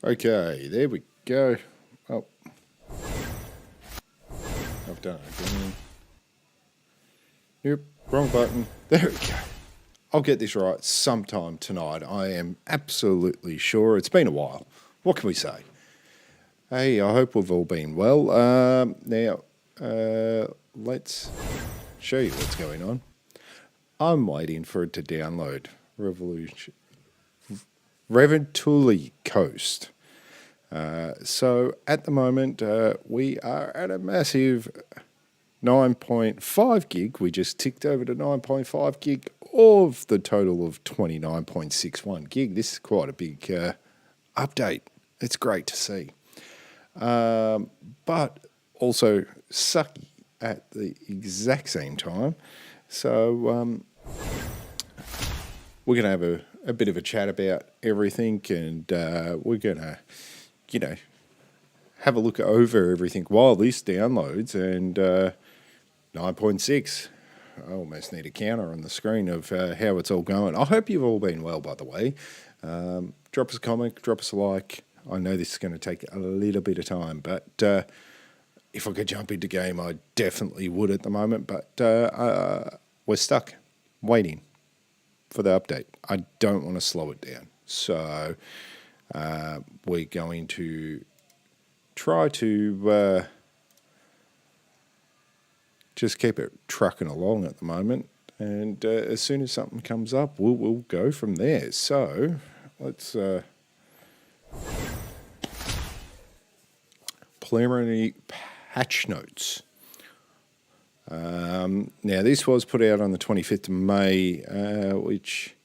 Okay, there we go. Oh, I've done it again. Yep, wrong button. There we go. I'll get this right sometime tonight. I am absolutely sure. It's been a while. What can we say? Hey, I hope we've all been well. Now, let's show you what's going on. I'm waiting for it to download Revontuli Coast. So at the moment, we are at a massive 9.5 gig. We just ticked over to 9.5 gig of the total of 29.61 gig. This is quite a big update. It's great to see. But also sucky at the exact same time. So we're going to have a bit of a chat about everything, and we're going to, have a look over everything while this downloads. And 9.6, I almost need a counter on the screen of how it's all going. I hope you've all been well, by the way. Drop us a comment, drop us a like. I know this is going to take a little bit of time, but if I could jump into game, I definitely would at the moment. But we're stuck, waiting for the update. I don't want to slow it down. So we're going to try to just keep it trucking along at the moment. And as soon as something comes up, we'll go from there. So let's... preliminary patch notes. Now, this was put out on the 25th of May, which,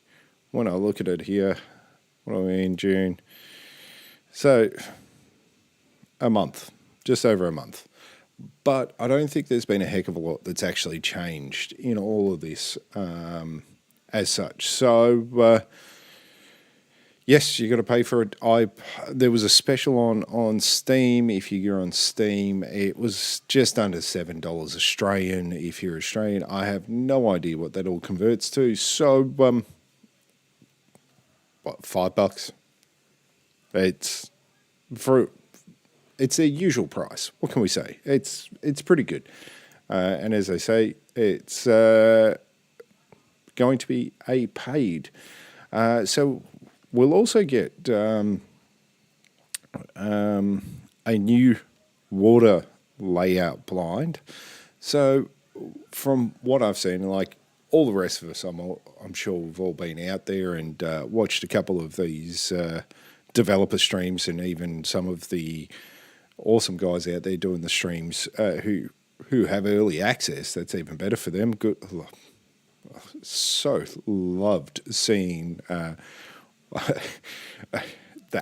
when I look at it here, what are we in, June? So, a month, just over a month. But I don't think there's been a heck of a lot that's actually changed in all of this as such. So, yes, you got to pay for it. There was a special on Steam. If you're on Steam, it was just under $7 Australian. If you're Australian, I have no idea what that all converts to. So, what, $5? It's their usual price. What can we say? It's pretty good. And as I say, it's going to be a paid. So we'll also get a new water layout blind. So from what I've seen, like all the rest of us, I'm sure we've all been out there and watched a couple of these developer streams, and even some of the awesome guys out there doing the streams who have early access. That's even better for them. Good. So loved seeing the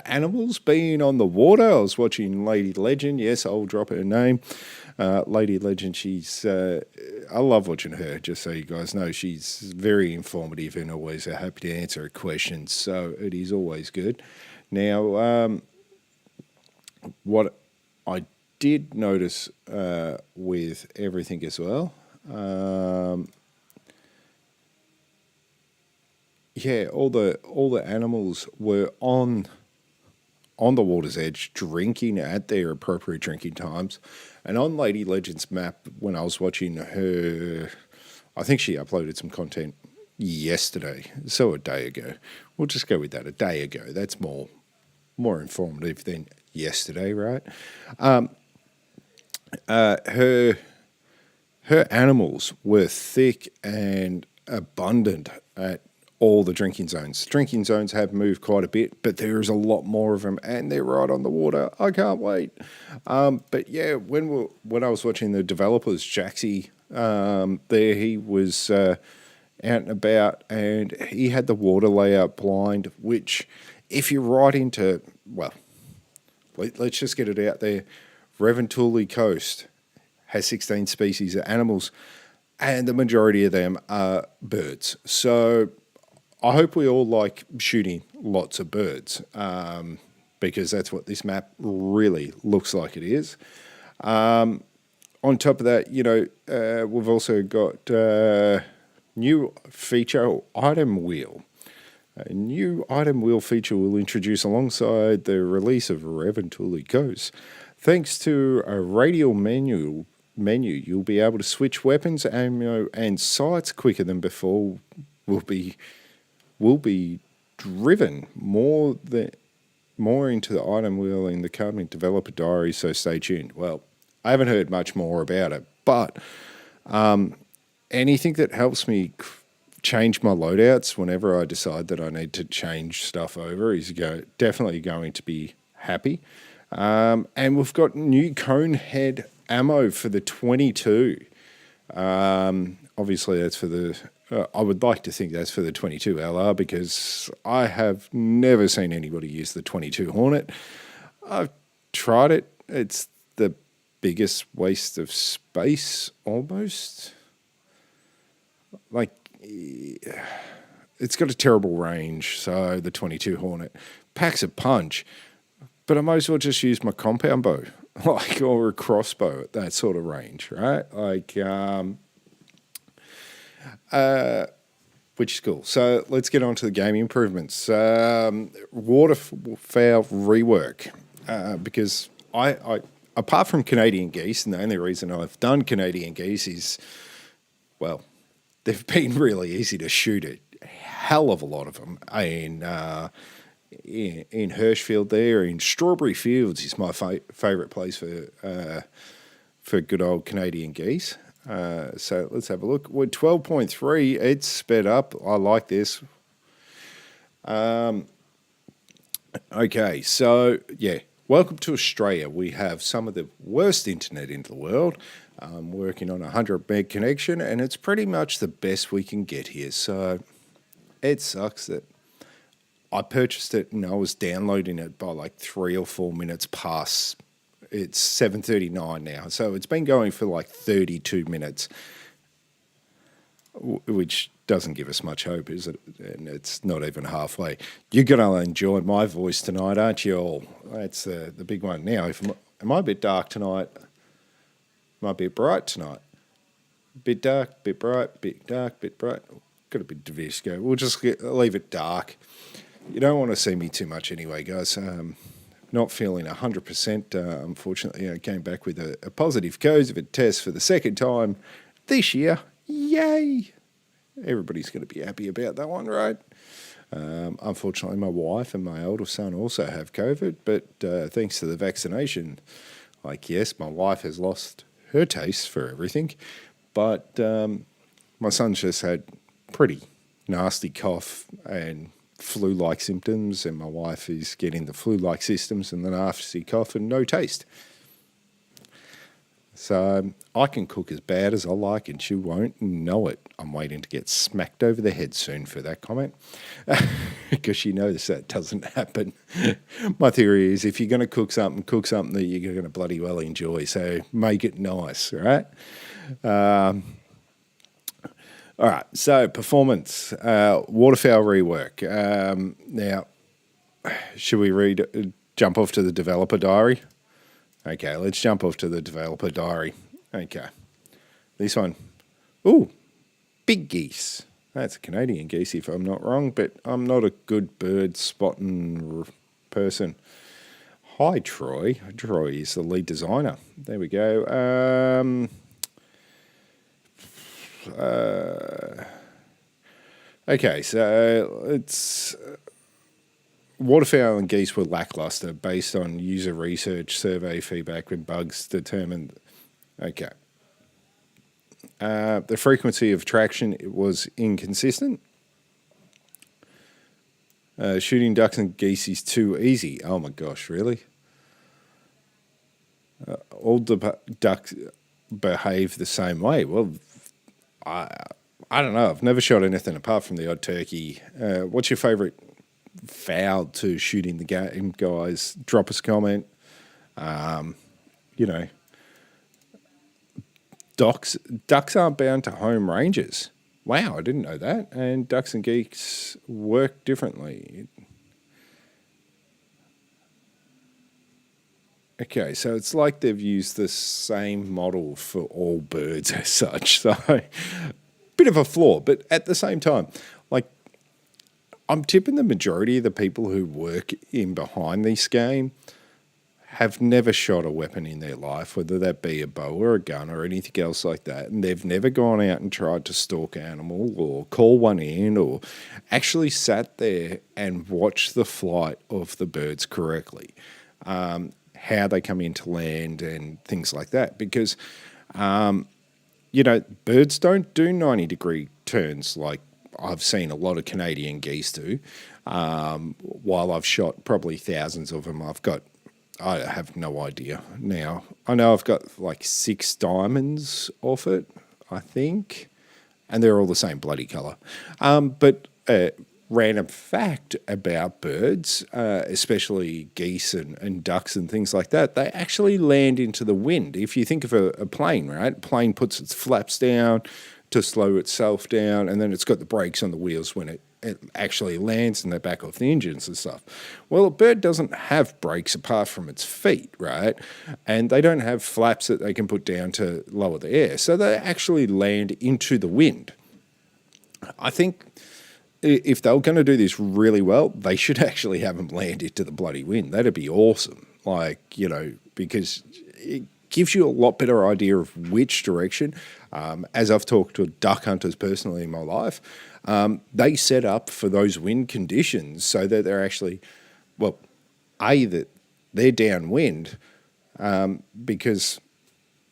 animals being on the water. I was watching Lady Legend. Yes, I'll drop her name. Lady Legend, I love watching her, just so you guys know. She's very informative and always happy to answer questions, so it is always good. Now, what I did notice with everything as well, all the animals were on the water's edge, drinking at their appropriate drinking times. And on Lady Legend's map, when I was watching her, I think she uploaded some content yesterday, so a day ago. We'll just go with that, a day ago. That's more informative than yesterday, right? Her animals were thick and abundant at all the drinking zones. Drinking zones have moved quite a bit, but there is a lot more of them, and they're right on the water. I can't wait. But yeah, when I was watching the developers, Jaxie, there he was out and about, and he had the water layout blind, which if you're right into, well, let's just get it out there, Revontuli Coast has 16 species of animals, and the majority of them are birds. So I hope we all like shooting lots of birds, because that's what this map really looks like it is. On top of that, we've also got new feature, item wheel. A new item wheel feature will introduce alongside the release of Revontuli Ghosts. Thanks to a radial menu, you'll be able to switch weapons, ammo, and sights quicker than before. Will be driven more into the item wheel in the coming developer diary, so stay tuned. Well, I haven't heard much more about it, but anything that helps me change my loadouts whenever I decide that I need to change stuff over is definitely going to be happy. And we've got new cone head ammo for the 22. Obviously, that's for the... I would like to think that's for the 22 LR because I have never seen anybody use the 22 Hornet. I've tried it. It's the biggest waste of space, almost. Like, it's got a terrible range, so the 22 Hornet packs a punch, but I might as well just use my compound bow, or a crossbow at that sort of range, right? Which is cool. So let's get on to the game improvements. Waterfowl rework, because I apart from Canadian geese, and the only reason I've done Canadian geese is, well, they've been really easy to shoot a hell of a lot of them in Hirschfield there. In Strawberry Fields is my favourite place for good old Canadian geese. So let's have a look. With 12.3, it's sped up. I like this. Okay, so yeah, welcome to Australia. We have some of the worst internet in the world. I'm working on a 100 meg connection, and it's pretty much the best we can get here. So it sucks that I purchased it and I was downloading it by like 3 or 4 minutes past. It's 7:39 now, so it's been going for like 32 minutes, which doesn't give us much hope, is it? And it's not even halfway. You're going to enjoy my voice tonight, aren't you all? That's the big one. Now, am I a bit dark tonight? Am I a bit bright tonight? Bit dark, bit bright, bit dark, bit bright. Got a bit diverse go. We'll just leave it dark. You don't want to see me too much anyway, guys. Not feeling 100%. Unfortunately, I came back with a positive COVID test for the second time this year. Yay! Everybody's going to be happy about that one, right? Unfortunately, my wife and my older son also have COVID, but thanks to the vaccination, like, yes, my wife has lost her taste for everything, but my son's just had pretty nasty cough and flu-like symptoms, and my wife is getting the flu-like symptoms and the nasty cough and no taste. So I can cook as bad as I like, and she won't know it. I'm waiting to get smacked over the head soon for that comment, because she knows that doesn't happen. My theory is if you're going to cook something that you're going to bloody well enjoy. So make it nice, right? All right, so performance, waterfowl rework. Now, should we jump off to the developer diary? Okay, let's jump off to the developer diary. Okay, this one. Ooh, big geese. That's a Canadian geese if I'm not wrong, but I'm not a good bird spotting person. Hi, Troy. Troy is the lead designer. There we go. Okay, so it's waterfowl and geese were lackluster based on user research, survey feedback, and bugs determined. Okay. The frequency of traction was inconsistent. Shooting ducks and geese is too easy. Oh my gosh, really? All the ducks behave the same way. Well, I don't know. I've never shot anything apart from the odd turkey. What's your favourite foul to shoot in the game, guys? Drop us a comment. Ducks aren't bound to home ranges. Wow, I didn't know that. And ducks and geese work differently. Okay, so it's like they've used the same model for all birds as such. So, bit of a flaw, but at the same time, like, I'm tipping the majority of the people who work in behind this game have never shot a weapon in their life, whether that be a bow or a gun or anything else like that. And they've never gone out and tried to stalk an animal or call one in or actually sat there and watched the flight of the birds correctly, how they come into land and things like that. Because, birds don't do 90-degree turns like I've seen a lot of Canadian geese do. While I've shot probably thousands of them, I have no idea now. I know I've got like 6 diamonds off it, I think, and they're all the same bloody colour. But random fact about birds, especially geese and ducks and things like that, they actually land into the wind. If you think of a plane, right? Plane puts its flaps down to slow itself down, and then it's got the brakes on the wheels when it actually lands and they back off the engines and stuff. Well, a bird doesn't have brakes apart from its feet, right? And they don't have flaps that they can put down to lower the air. So they actually land into the wind. I think if they were going to do this really well, they should actually have them land into the bloody wind. That'd be awesome. Because it gives you a lot better idea of which direction. As I've talked to duck hunters personally in my life, they set up for those wind conditions so that they're actually, that they're downwind because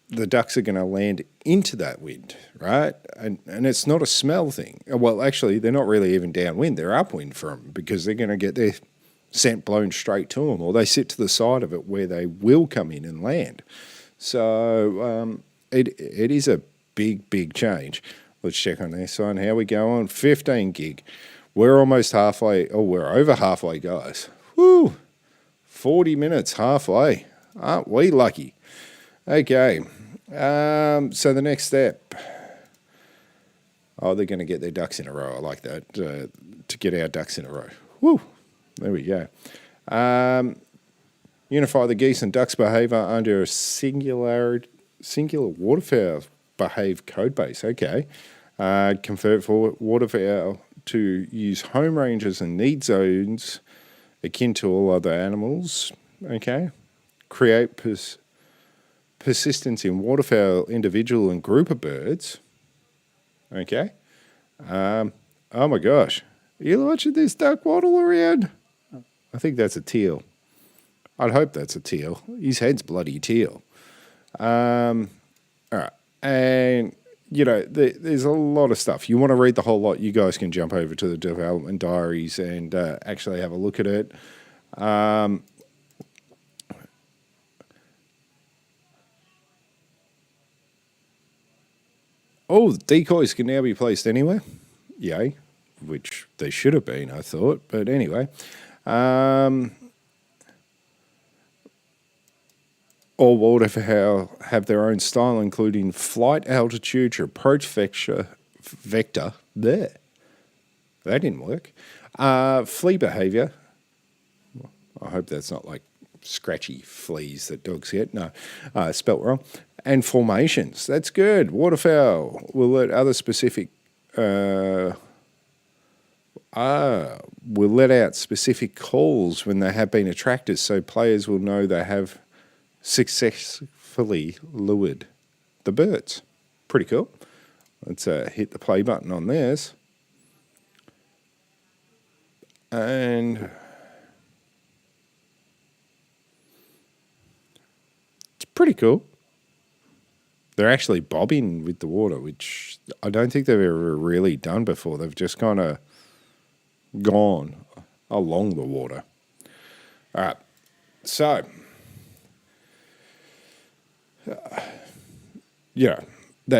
the ducks are going to land into that wind, right? And it's not a smell thing. Well, actually, they're not really even downwind. They're upwind from them because they're going to get their scent blown straight to them, or they sit to the side of it where they will come in and land. So it is a big change. Let's check on this one. How we going? 15 gig. We're almost halfway. Oh, we're over halfway, guys. Woo! 40 minutes, halfway. Aren't we lucky? Okay. So the next step. Oh, they're going to get their ducks in a row. I like that. To get our ducks in a row. Woo! There we go. Unify the geese and ducks behaviour under a singular waterfowl behave code base. Okay. Convert for waterfowl to use home ranges and need zones akin to all other animals. Okay. Create persistence in waterfowl, individual and group of birds. Okay. Oh my gosh. Are you watching this duck waddle around? I think that's a teal. I'd hope that's a teal. His head's bloody teal. All right. And, there's a lot of stuff. You want to read the whole lot, you guys can jump over to the development diaries and actually have a look at it. Decoys can now be placed anywhere. Yay. Which they should have been, I thought. But anyway. All waterfowl have their own style, including flight altitude, approach vector. There. That didn't work. Flea behaviour. I hope that's not like scratchy fleas that dogs get. No, spelt wrong. And formations. That's good. Waterfowl will let other specific... will let out specific calls when they have been attracted, so players will know they have successfully lured the birds. Pretty cool. Let's hit the play button on this. And it's pretty cool. They're actually bobbing with the water, which I don't think they've ever really done before. They've just kind of gone along the water. All right. So,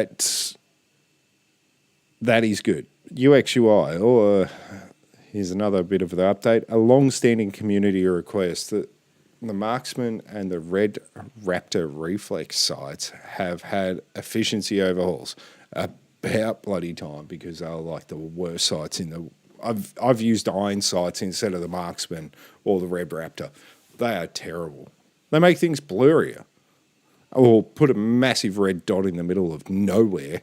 that is good. UX/UI, or here's another bit of the update. A long-standing community request that the Marksman and the Red Raptor Reflex sites have had efficiency overhauls about bloody time, because they're like the worst sites in the... I've used iron sights instead of the Marksman or the Red Raptor. They are terrible. They make things blurrier. Or put a massive red dot in the middle of nowhere.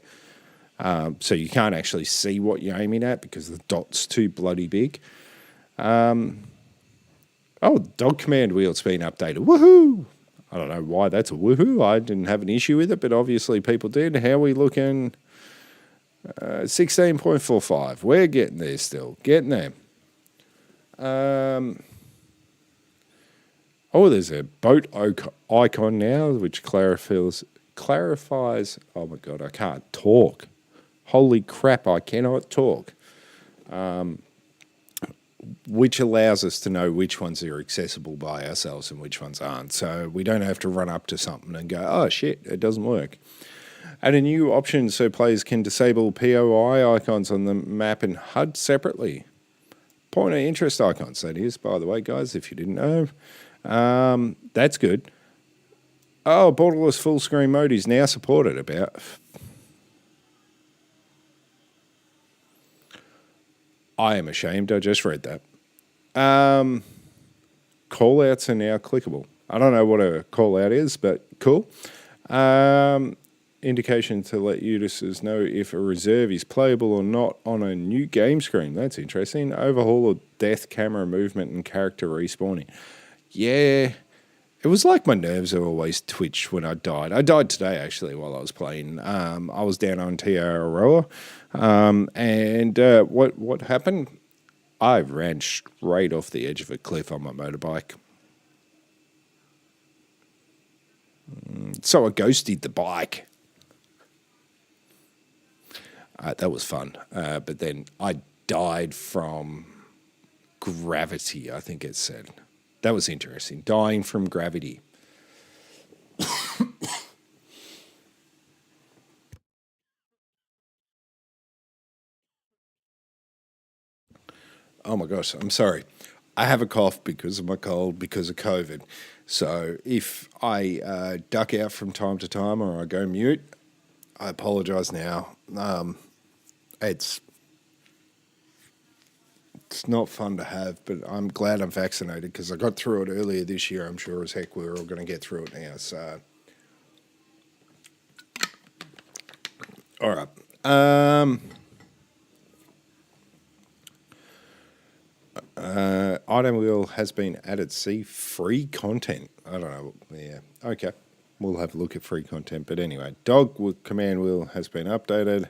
So you can't actually see what you're aiming at because the dot's too bloody big. Dog command wheel's been updated. Woohoo! I don't know why that's a woohoo. I didn't have an issue with it, but obviously people did. How are we looking? 16.45. We're getting there still. Getting there. There's a boat icon now, which clarifies. Oh my God, I can't talk. Holy crap, I cannot talk. Which allows us to know which ones are accessible by ourselves and which ones aren't. So we don't have to run up to something and go, oh shit, it doesn't work. Add a new option so players can disable POI icons on the map and HUD separately. Point of interest icons, that is, by the way, guys, if you didn't know. That's good. Oh, borderless full screen mode is now supported. I am ashamed. I just read that. Callouts are now clickable. I don't know what a callout is, but cool. Indication to let users know if a reserve is playable or not on a new game screen. That's interesting. Overhaul of death, camera movement, and character respawning. Yeah. It was like my nerves are always twitched when I died. I died today, actually, while I was playing. I was down on Tiaroa, and what happened? I ran straight off the edge of a cliff on my motorbike. So I ghosted the bike. That was fun. But then I died from gravity, I think it said. That was interesting. Dying from gravity. Oh my gosh, I'm sorry. I have a cough because of my cold, because of COVID. So if I duck out from time to time or I go mute, I apologise now. It's not fun to have, but I'm glad I'm vaccinated because I got through it earlier this year. I'm sure as heck we're all going to get through it now. So, all right. Item wheel has been added. See, free content. I don't know. Yeah. Okay. We'll have a look at free content. But anyway, dog command wheel has been updated.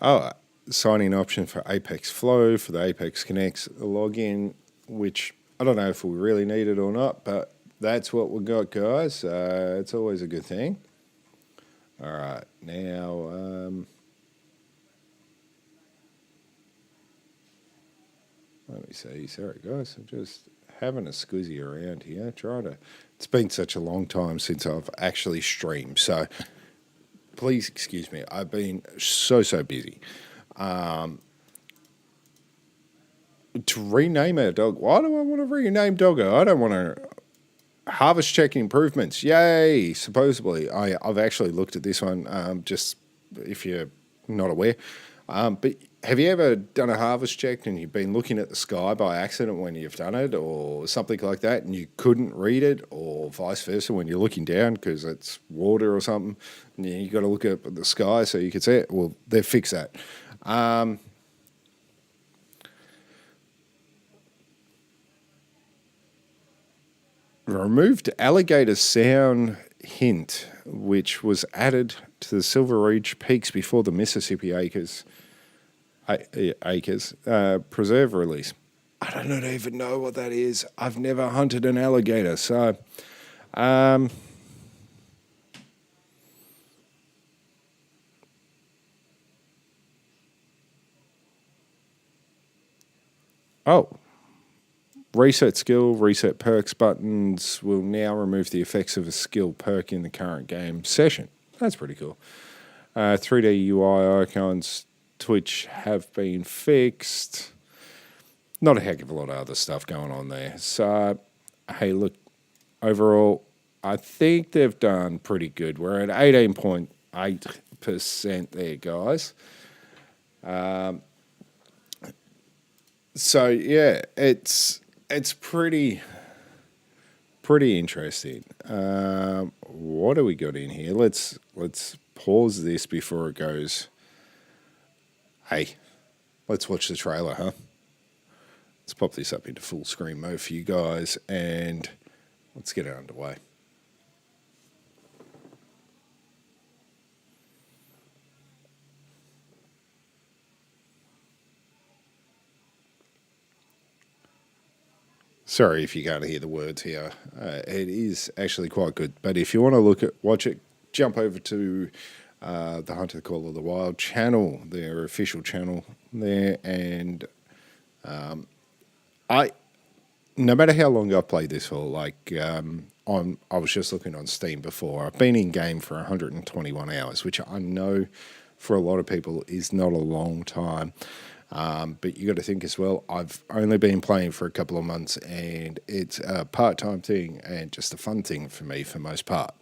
Oh, sign-in option for Apex Flow for the Apex Connects login, which I don't know if we really need it or not, but that's what we got, guys. It's always a good thing. All right, now let me see. Sorry, guys. I'm just having a scuzzy around here. It's been such a long time since I've actually streamed, so please excuse me. I've been so busy. To rename our dog. Why do I want to rename Doggo? I don't want to. Harvest check improvements. Yay, supposedly. I've actually looked at this one, just if you're not aware. But have you ever done a harvest check and you've been looking at the sky by accident when you've done it or something like that and you couldn't read it, or vice versa when you're looking down because it's water or something and you got to look up at the sky so you can see it? Well, they've fixed that. Removed alligator sound hint, which was added to the Silver Ridge Peaks before the Mississippi Acres preserve release. I don't even know what that is. I've never hunted an alligator, so reset skill, reset perks buttons will now remove the effects of a skill perk in the current game session. That's pretty cool. 3D UI icons, Twitch have been fixed. Not a heck of a lot of other stuff going on there. So, hey, look, overall, I think they've done pretty good. We're at 18.8% there, guys. So, yeah, it's pretty interesting. What do we got in here? Let's pause this before it goes, hey, let's watch the trailer, huh? Let's pop this up into full screen mode for you guys and let's get it underway. Sorry if you can't hear the words here. It is actually quite good. But if you want to watch it, jump over to the Hunter the Call of the Wild channel, their official channel there. And no matter how long I've played this for, like I was just looking on Steam before. I've been in game for 121 hours, which I know for a lot of people is not a long time. But you got to think as well, I've only been playing for a couple of months and it's a part-time thing and just a fun thing for me for most part.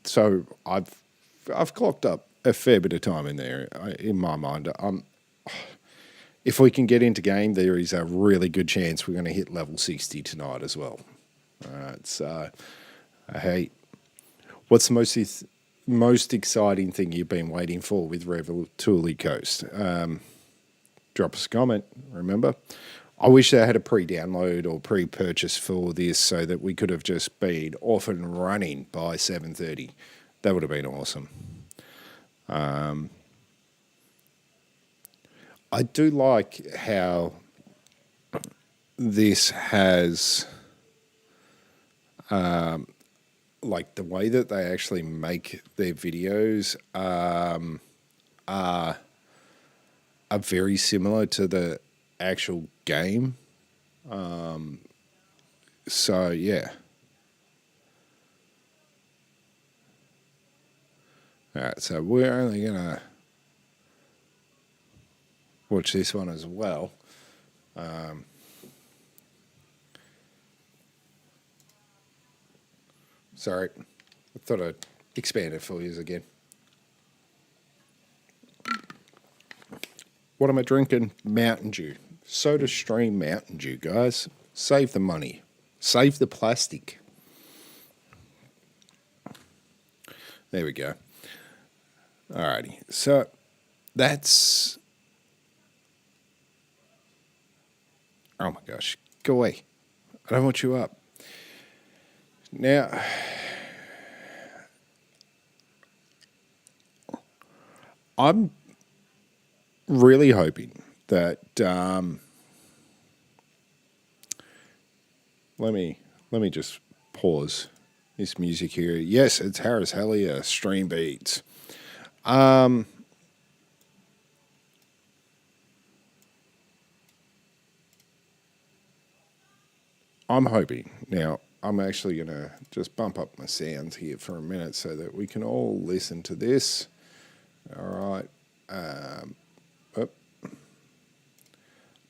So I've clocked up a fair bit of time in there in my mind. If we can get into game, there is a really good chance we're going to hit level 60 tonight as well. Alright, so hey, what's the most exciting thing you've been waiting for with Revontuli Coast? Drop us a comment, remember. I wish they had a pre-download or pre-purchase for this so that we could have just been off and running by 7:30. That would have been awesome. I do like how this has, like the way that they actually make their videos are very similar to the actual game. So yeah. Alright, so we're only gonna watch this one as well. Sorry, I thought I'd expand it for you again. What am I drinking? Mountain Dew. SodaStream Mountain Dew, guys. Save the money. Save the plastic. There we go. Alrighty. So that's... Oh my gosh. Go away. I don't want you up. Now... I'm really hoping that let me just pause this music here. Yes, it's Harris Hellier Stream Beats. I'm hoping now. I'm actually gonna just bump up my sounds here for a minute so that we can all listen to this. All right.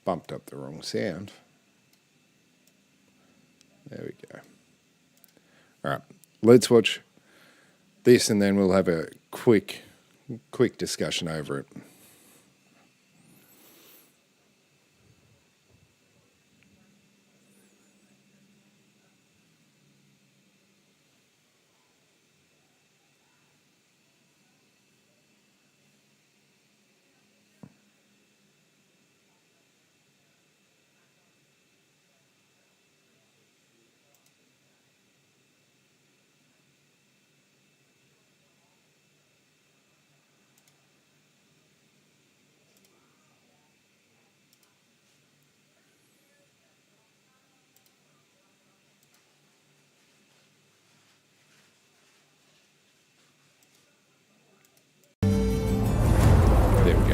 Bumped up the wrong sound. There we go. All right, let's watch this and then we'll have a quick discussion over it.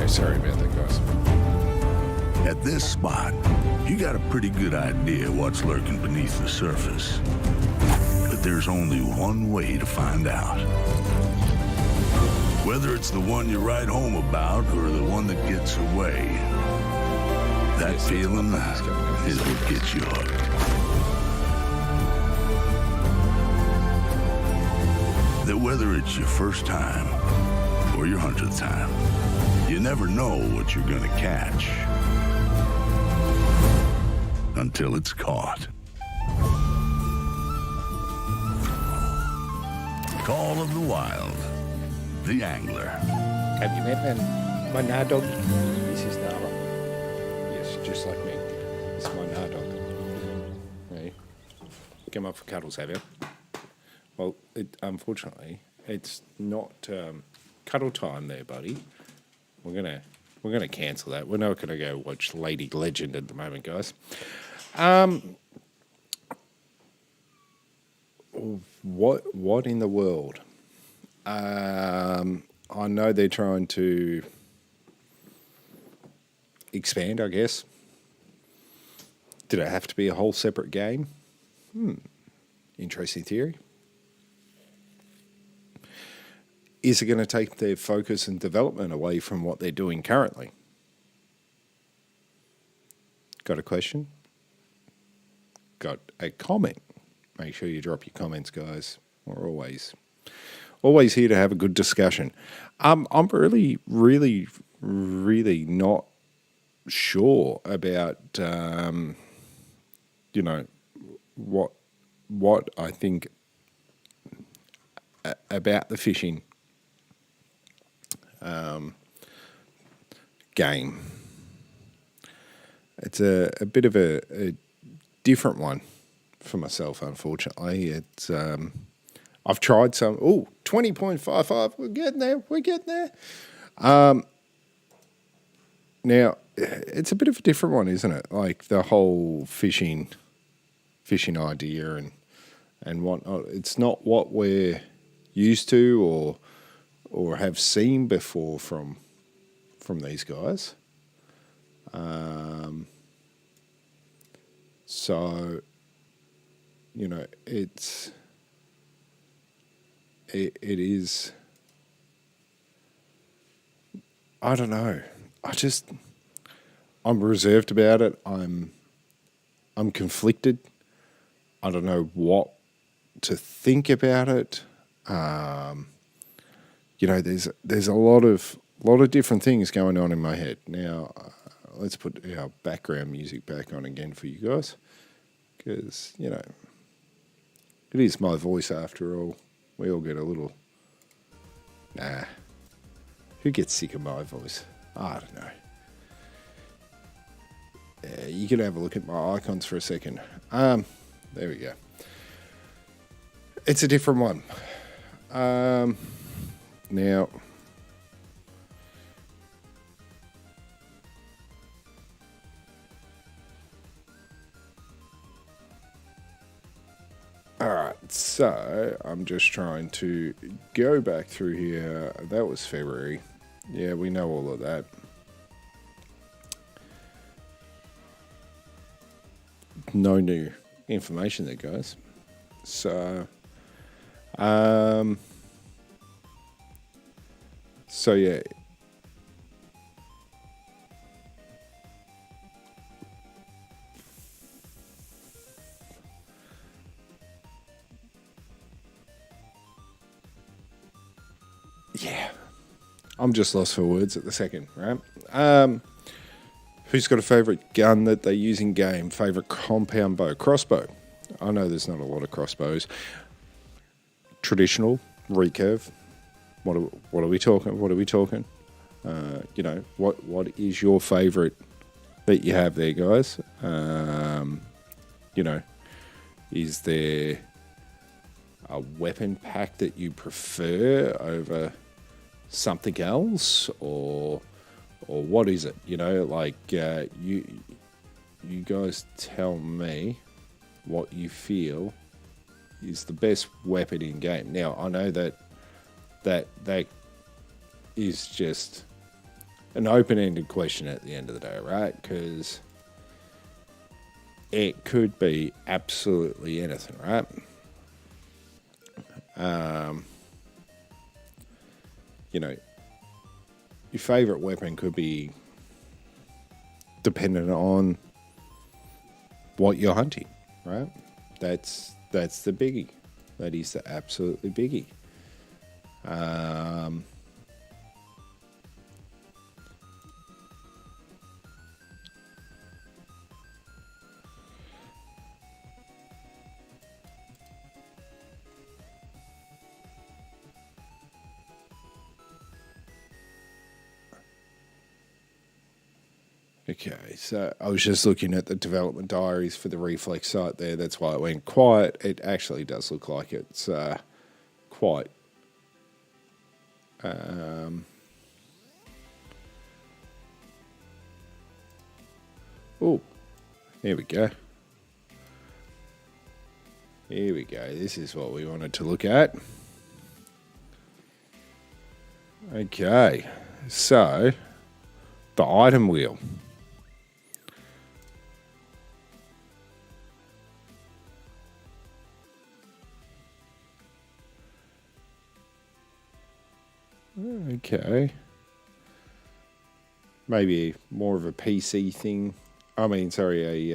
Sorry about that, guys. At this spot, you got a pretty good idea what's lurking beneath the surface. But there's only one way to find out. Whether it's the one you write home about or the one that gets away, that feeling is what gets you hooked. That whether it's your first time or your 100th time, you never know what you're gonna catch until it's caught. Call of the Wild. the angler. Have you met my Nar dog? This is Nara. Yes, just like me. This is my Nar dog. Hey, come up for cuddles, have you? Well, unfortunately, it's not cuddle time there, buddy. We're gonna cancel that. We're not gonna go watch Lady Legend at the moment, guys. What in the world? I know they're trying to expand, I guess. Did it have to be a whole separate game? Interesting theory. Is it going to take their focus and development away from what they're doing currently? Got a question? Got a comment? Make sure you drop your comments, guys. We're always here to have a good discussion. I'm really not sure about what I think about the fishing game. It's a bit of a different one for myself, unfortunately. It's I've tried some. 20.55. We're getting there. Now, it's a bit of a different one, isn't it? Like the whole fishing idea and whatnot. It's not what we're used to or have seen before from these guys. So, it is, I don't know. I'm reserved about it. I'm conflicted. I don't know what to think about it. There's a lot of different things going on in my head. Now, let's put our background music back on again for you guys, because it is my voice after all. We all get a little. Nah. Who gets sick of my voice? I don't know. You can have a look at my icons for a second. There we go. It's a different one. Now, all right, so I'm just trying to go back through here. That was February. Yeah, we know all of that. No new information there, guys. So yeah. Yeah. I'm just lost for words at the second, right? Who's got a favourite gun that they use in game? Favourite compound bow? Crossbow. I know there's not a lot of crossbows. Traditional, recurve. What are we talking? What is your favourite that you have there, guys? Is there a weapon pack that you prefer over something else, or what is it? You guys tell me what you feel is the best weapon in game. Now, I know that is just an open-ended question at the end of the day, right? Because it could be absolutely anything, right? Your favorite weapon could be dependent on what you're hunting, right? That's the biggie. That is the absolutely biggie. Okay, so I was just looking at the development diaries for the Reflex site there. That's why it went quiet. It actually does look like it's quite... oh, here we go. Here we go. This is what we wanted to look at. Okay, so the item wheel. Okay. Maybe more of a PC thing. I mean, sorry,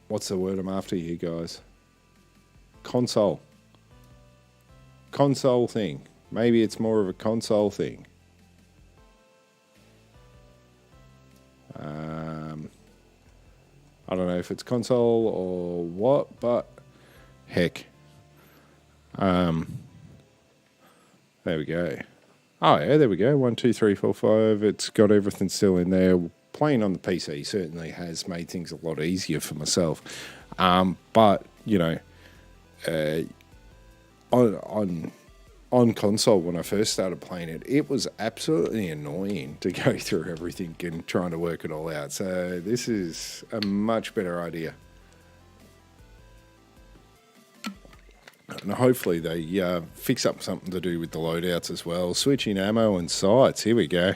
what's the word I'm after, you guys? Console thing. Maybe it's more of a console thing. I don't know if it's console or what, but heck. There we go. Oh yeah, there we go. 1, 2, 3, 4, 5. It's got everything still in there. Playing on the PC certainly has made things a lot easier for myself. But you know, on console when I first started playing it, it was absolutely annoying to go through everything and trying to work it all out. So this is a much better idea. And hopefully they fix up something to do with the loadouts as well. Switching ammo and sights. Here we go.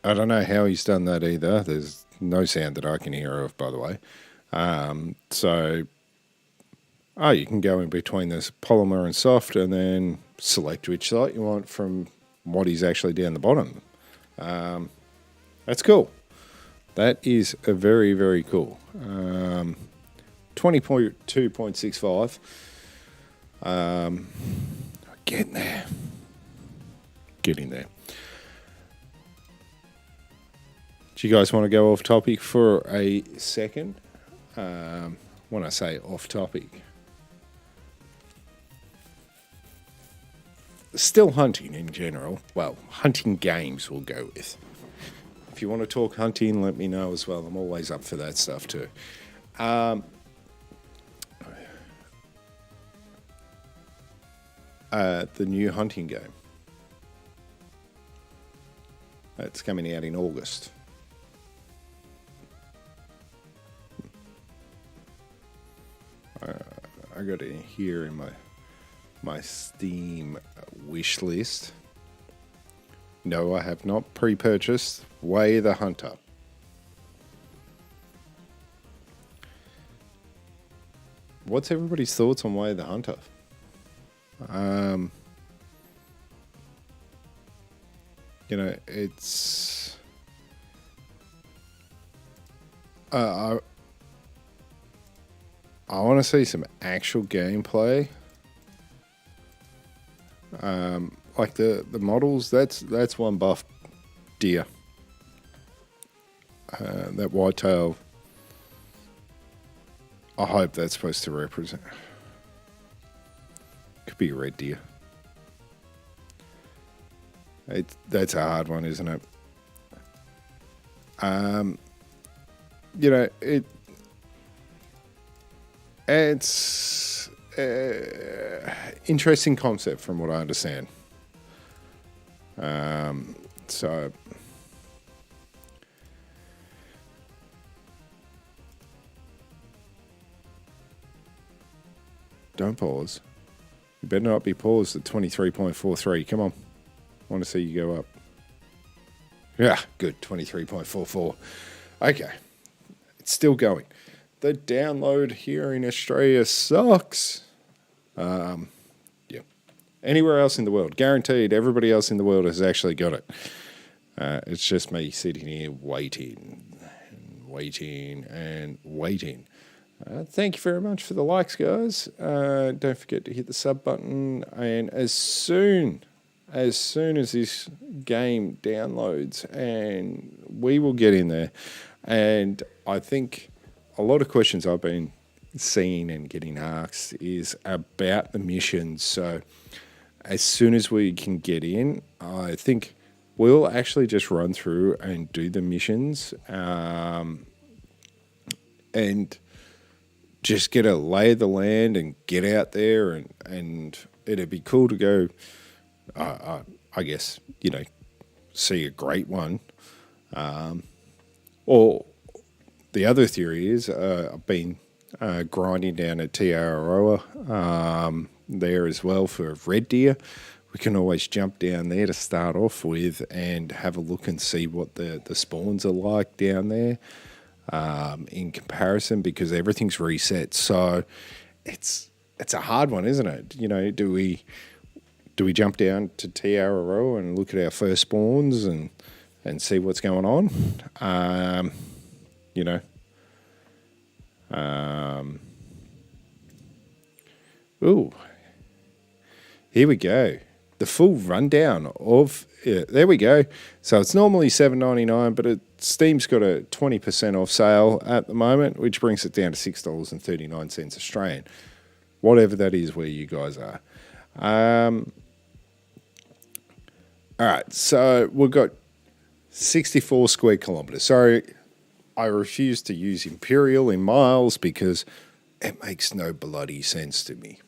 I don't know how he's done that either. There's no sound that I can hear of, by the way. You can go in between this polymer and soft and then select which sight you want from what is actually down the bottom. That's cool. That is a very, very cool. 20.2.65. Getting there. Getting there. Do you guys want to go off topic for a second? When I say off topic, still hunting in general. Well, hunting games we'll go with. If you want to talk hunting, let me know as well. I'm always up for that stuff too. The new hunting game. That's coming out in August. I got it here in my Steam wish list. No, I have not pre-purchased Way the Hunter. What's everybody's thoughts on Way the Hunter? You know, it's... I want to see some actual gameplay. Like the models, that's one buff deer. That whitetail, I hope that's supposed to represent. Could be a red deer. That's a hard one, isn't it? You know, it's interesting concept from what I understand. So don't pause. You better not be paused at 23.43. Come on. I want to see you go up. Yeah, good. 23.44. Okay. It's still going. The download here in Australia sucks. Yeah. Anywhere else in the world, guaranteed everybody else in the world has actually got it. It's just me sitting here waiting and waiting and waiting. Thank you very much for the likes, guys. Don't forget to hit the sub button. And as soon as this game downloads, and we will get in there. And I think a lot of questions I've been seen and getting asked is about the missions. So as soon as we can get in, I think we'll actually just run through and do the missions, and just get a lay of the land and get out there, and it'd be cool to go, I guess, see a great one. Or the other theory is I've been grinding down at Te Araroa there as well for red deer. We can always jump down there to start off with and have a look and see what the spawns are like down there in comparison, because everything's reset. So it's a hard one, isn't it? Do we jump down to Te Araroa and look at our first spawns and see what's going on? Ooh, here we go. The full rundown of there we go. So it's normally $7.99, but Steam's got a 20% off sale at the moment, which brings it down to $6.39 Australian, whatever that is where you guys are. All right, so we've got 64 square kilometres. Sorry, I refuse to use imperial in miles because it makes no bloody sense to me.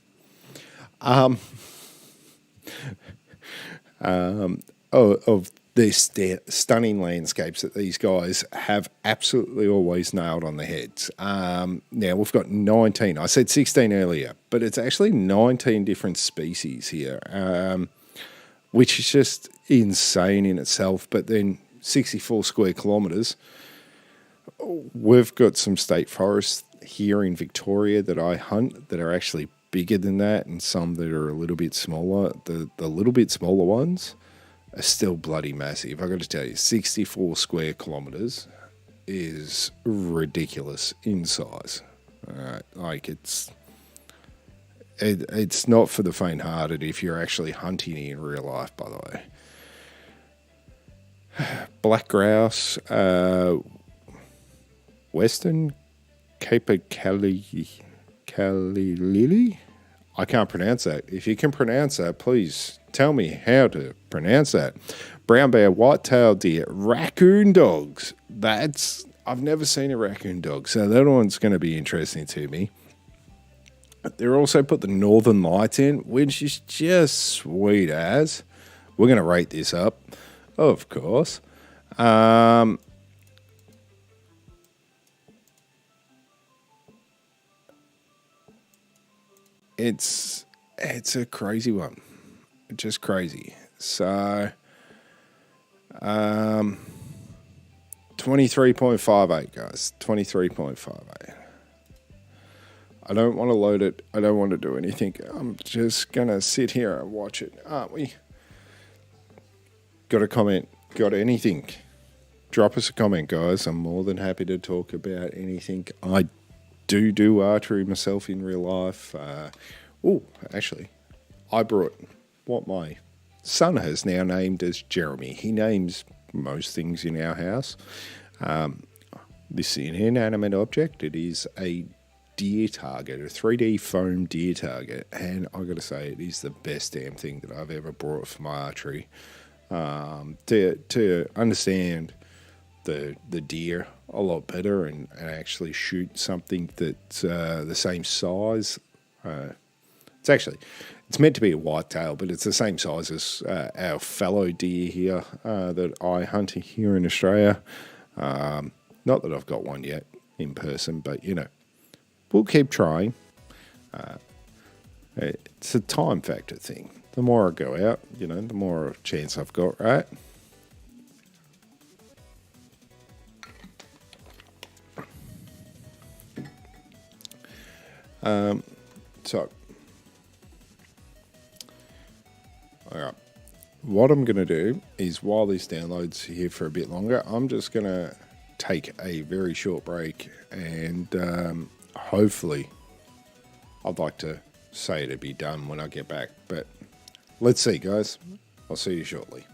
Of these stunning landscapes that these guys have absolutely always nailed on the heads. Now we've got 19. I said 16 earlier, but it's actually 19 different species here, which is just insane in itself. But then 64 square kilometres. We've got some state forests here in Victoria that I hunt that are actually bigger than that, and some that are a little bit smaller. The little bit smaller ones are still bloody massive. I've got to tell you, 64 square kilometres is ridiculous in size. All right, like it's not for the faint-hearted if you're actually hunting in real life, by the way. Black grouse, Western Capercaillie. I can't pronounce that. If you can pronounce that, please tell me how to pronounce that. Brown bear, white-tailed deer, raccoon dogs. I've never seen a raccoon dog, so that one's going to be interesting to me. They're also put the Northern Lights in, which is just sweet as. We're going to rate this up, of course. It's a crazy one, just crazy. So, 23.58, guys, 23.58. I don't want to load it. I don't want to do anything. I'm just gonna sit here and watch it, aren't we? Got a comment? Got anything? Drop us a comment, guys. I'm more than happy to talk about anything. I do archery myself in real life. Actually, I brought what my son has now named as Jeremy. He names most things in our house. This is an inanimate object. It is a deer target, a 3D foam deer target, and I got to say, it is the best damn thing that I've ever brought for my archery. To understand the deer a lot better and actually shoot something that's the same size. It's meant to be a whitetail, but it's the same size as our fallow deer here that I hunt here in Australia. Not that I've got one yet in person, but we'll keep trying. It's a time factor thing. The more I go out, the more chance I've got, right? So, all right. What I'm going to do is, while this downloads here for a bit longer, I'm just going to take a very short break, and hopefully I'd like to say it'd be done when I get back, but let's see, guys. I'll see you shortly.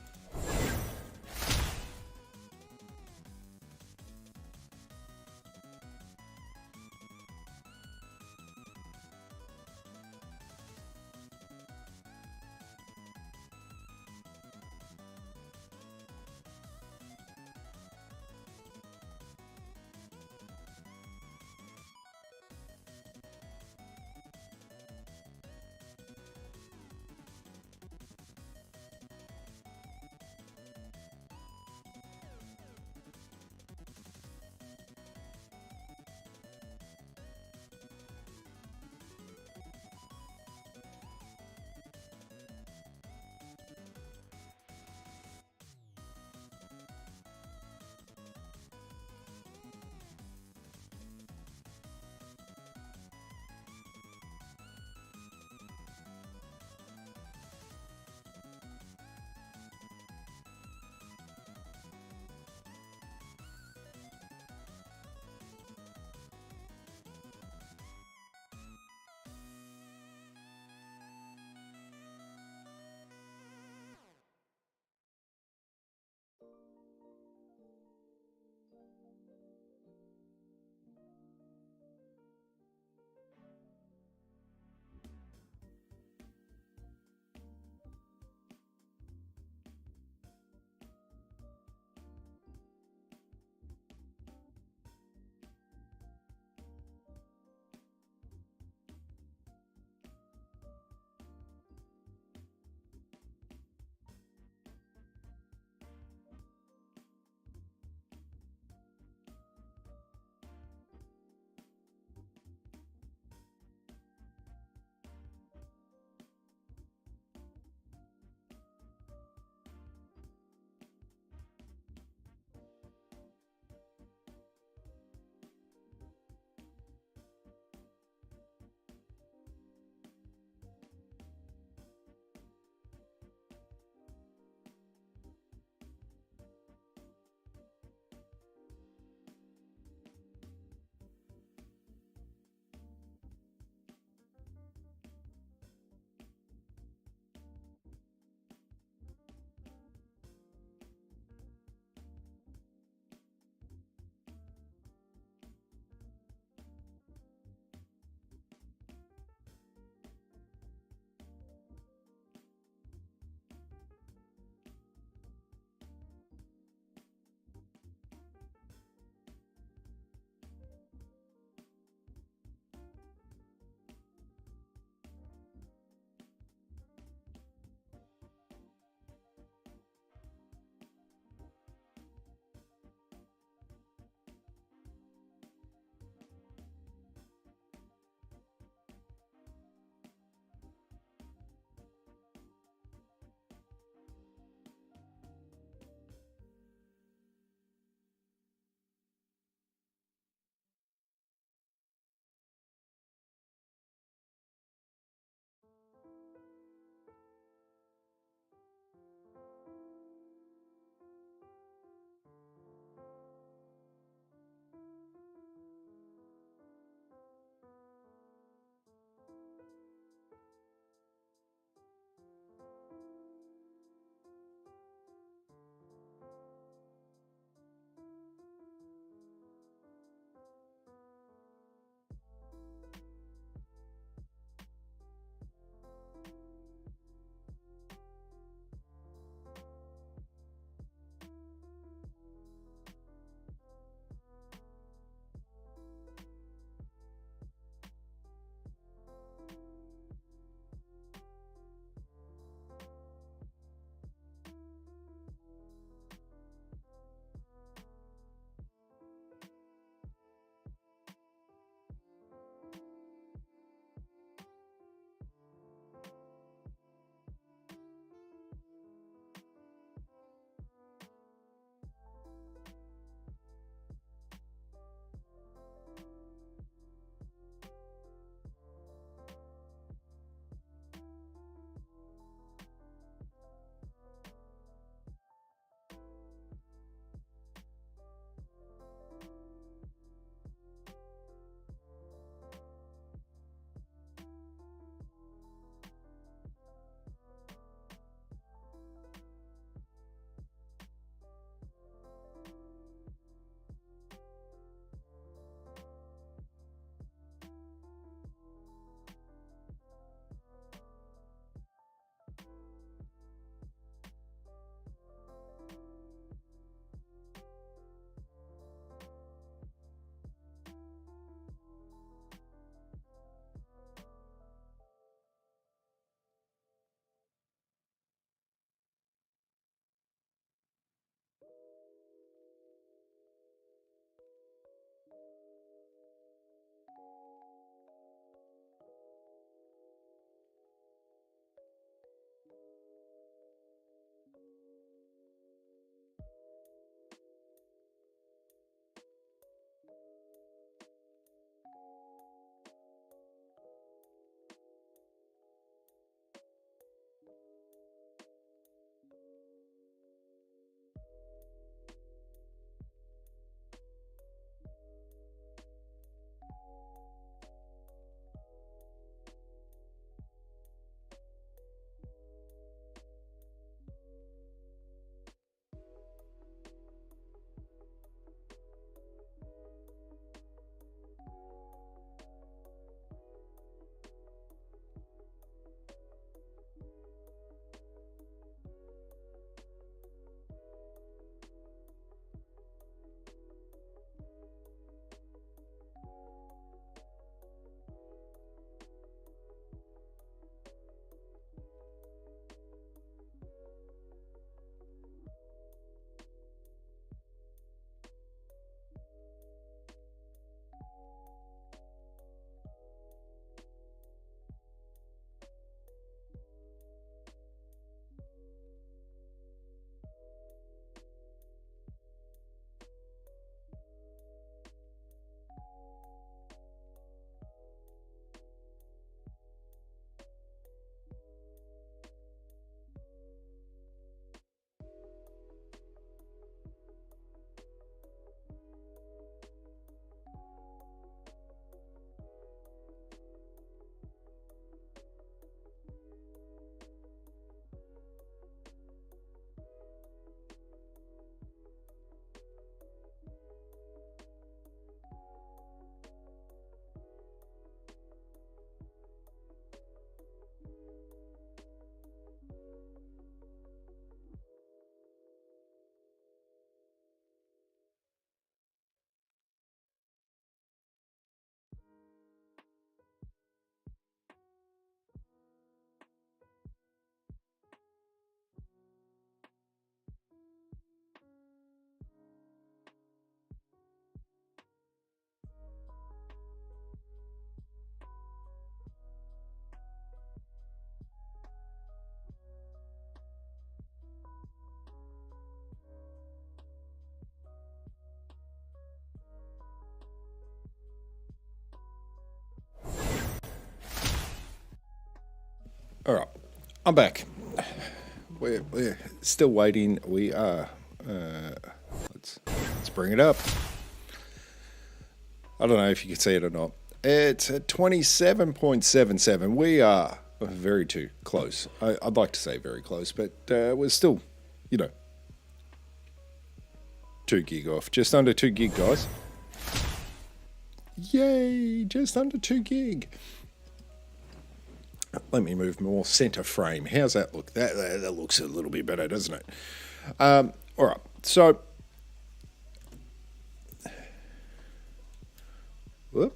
All right, I'm back. We're still waiting. We are. Let's bring it up. I don't know if you can see it or not. It's at 27.77. We are very too close. I'd like to say very close, but we're still, 2 gig off. Just under 2 gig, guys. Yay! Just under 2 gig. Let me move more center frame. How's that look? That looks a little bit better, doesn't it? All right. So, whoop,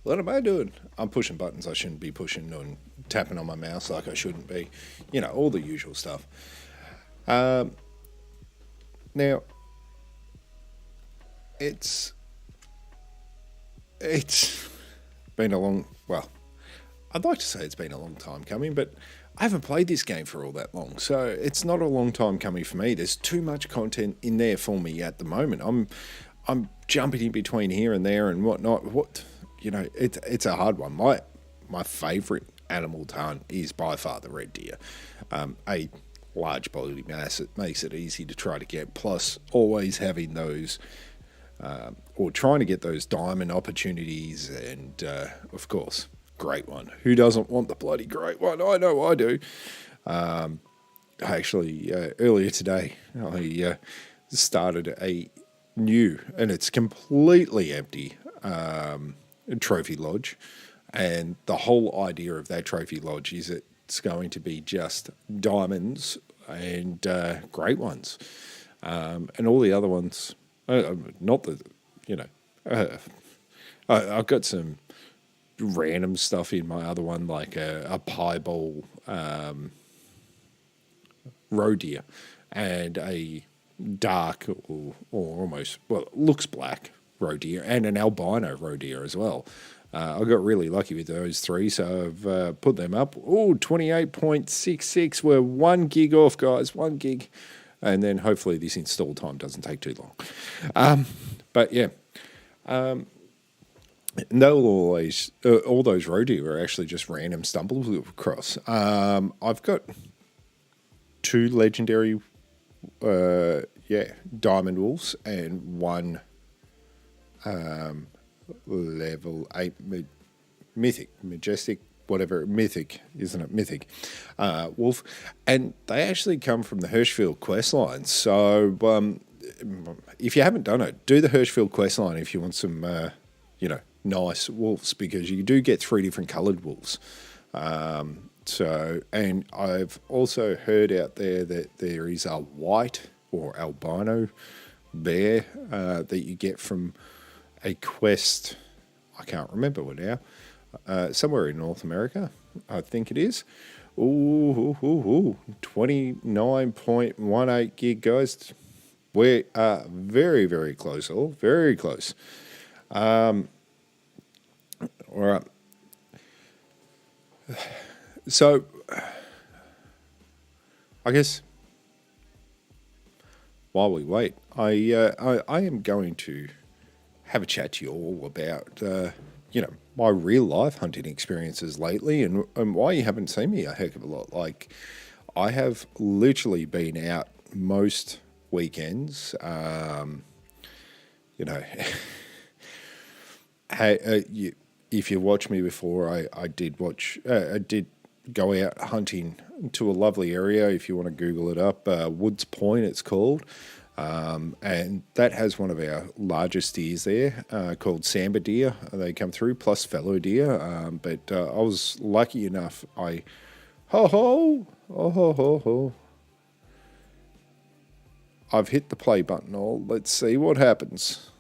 what am I doing? I'm pushing buttons I shouldn't be pushing and tapping on my mouse like I shouldn't be. All the usual stuff. Now, it's been a long, well, I'd like to say it's been a long time coming, but I haven't played this game for all that long, so it's not a long time coming for me. There's too much content in there for me at the moment. I'm jumping in between here and there and whatnot. It's a hard one. My favourite animal to hunt is by far the red deer. A large body mass, it makes it easy to try to get. Plus, always having those, or trying to get those diamond opportunities, and of course, great one. Who doesn't want the bloody great one? I know I do. Actually, earlier today, I started a new, and it's completely empty, trophy lodge. And the whole idea of that trophy lodge is it's going to be just diamonds and great ones. And all the other ones, not the, I've got some random stuff in my other one, like a piebald roe deer and a dark or almost, well, looks black roe deer and an albino roe deer as well. I got really lucky with those three, so I've put them up. Oh, 28.66. We're 1 gig off, guys, 1 gig. And then hopefully this install time doesn't take too long. But yeah. And they'll always, all those roe deer are actually just random stumbles across. I've got 2 legendary, diamond wolves and 1 level 8 mythic, majestic, whatever, mythic, isn't it? Mythic wolf. And they actually come from the Hirschfield quest line. So if you haven't done it, do the Hirschfield quest line if you want some, nice wolves, because you do get 3 different coloured wolves. And I've also heard out there that there is a white or albino bear that you get from a quest, I can't remember what now, somewhere in North America, I think it is. 29.18 gig, guys. We are very, very close, all very close. All right. So, I guess while we wait, I am going to have a chat to you all about, my real life hunting experiences lately and why you haven't seen me a heck of a lot. Like, I have literally been out most weekends, if you watch me before, I did go out hunting to a lovely area. If you want to Google it up, Woods Point it's called. And that has one of our largest deers there, called Samba deer. They come through, plus fellow deer. But I was lucky enough, I've hit the play button all. Let's see what happens.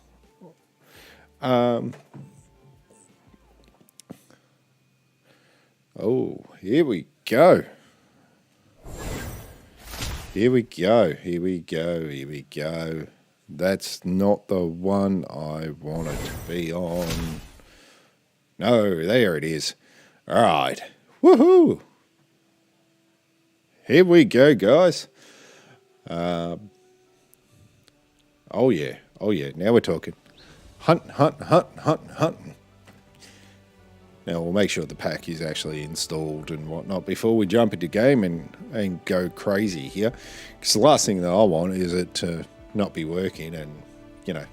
Oh, here we go. Here we go. That's not the one I wanted to be on. No, there it is. All right. Woohoo! Here we go, guys. Oh yeah. Now we're talking. Hunting. Now we'll make sure the pack is actually installed and whatnot before we jump into game and go crazy here. Because the last thing that I want is it to not be working and, you know.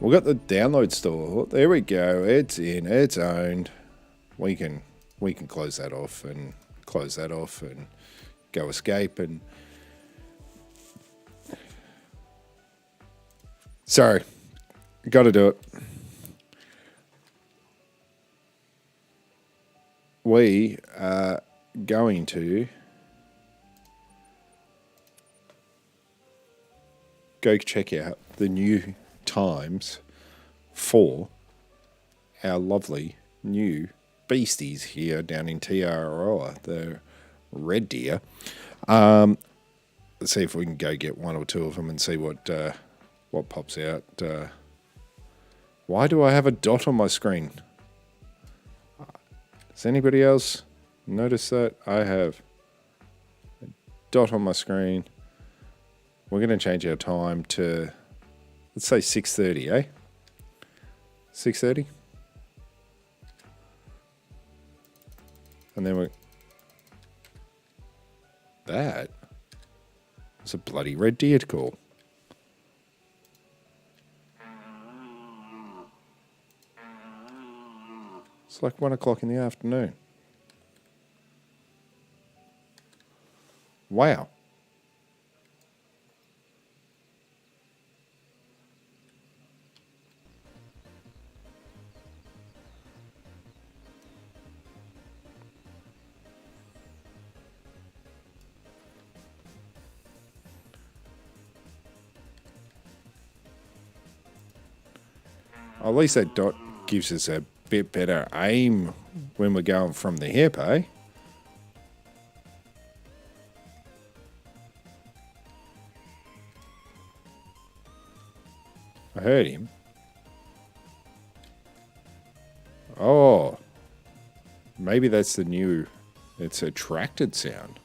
We've got the download store. There we go. It's in. It's owned. We can close that off and go escape and... Sorry. Got to do it. We are going to go check out the new times for our lovely new beasties here down in Tiaroa, the red deer. Let's see if we can go get one or two of them and see what pops out. Why do I have a dot on my screen? Does anybody else notice that? I have a dot on my screen. We're going to change our time to, let's say 6:30, eh? 6:30? And then that was a bloody red deer call. It's like 1 o'clock in the afternoon. Wow. At least that dot gives us a bit better aim when we're going from the hip, eh? I heard him. Oh, maybe that's the new, it's a tracted sound.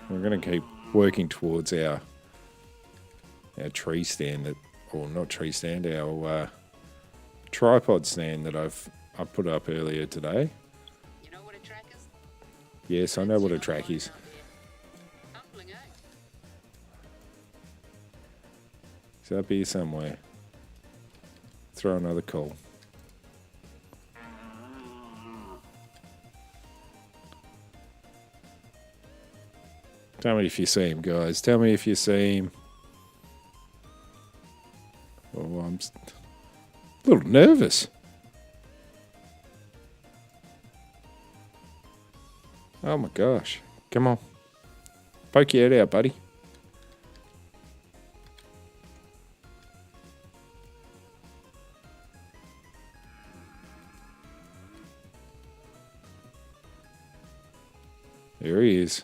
We're going to keep working towards our tree stand that, or not tree stand, our tripod stand that I put up earlier today. You know what a track is? Yes, I know what a track is. Humbling, eh? It's up here somewhere. Throw another call. Tell me if you see him, guys. Tell me if you see him. Oh, I'm a little nervous. Oh my gosh. Come on. Poke your head out, buddy. There he is.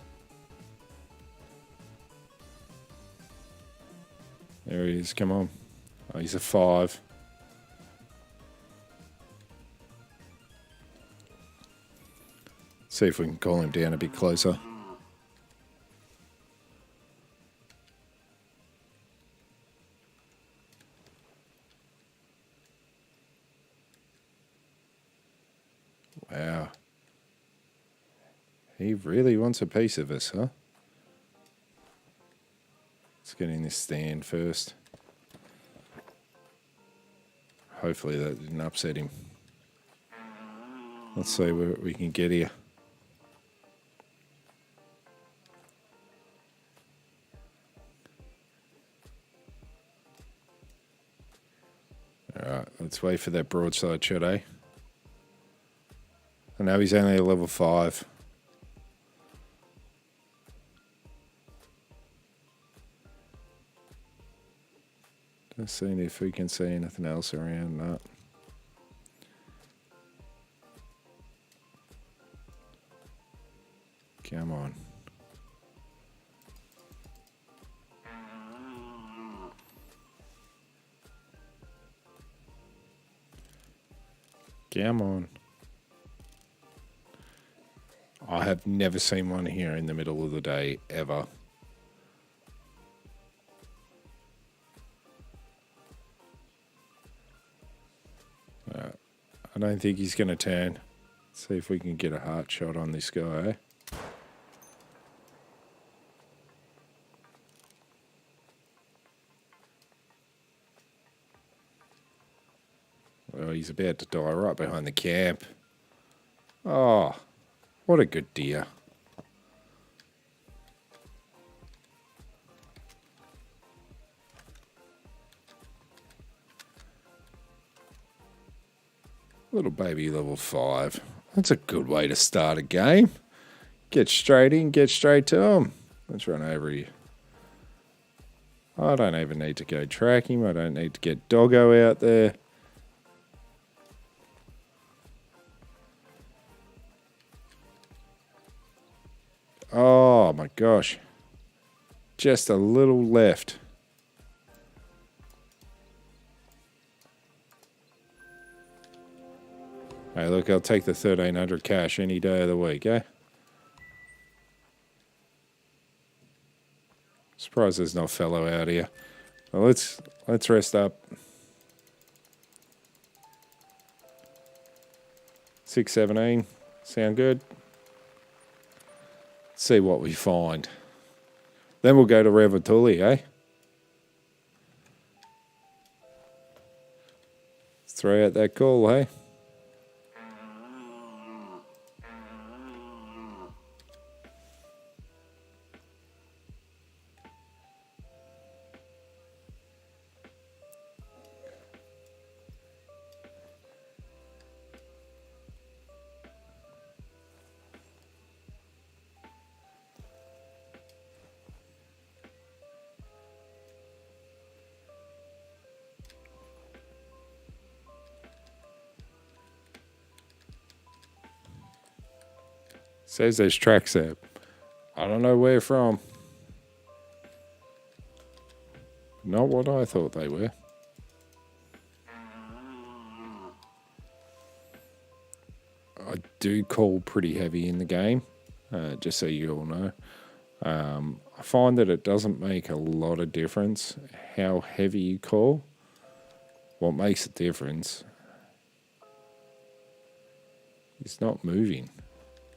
There he is. Come on. Oh, he's a 5. See if we can call him down a bit closer. Wow. He really wants a piece of us, huh? Let's get in this stand first. Hopefully that didn't upset him. Let's see what we can get here. Alright, let's wait for that broadside shot, eh? I know he's only a level 5. Just seeing if we can see anything else around that. Come on. Come on. I have never seen one here in the middle of the day, ever. I don't think he's going to turn. Let's see if we can get a heart shot on this guy, eh? Well, he's about to die right behind the camp. Oh, what a good deer. Little baby level 5. That's a good way to start a game. Get straight in, get straight to him. Let's run over here. I don't even need to go track him. I don't need to get Doggo out there. Oh my gosh. Just a little left. Hey, look, I'll take the 1,300 cash any day of the week, eh? Surprised there's no fellow out here. Well, let's rest up. 6:17. Sound good? See what we find. Then we'll go to Revontuli, eh? Let's throw out that call, eh? Says there's tracks there. I don't know where from. Not what I thought they were. I do call pretty heavy in the game, just so you all know. I find that it doesn't make a lot of difference how heavy you call. What makes a difference is not moving.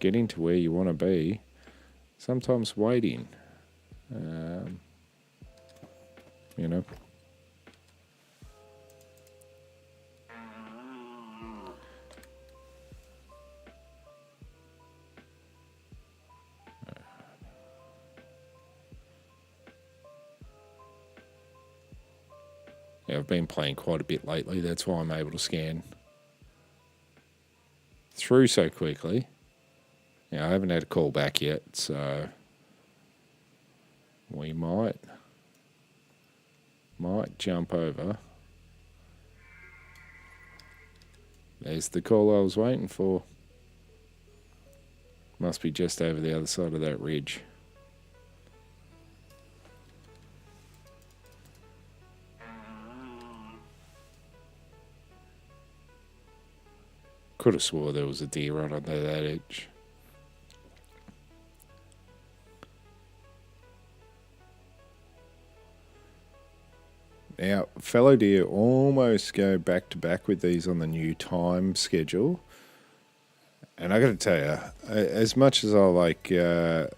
Getting to where you want to be, sometimes waiting. You know. Yeah, I've been playing quite a bit lately. That's why I'm able to scan through so quickly. Yeah, I haven't had a call back yet, so we might jump over. There's the call I was waiting for. Must be just over the other side of that ridge. Could have swore there was a deer right under that edge. Now, fellow deer almost go back to back with these on the new time schedule. And I got to tell you, as much as I like some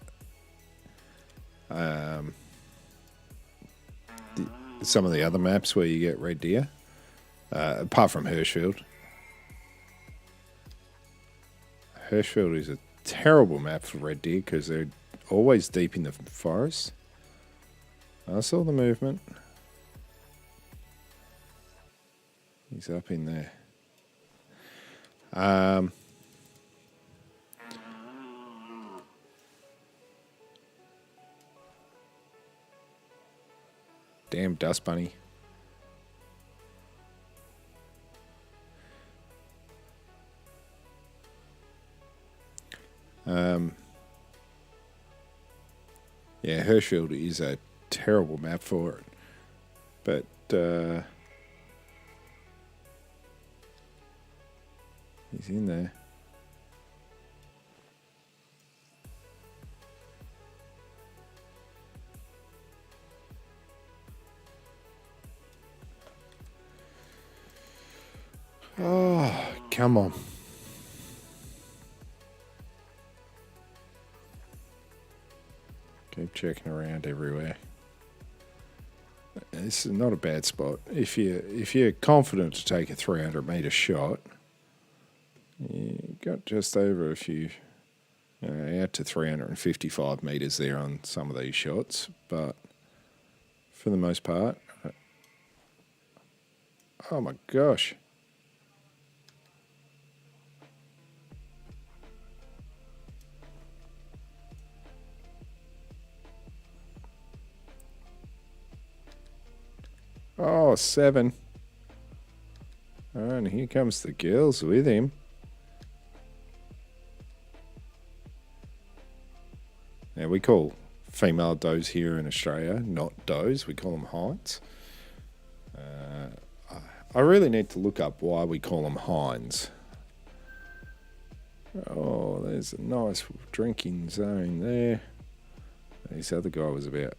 of the other maps where you get red deer, apart from Hirschfield. Hirschfield is a terrible map for red deer because they're always deep in the forest. I saw the movement. He's up in there. Damn dust bunny. Yeah, Hirschfield is a terrible map for it. But he's in there. Oh, come on. Keep checking around everywhere. This is not a bad spot. If you're confident to take a 300-metre shot, you got just over a few, out to 355 metres there on some of these shots, but for the most part, oh my gosh. Oh, 7. Oh, and here comes the girls with him. Now, we call female does here in Australia not does. We call them hinds. I really need to look up why we call them hinds. Oh, there's a nice drinking zone there. This other guy was about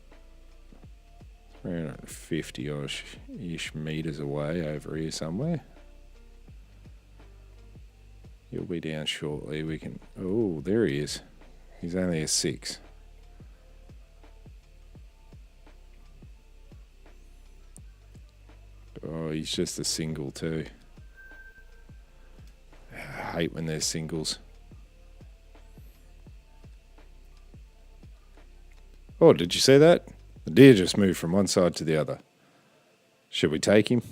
350-ish metres away over here somewhere. He'll be down shortly. We can... Oh, there he is. He's only a 6. Oh, he's just a single too. I hate when there's singles. Oh, did you see that? The deer just moved from one side to the other. Should we take him?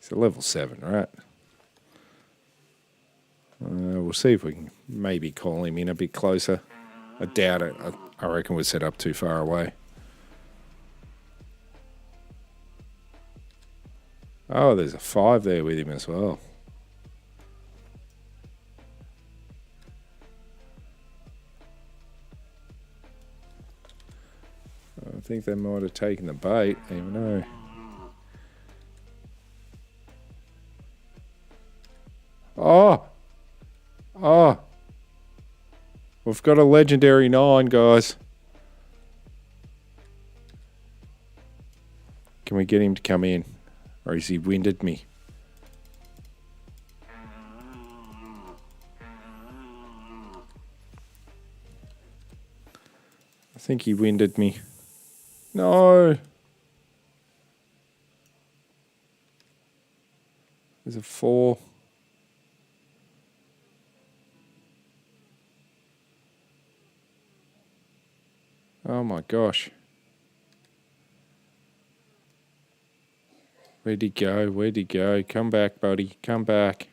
He's a level 7, right? We'll see if we can maybe call him in a bit closer. I doubt it. I reckon we're set up too far away. Oh, there's a 5 there with him as well. I think they might have taken the bait, even though. Oh! Oh! We've got a legendary 9, guys. Can we get him to come in? Or has he winded me? I think he winded me. No! There's a 4. Oh my gosh. Where'd he go? Where'd he go? Come back, buddy. Come back.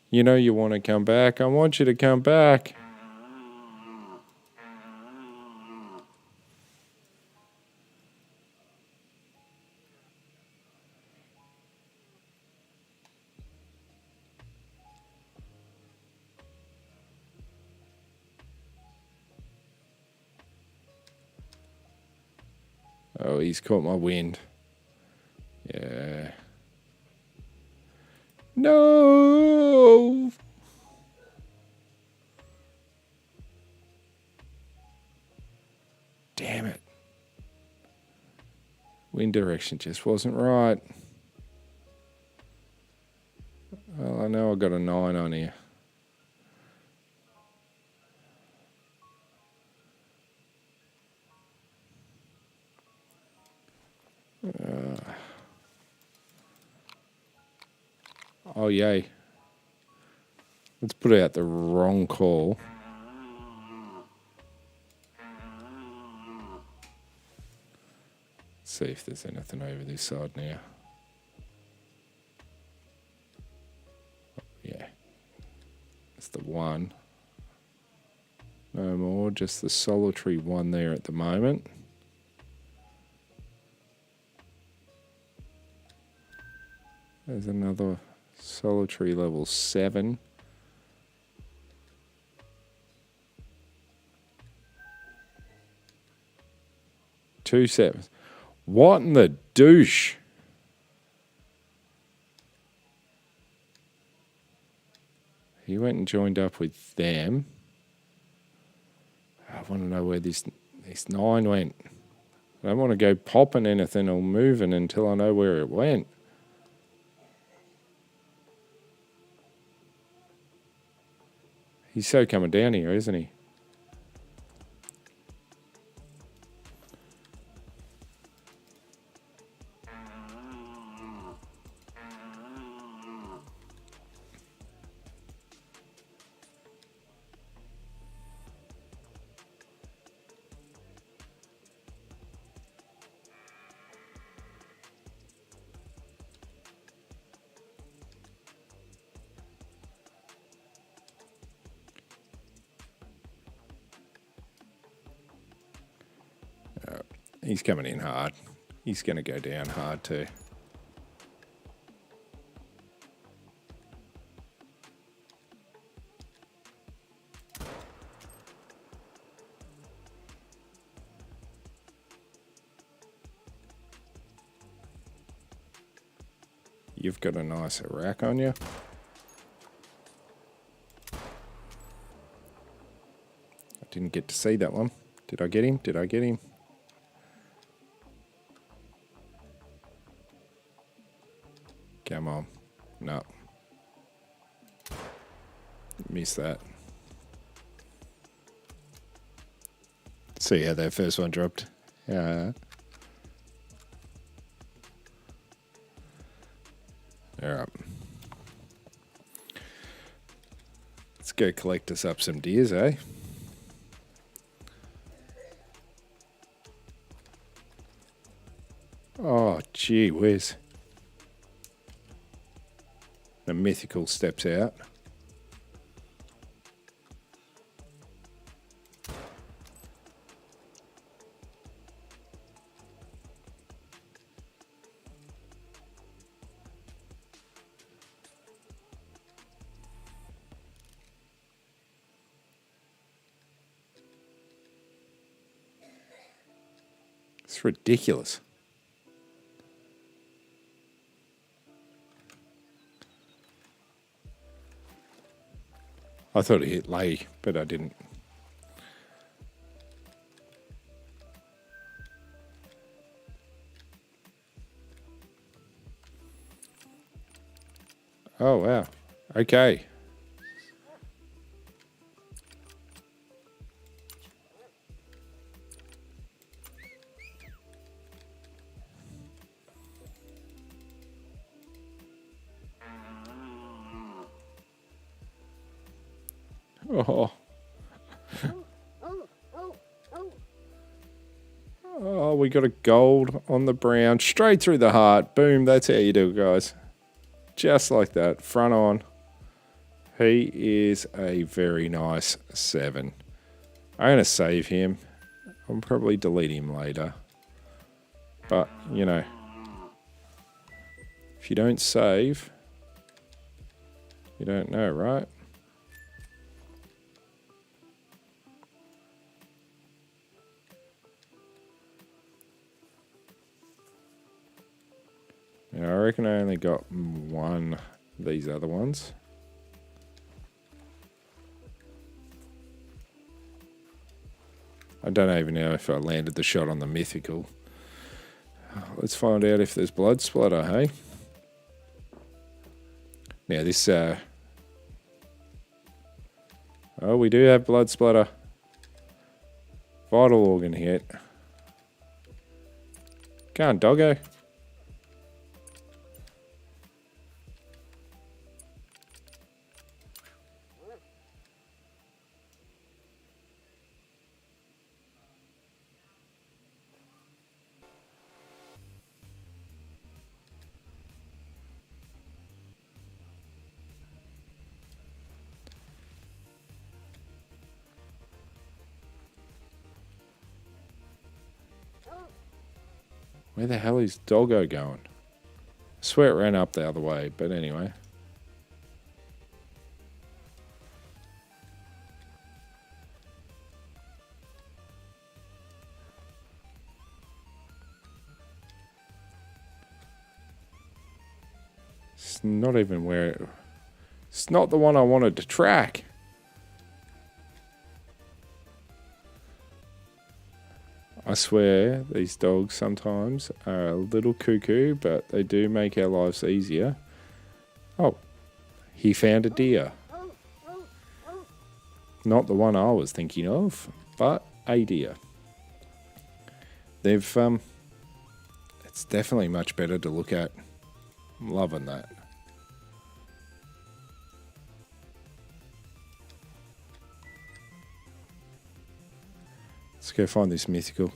You know you want to come back. I want you to come back. Oh, he's caught my wind. Yeah. No! Damn it. Wind direction just wasn't right. Well, I know I got a 9 on here. Oh, yay. Let's put out the wrong call. See if there's anything over this side now. Yeah. It's the 1. No more, just the solitary 1 there at the moment. There's another solitary level 7. Two 7s. What in the douche? He went and joined up with them. I want to know where this 9 went. I don't want to go popping anything or moving until I know where it went. He's so coming down here, isn't he? He's coming in hard. He's going to go down hard too. You've got a nice rack on you. I didn't get to see that one. Did I get him? Did I get him? Come on. No. Missed that. See how that first one dropped? Yeah. Alright. Let's go collect us up some deers, eh? Oh, gee whiz. The mythical steps out. It's ridiculous. I thought it hit lay, but I didn't. Oh, wow. Okay. Oh. Oh, we got a gold on the brown. Straight through the heart. Boom, that's how you do it, guys. Just like that. Front on. He is a very nice 7. I'm going to save him. I'll probably delete him later. But, you know. If you don't save, you don't know, right? I reckon I only got one of these other ones. I don't even know if I landed the shot on the mythical. Let's find out if there's blood splatter, hey? Now this... Oh, we do have blood splatter. Vital organ hit. Go on, doggo. Where the hell is doggo going? I swear it ran up the other way, but anyway. It's not even where... It's not the one I wanted to track. I swear, these dogs sometimes are a little cuckoo, but they do make our lives easier. Oh, he found a deer. Not the one I was thinking of, but a deer. They've, it's definitely much better to look at. I'm loving that. Let's go find this mythical.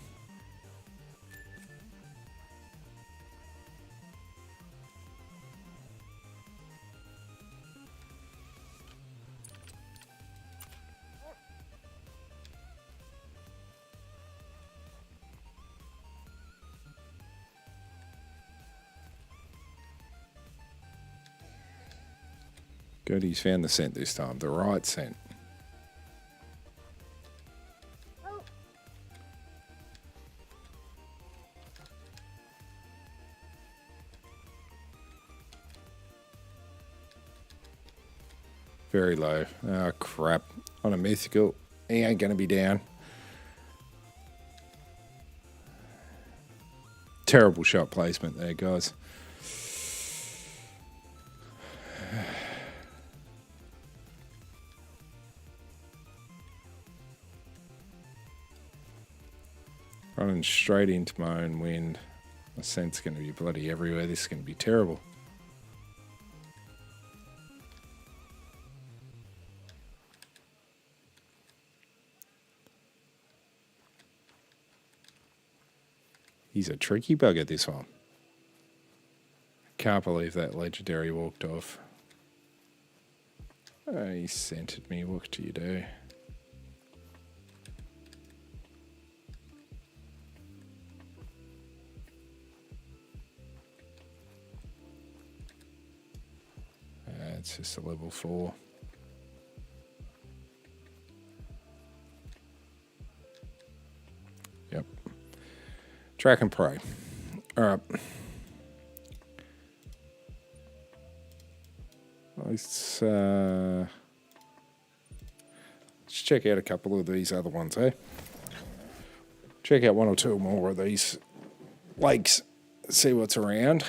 Good, he's found the scent this time, the right scent. Very low. Oh, crap. On a mythical, he ain't going to be down. Terrible shot placement there, guys. Running straight into my own wind. My scent's going to be bloody everywhere. This is going to be terrible. He's a tricky bugger, this one. Can't believe that legendary walked off. Oh, he scented me. What do you do? It's just a level 4. Yep. Track and pray. All right. Let's check out a couple of these other ones, eh? Check out one or two more of these lakes. See what's around.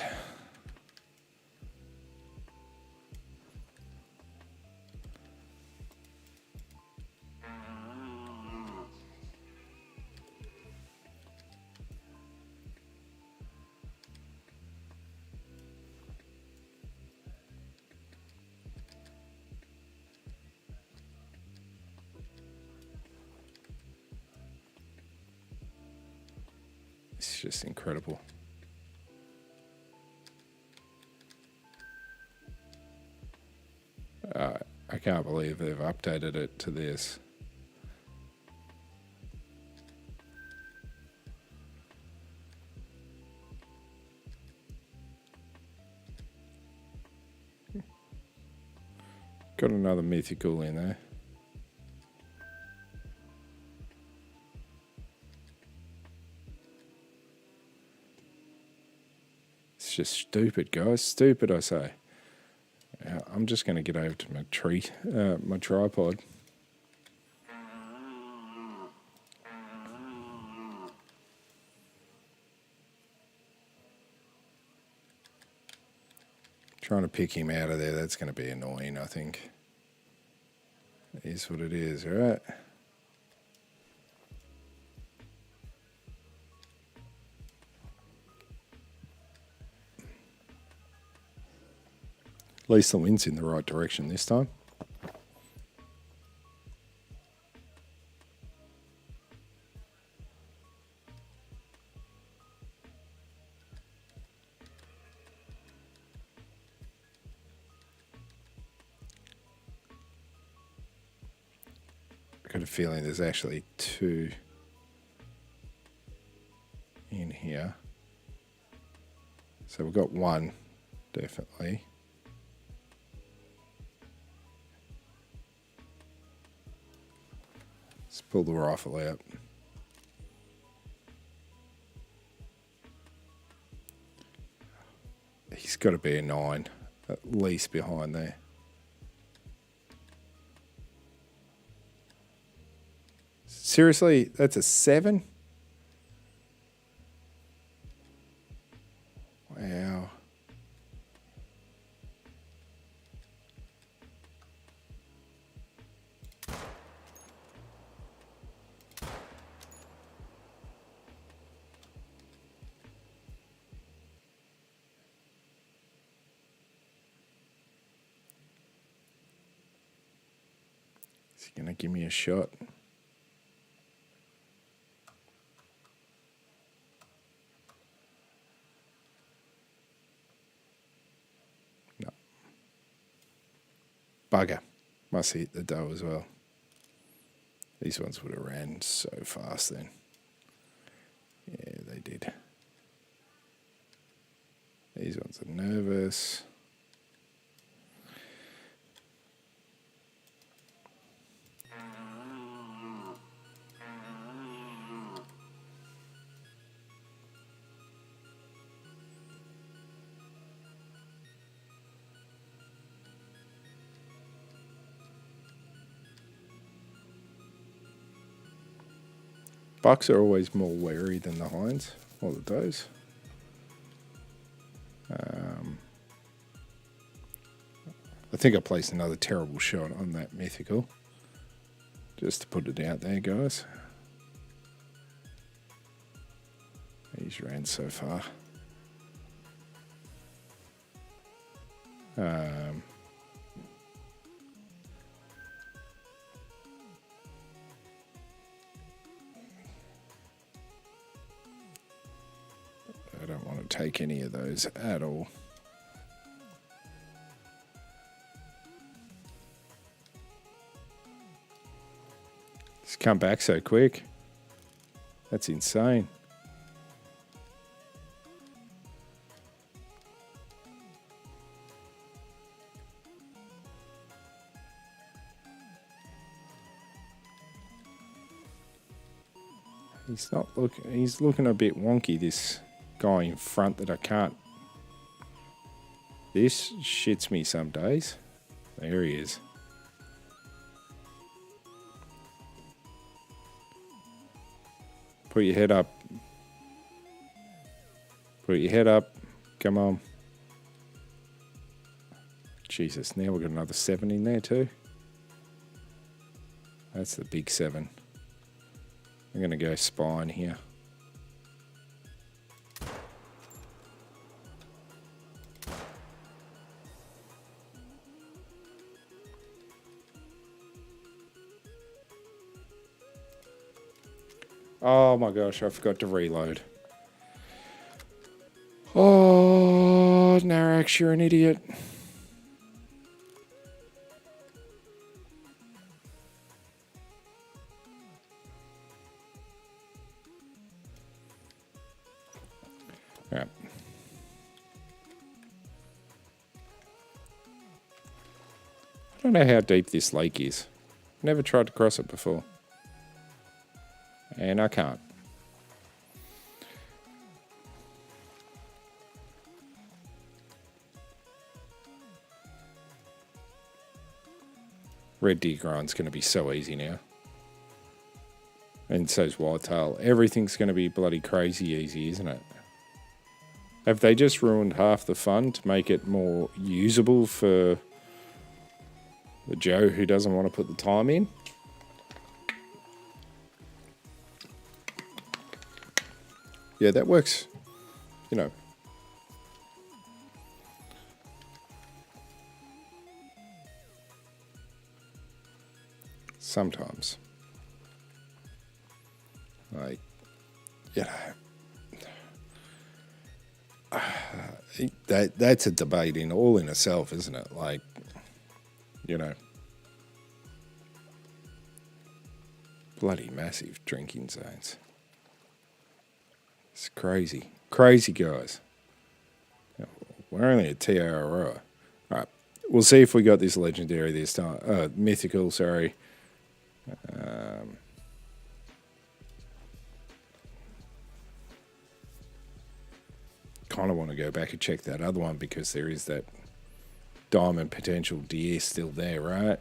It's just incredible. I can't believe they've updated it to this. Got another mythical in there. It's just stupid, guys. Stupid, I say. I'm just going to get over to my tripod. Trying to pick him out of there, that's going to be annoying, I think. It is what it is, all right? At least the wind's in the right direction this time. I've got a feeling there's actually two in here. So we've got one, definitely. Let's pull the rifle out. He's got to be a 9, at least behind there. Seriously, that's a 7? Wow. Is he going to give me a shot? No. Bugger. Must hit the dough as well. These ones would have ran so fast then. Yeah, they did. These ones are nervous. Bucks are always more wary than the hinds, or the does. I think I placed another terrible shot on that mythical. Just to put it out there, guys. He's ran so far. I don't want to take any of those at all. He's come back so quick. That's insane. He's looking a bit wonky, this guy in front that I can't. This shits me some days. There he is. Put your head up. Put your head up. Come on. Jesus, now we've got another 7 in there too. That's the big 7. I'm going to go spine here. Oh my gosh, I forgot to reload. Oh, Narax, you're an idiot. All right. I don't know how deep this lake is. Never tried to cross it before. And I can't. Red deer grind's going to be so easy now. And so's whitetail. Everything's going to be bloody crazy easy, isn't it? Have they just ruined half the fun to make it more usable for the Joe who doesn't want to put the time in? Yeah, that works, you know. Sometimes. Like, you know. That's a debate in itself, isn't it? Like, you know. Bloody massive drinking zones. It's crazy. Crazy, guys. We're only at TRO. Alright. We'll see if we got this legendary this time. Mythical, sorry. Kind of want to go back and check that other one because there is that diamond potential deer still there, right?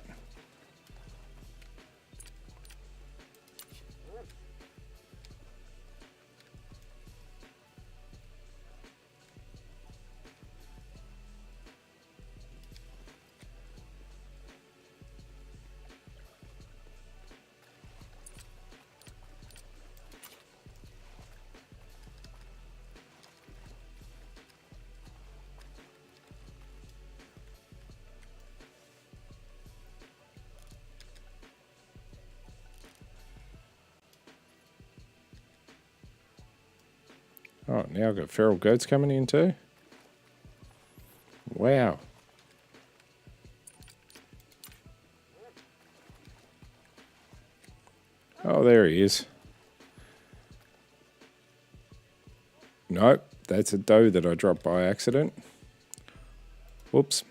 Oh, now I've got feral goats coming in too. Wow. Oh, there he is. Nope, that's a doe that I dropped by accident. Whoops.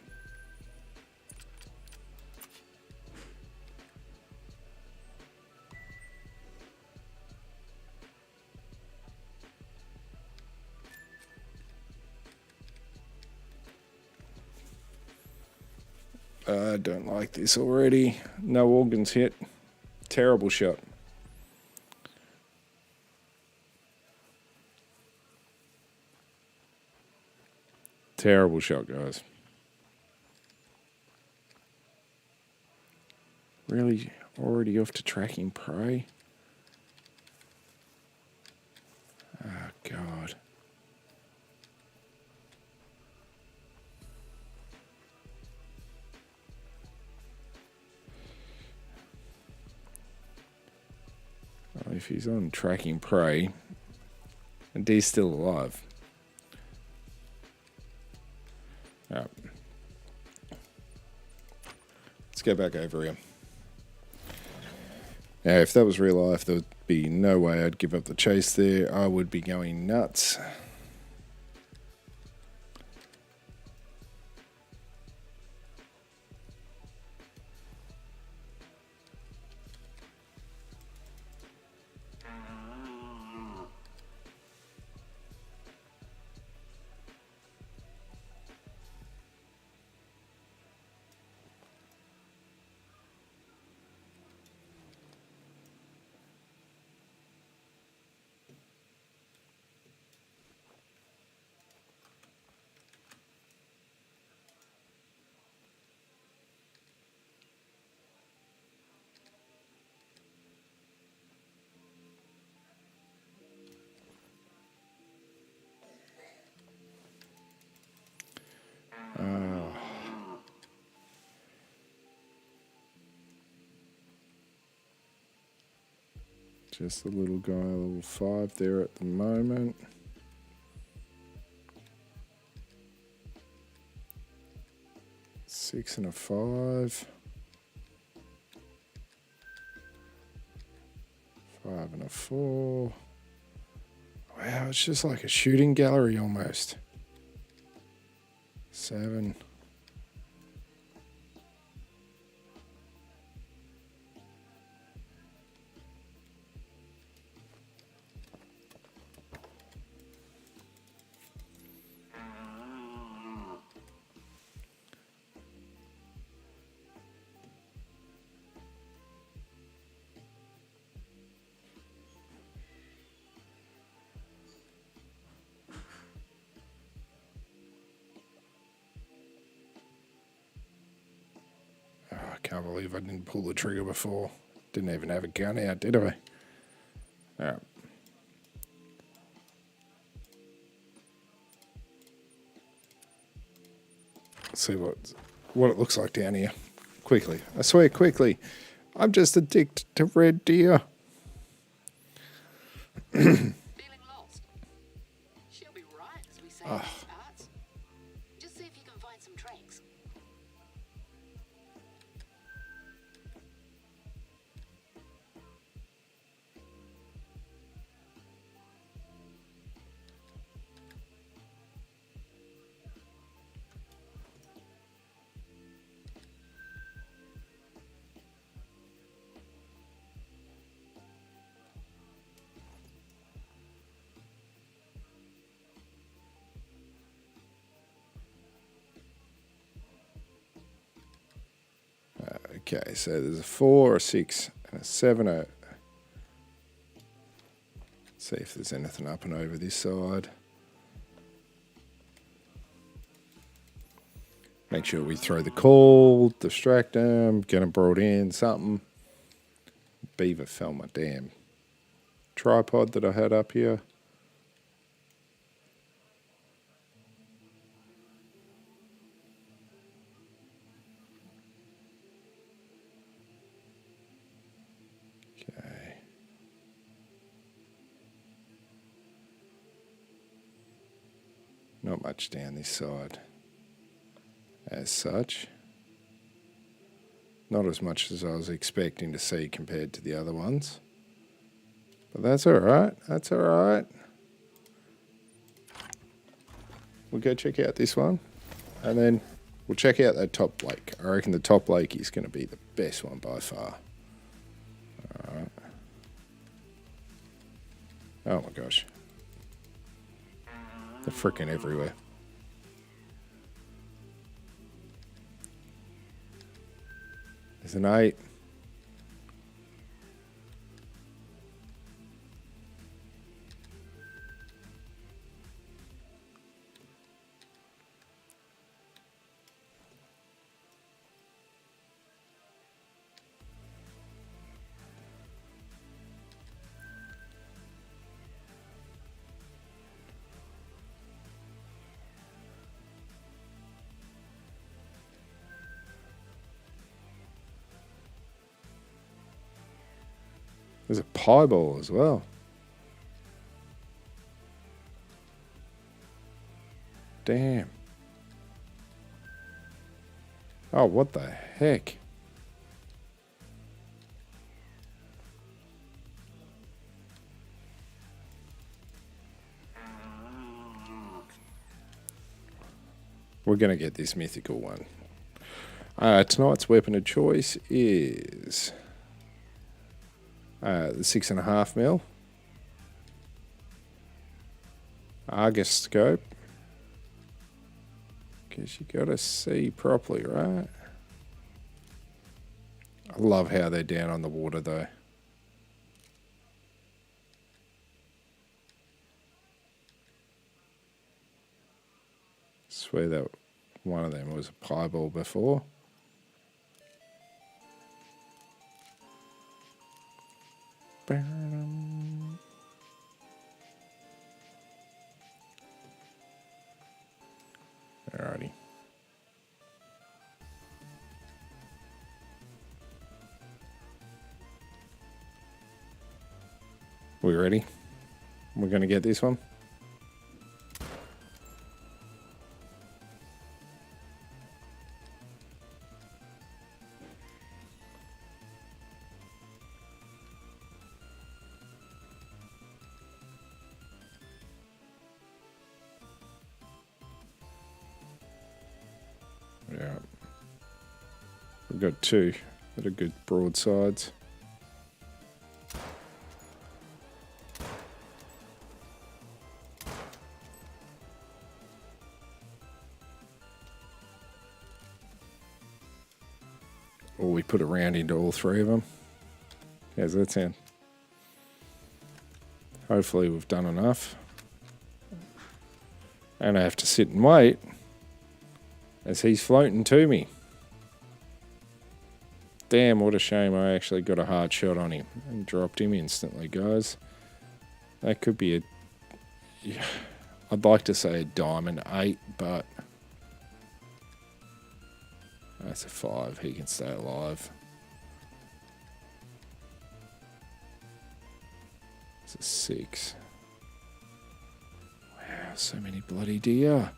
I don't like this already. No organs hit. Terrible shot. Terrible shot, guys. Really already off to tracking prey? Oh, God. Well, if he's on tracking prey, and he's still alive. Right. Let's go back over here. Now, if that was real life, there would be no way I'd give up the chase there. I would be going nuts. Just a little guy, level 5 there at the moment. Six and a 5. 5 and a 4. Wow, it's just like a shooting gallery almost. 7. I can't believe I didn't pull the trigger before. Didn't even have a gun out, did I? Alright. Let's see what it looks like down here. Quickly. I swear, quickly. I'm just addicted to red deer. Feeling lost? She'll be right, as we say in these parts. Just see if you can find some tracks. Okay, so there's a 4, a 6, and a 7. Let's see if there's anything up and over this side. Make sure we throw the call, distract them, get them brought in, something. Beaver fell my damn tripod that I had up here. Okay. Not much down this side as such. Not as much as I was expecting to see compared to the other ones. But that's alright. That's alright. We'll go check out this one. And then we'll check out that top lake. I reckon the top lake is going to be the best one by far. Alright. Oh my gosh. They're freaking everywhere. There's an 8. There's a pieball as well. Damn. Oh, what the heck? We're going to get this mythical one. Tonight's weapon of choice is the 6.5mm Argus scope. Because you got to see properly, right? I love how they're down on the water though. Swear that one of them was a pieball before. Alrighty. We ready? We're going to get this one. Yeah. We've got 2 that are good broadsides. Or we put a round into all 3 of them. How's that sound? Hopefully we've done enough. And I have to sit and wait as he's floating to me. Damn, what a shame I actually got a hard shot on him and dropped him instantly, guys. That could be a... Yeah, I'd like to say a diamond 8, but... That's a 5. He can stay alive. It's a 6. Wow, so many bloody deer.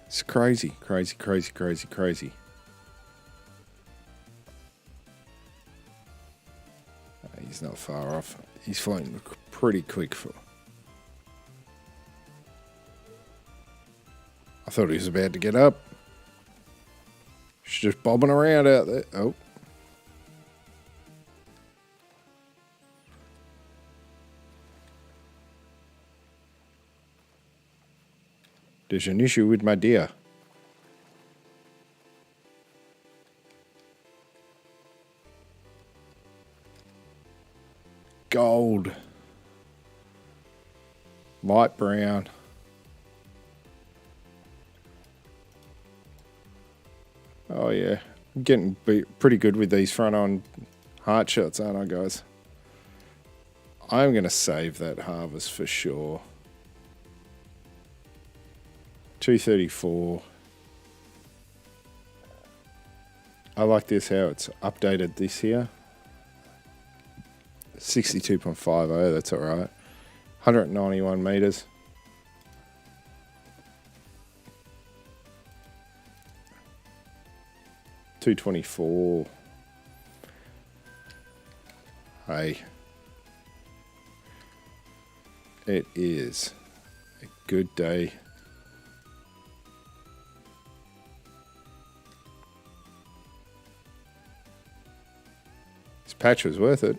It's crazy, crazy, crazy, crazy, crazy. He's not far off. He's floating pretty quick for... I thought he was about to get up. He's just bobbing around out there. Oh. There's an issue with my deer. Gold. Light brown. Oh yeah, I'm getting pretty good with these front-on heart shots, aren't I, guys? I'm going to save that harvest for sure. 234. I like this, how it's updated this here. 62.50, that's all right. 191 meters. $224. Hey. It is a good day. This patch was worth it.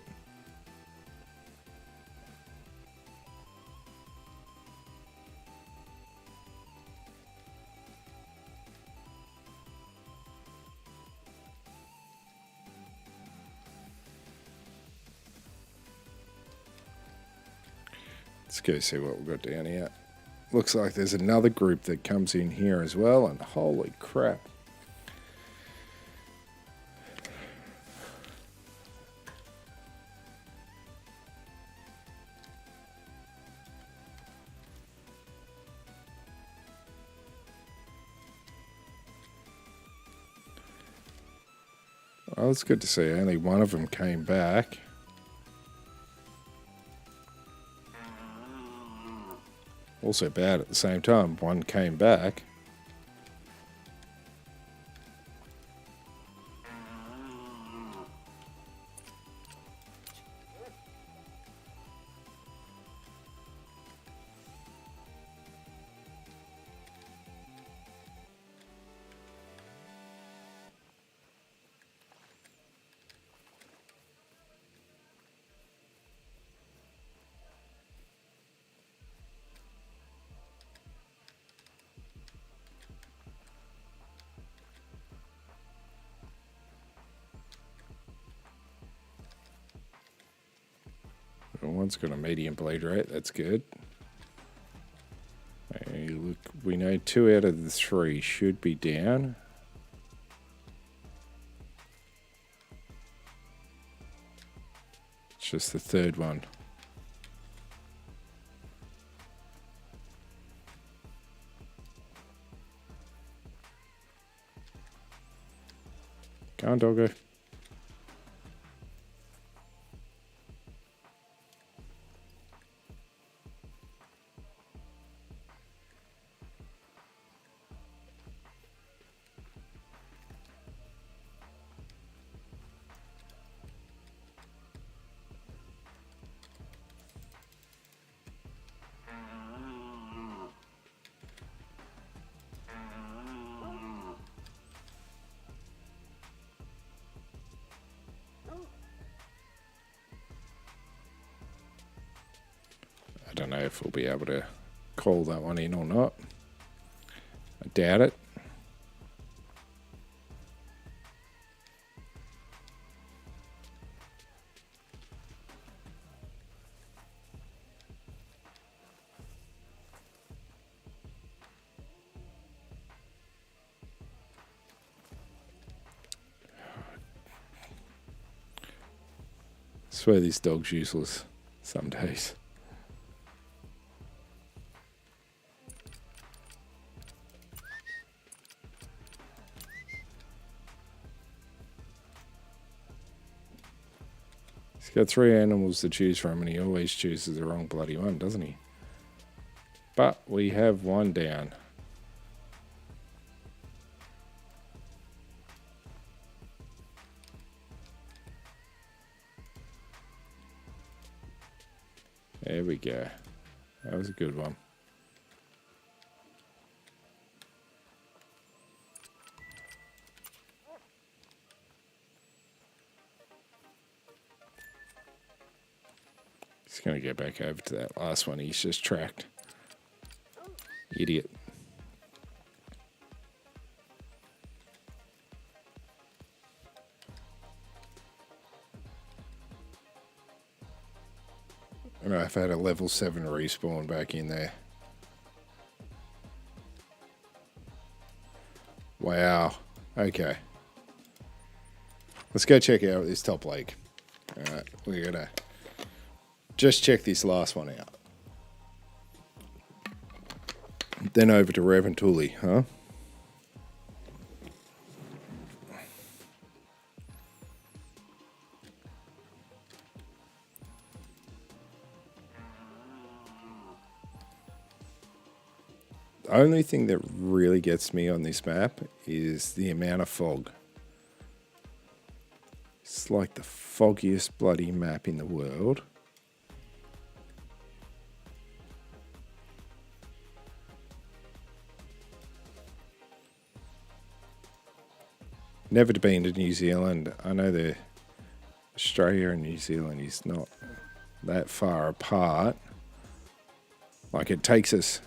Let's go see what we've got down here. Looks like there's another group that comes in here as well, and holy crap. Well, it's good to see only one of them came back. Also bad at the same time. One came back. One's got a medium bleed rate, that's good. Hey, look, we know 2 out of the 3 should be down. It's just the third one. Go on, doggo. I don't know if we'll be able to call that one in or not. I doubt it. I swear this dog's useless some days. He's got 3 animals to choose from, and he always chooses the wrong bloody one, doesn't he? But we have one down. There we go. That was a good one. He's going to get back over to that last one he's just tracked. Idiot. I know I've had a level 7 respawn back in there. Wow. Okay. Let's go check out this top lake. Alright, we're going to just check this last one out. Then over to Revontuli, huh? The only thing that really gets me on this map is the amount of fog. It's like the foggiest bloody map in the world. Never been to New Zealand. I know the Australia and New Zealand is not that far apart. Like, it takes us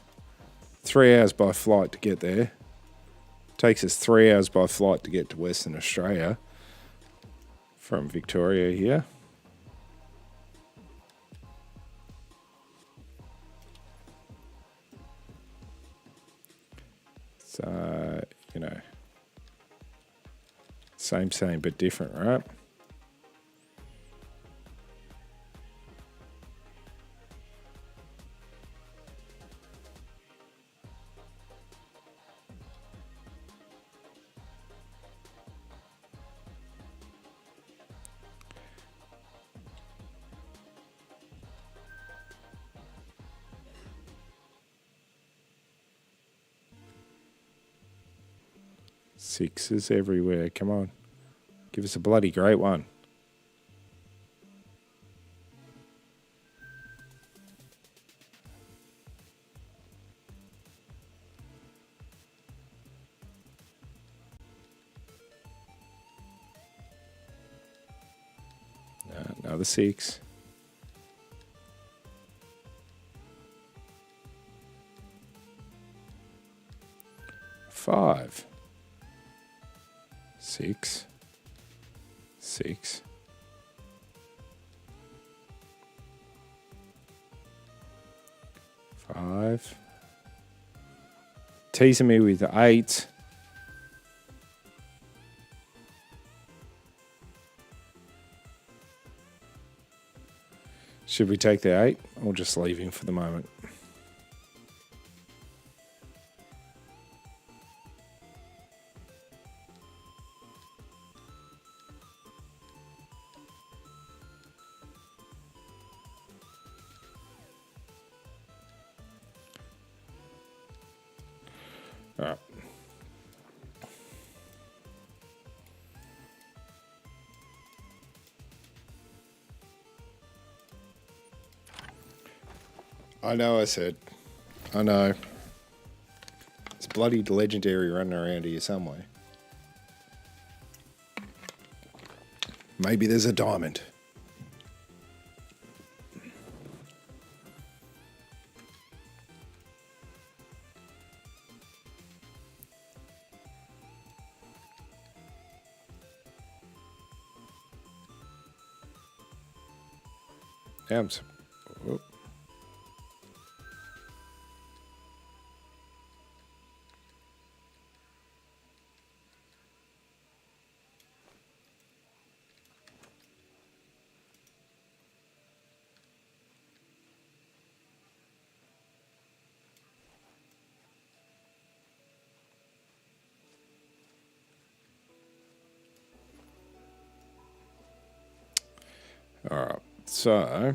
3 hours by flight to get there. Takes us 3 hours by flight to get to Western Australia from Victoria here. So, you know, same but different, right? Sixes everywhere. Come on. Give us a bloody great one. Another 6. Five. 6. 6. 5. Teasing me with 8. Should we take the 8 or just leave him for the moment? All right. I know I said. I know. It's bloody legendary running around here somewhere. Maybe there's a diamond. Yeah, whoop. All right, so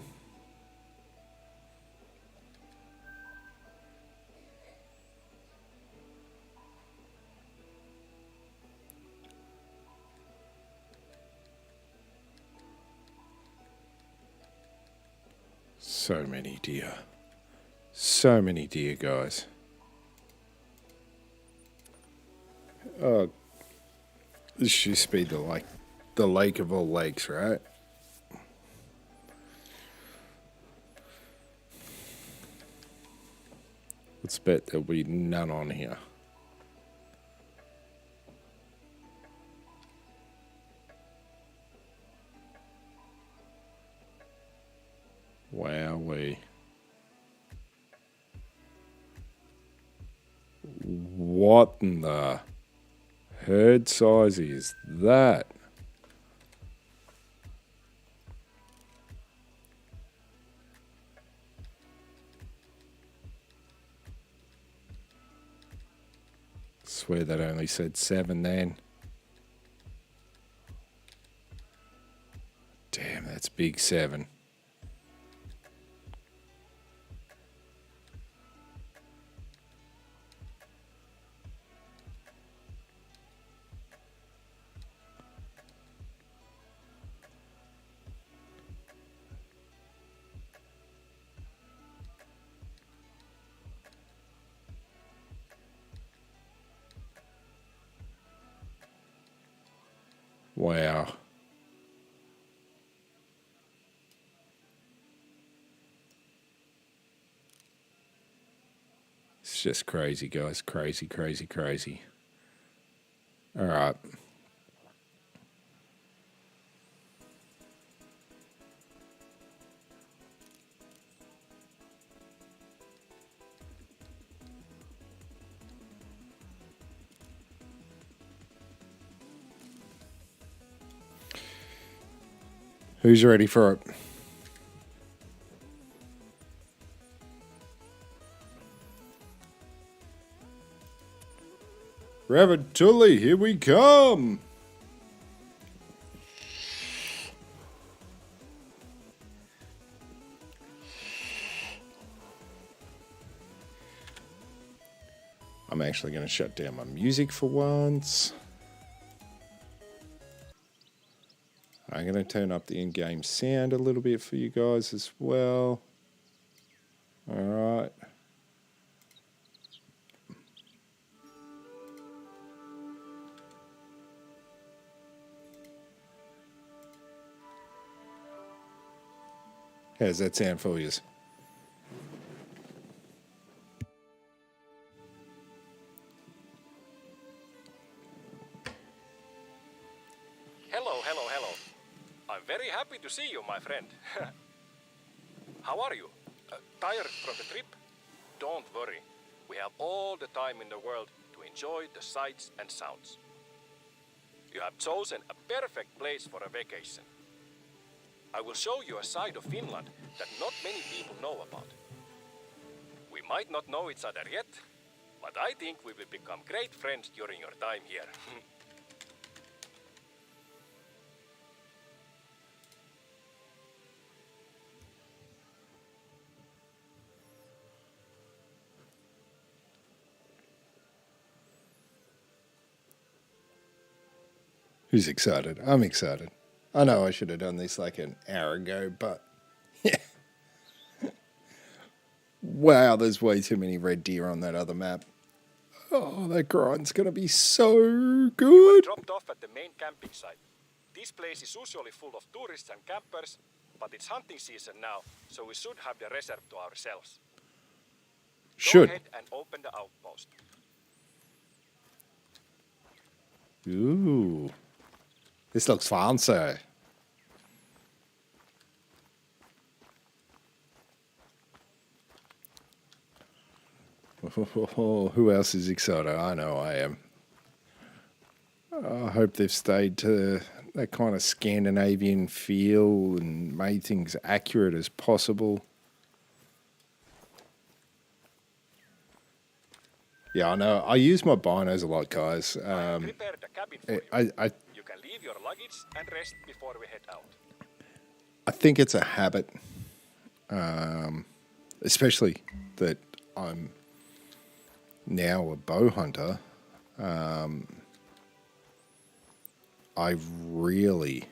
many deer. So many deer, guys. Oh, this used to be the lake of all lakes, right? Let's bet there'll be none on here. Wowee. What in the herd size is that? Swear that only said 7 then. Damn, that's big 7. just crazy, guys. Crazy, crazy, crazy. All right. Who's ready for it? Revontuli, here we come! I'm actually going to shut down my music for once. I'm going to turn up the in-game sound a little bit for you guys as well. All right. How's that sound for you? Hello, hello, hello. I'm very happy to see you, my friend. How are you? Tired from the trip? Don't worry. We have all the time in the world to enjoy the sights and sounds. You have chosen a perfect place for a vacation. I will show you a side of Finland that not many people know about. We might not know each other yet, but I think we will become great friends during your time here. Who's excited? I'm excited. I know I should have done this like an hour ago, but yeah. Wow, there's way too many red deer on that other map. Oh, that grind's going to be so good. Dropped off at the main camping site. This place is usually full of tourists and campers, but it's hunting season now, so we should have the reserve to ourselves. Should. Go ahead and open the outpost. Ooh. This looks fancy. Oh, who else is excited? I know I am. I hope they've stayed to that kind of Scandinavian feel and made things accurate as possible. Yeah, I know. I use my binos a lot, guys. Prepare the cabin for you. You can leave your luggage and rest before we head out. I think it's a habit, especially that I'm now a bow hunter. I really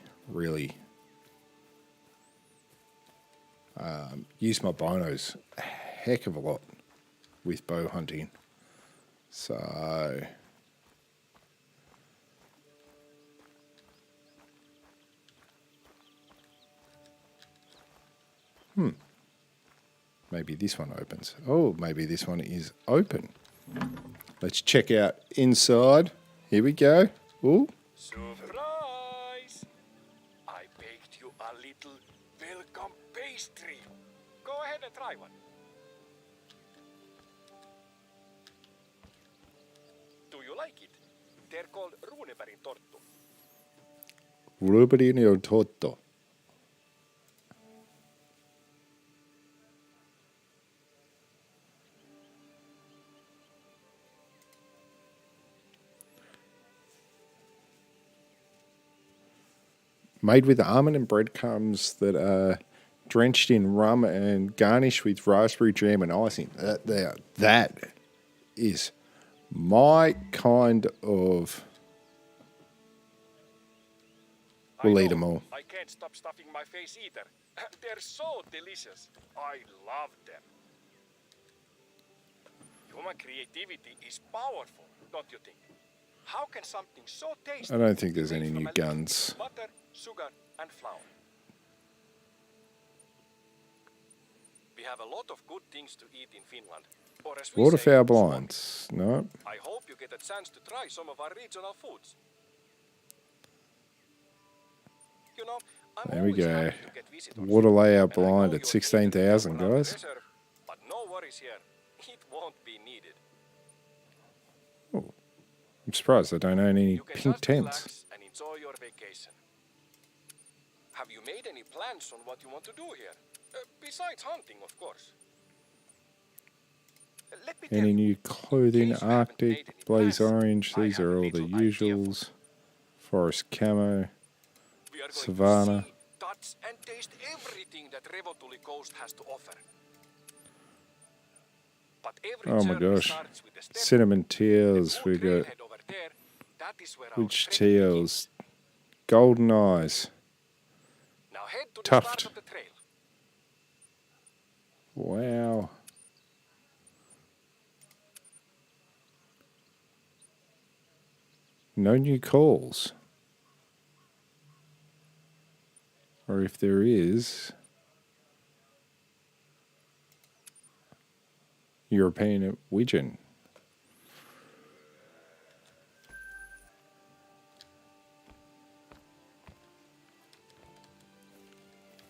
use my binos a heck of a lot with bow hunting. So maybe this one opens. Oh, maybe this one is open. Let's check out inside. Here we go. Ooh. Surprise! I baked you a little welcome pastry. Go ahead and try one. Do you like it? They're called runebergin torttu. Runebergin torttu. Made with almond and breadcrumbs that are drenched in rum and garnished with raspberry jam and icing. That is my kind of... We'll eat them all. I can't stop stuffing my face either. They're so delicious. I love them. Human creativity is powerful, don't you think? How can something so tasty... I don't think there's be any made new from a little guns. Butter, sugar, and flour. We We have a lot of good things to eat in Finland. Or as we say, Waterfowl swamp. blinds. No. I hope you get a chance to try some of our regional foods. You know, I'm There we always go. happy to get visitors. Water layout And I know blind you're at eager to 16,000, jump around the guys. reserve, but no worries here. It won't be needed. I'm surprised I don't own any You can pink just tents. relax and enjoy your vacation. Have you made any plans on what you want to do here? Besides hunting, of course. Let me tell Any you, new clothing? in case you haven't made Arctic, any Blaze plans, Orange. I These have are a all the little idea for usuals. Forest Camo. we are going Savannah. to see, touch, and taste everything that Revontuli coast has to offer. But every Oh my journey gosh. starts with a step. Cinnamon The teals. blue We got trailhead over there, that is where our witch trek begins. teals. Golden eyes. Now head to the Tuft. start of the trail. Wow. No new calls. Or if there is, European widgeon.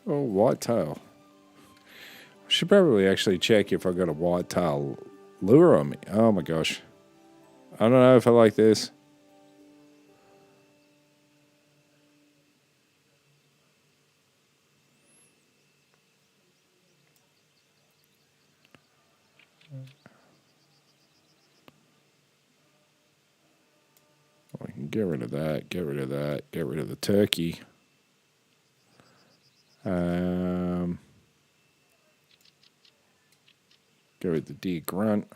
Oh, whitetail. Should probably actually check if I got a whitetail lure on me. Oh my gosh. I don't know if I like this. We can get rid of that, get rid of that, get rid of the turkey. Go with the deer grunt.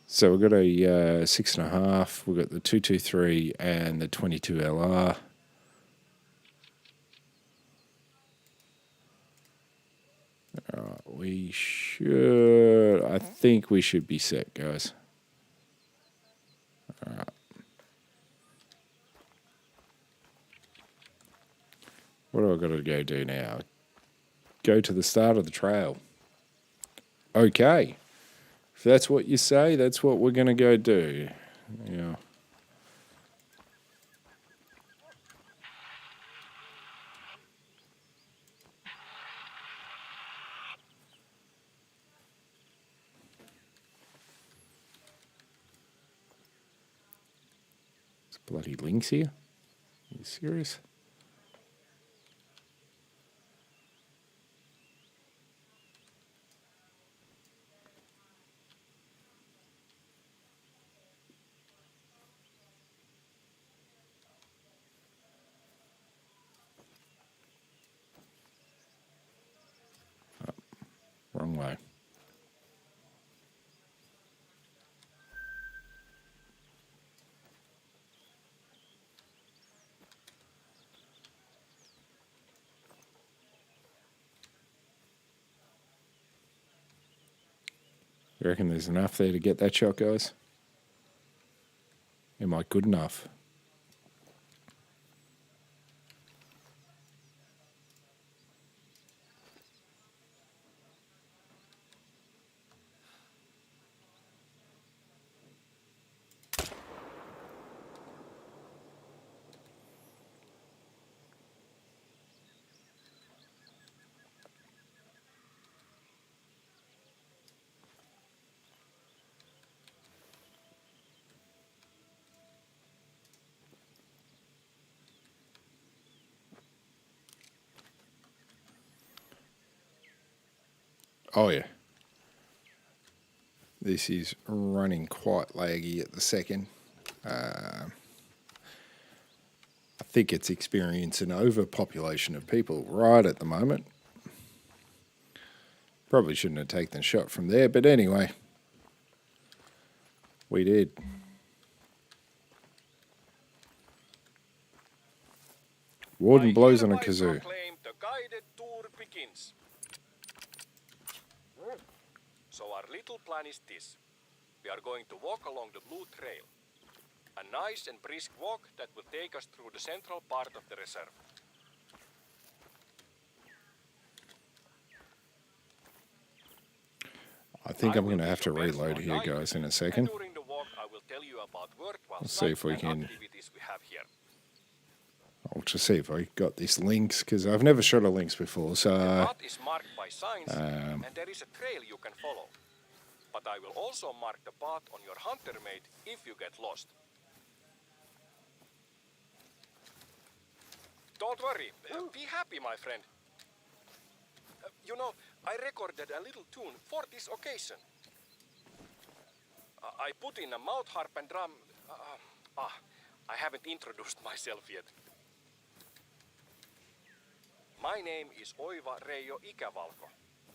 So we've got a 6.5. We've got the 223 and the 22 LR. We should. I think we should be set, guys. All right. What do I got to go do now? Go to the start of the trail. Okay. If that's what you say, that's what we're going to go do. Yeah. There's bloody lynx here. Are you serious? Wrong way. You reckon there's enough there to get that shot, guys? Am I good enough? Oh, yeah. This is running quite laggy at the second. I think it's experiencing overpopulation of people right at the moment. Probably shouldn't have taken the shot from there, but anyway. We did. Warden blows on a kazoo. The guided tour begins. So our little plan is this. We are going to walk along the blue trail. A nice and brisk walk that will take us through the central part of the reserve. I think I I'm will going to be have to your personal reload here, guide, guys, in a and second. during the walk, I will tell you about worthwhile Let's see if sights we and can. activities we have here. I'll just see if I got this Lynx, because I've never shot a Lynx before, The so... path is marked by signs, and there is a trail you can follow. But I will also mark the path on your hunter mate if you get lost. Don't worry, be happy, my friend. You know, I recorded a little tune for this occasion. I put in a mouth harp and drum. I haven't introduced myself yet. My name is Oiva Reijo Ikävalko,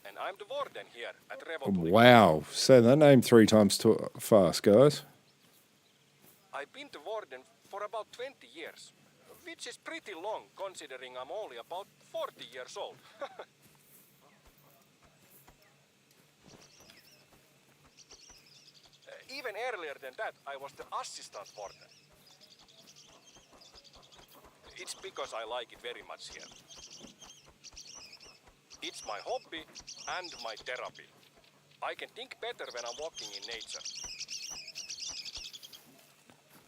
and I'm the warden here at Revontuli. Wow, say that name 3 times too fast, guys. I've been the warden for about 20 years, which is pretty long considering I'm only about 40 years old. Even earlier than that, I was the assistant warden. It's because I like it very much here. It's my hobby and my therapy. I can think better when I'm walking in nature.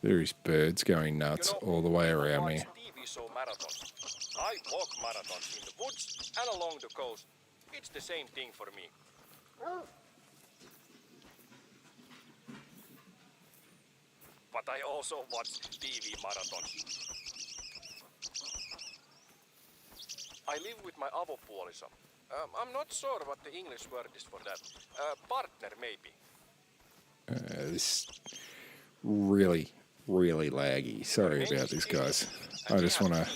There's birds going nuts all the way people around watch me. TV show marathons. I walk marathons in the woods and along the coast. It's the same thing for me. But I also watch TV marathons. I live with my avopuoliso. I'm not sure what the English word is for that. Partner, maybe. This really laggy. Sorry about this, guys. I just want to...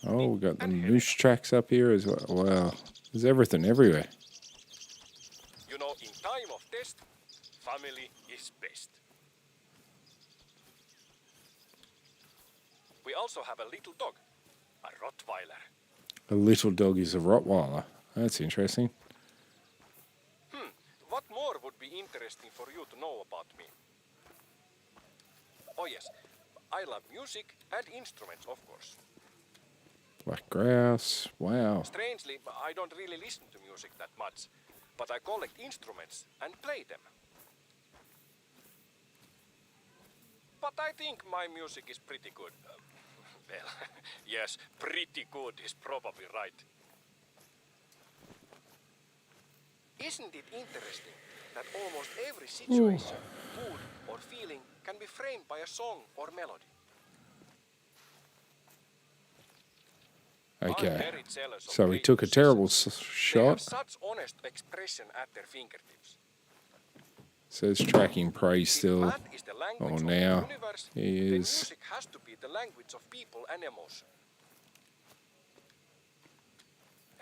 Oh, we got the moose tracks up here as well. Wow, there's everything everywhere. You know, in time of test, family is best. We also have a little dog, a Rottweiler. A little dog is a Rottweiler. That's interesting. What more would be interesting for you to know about me? Oh yes, I love music and instruments, of course. Black grouse. Wow. Strangely, I don't really listen to music that much, but I collect instruments and play them. But I think my music is pretty good. Well, yes, pretty good is probably right. Isn't it interesting that almost every situation, mood, or feeling can be framed by a song or melody? I'm Okay. very jealous of So we great took a terrible musicians. They have shot. such honest expression at their fingertips. Says tracking prey If still. math is the language Oh, of now the universe, he then is. music has to be the language of people and emotion.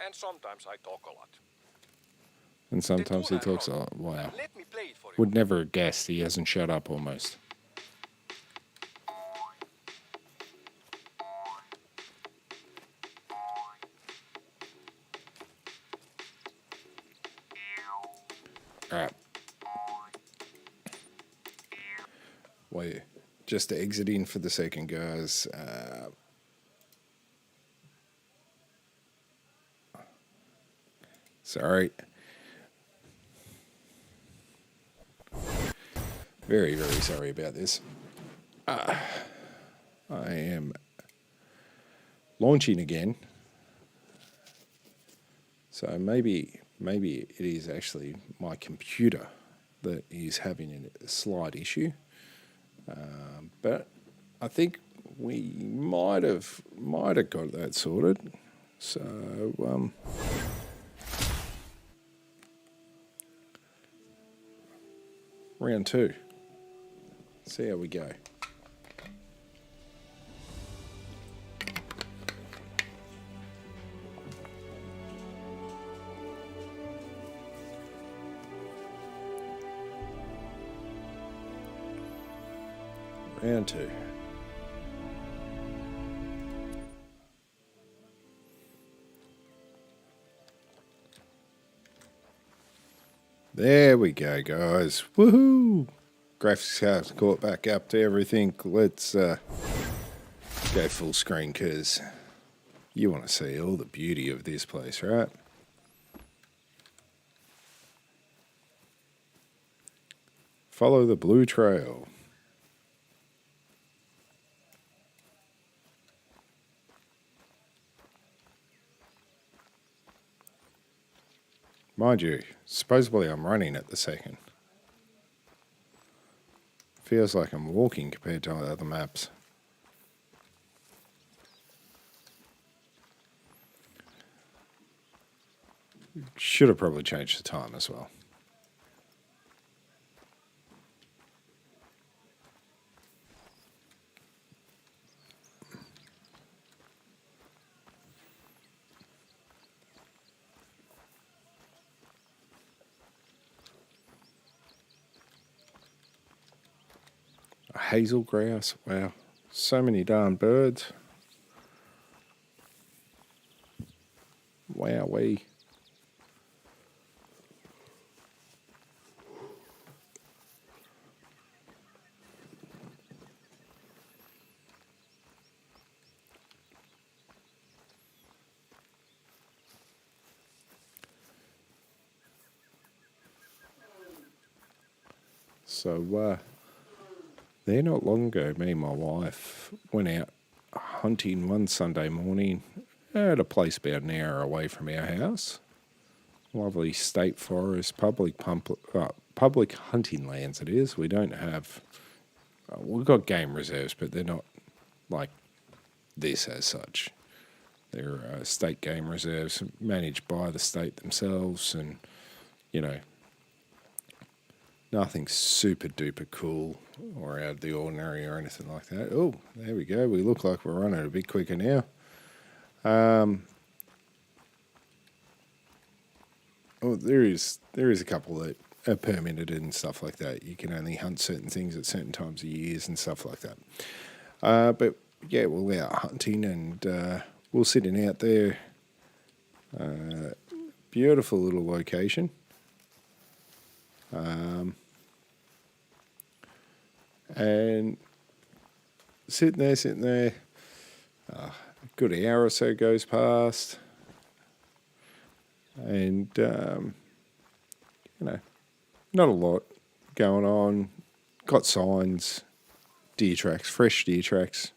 And sometimes I talk a lot. And sometimes he talks a lot. Wow. Let me play it for you. Would never have guessed he hasn't shut up almost. Alright. Wait, just to exit in for the second, guys. Sorry. Very sorry about this. I am launching again. So maybe it is actually my computer that is having a slight issue. But I think we might have got that sorted. So round 2. See how we go. Round 2. There we go, guys. Woohoo! Graphics cards caught back up to everything. Let's go full screen because you want to see all the beauty of this place, right? Follow the blue trail. Mind you, supposedly I'm running at the second. Feels like I'm walking compared to other maps. Should have probably changed the time as well. Hazel grouse, wow, so many darn birds. Wowee. So, there not long ago, me and my wife went out hunting one Sunday morning at a place about an hour away from our house. Lovely state forest, public hunting lands it is. We don't have... we've got game reserves, but they're not like this as such. They're state game reserves managed by the state themselves, and, you know, nothing super duper cool or out of the ordinary or anything like that. Oh, there we go. We look like we're running a bit quicker now. There is a couple that are permitted and stuff like that. You can only hunt certain things at certain times of years and stuff like that. But yeah, we're out hunting and we're sitting out there. Beautiful little location. And sitting there, a good hour or so goes past, and, you know, not a lot going on. Got signs, deer tracks, fresh deer tracks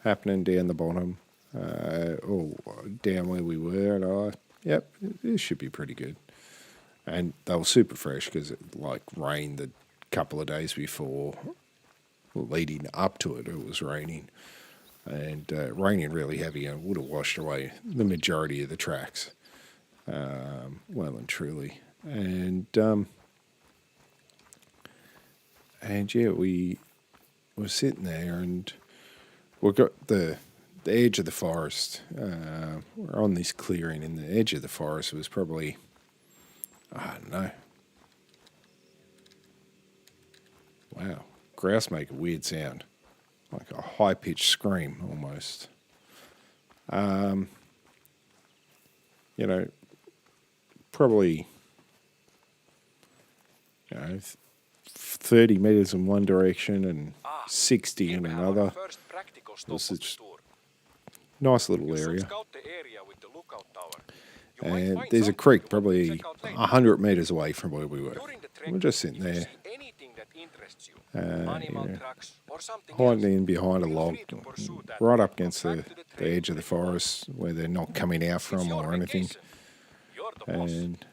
happening down the bottom, or down where we were, and yep, this should be pretty good. And they were super fresh because it rained the couple of days before, leading up to it. It was raining, and raining really heavy, and would have washed away the majority of the tracks, well and truly. And yeah, we were sitting there, and we got the edge of the forest. We're on this clearing, and the edge of the forest was probably, I don't know. Wow. Grouse make a weird sound. Like a high-pitched scream, almost. You know, probably, 30 metres in one direction and 60 in another. This is nice little area. And there's a creek probably 100 metres away from where we were. We're just sitting there, hiding in behind a log, right up against the edge of the forest where they're not coming out from or anything. And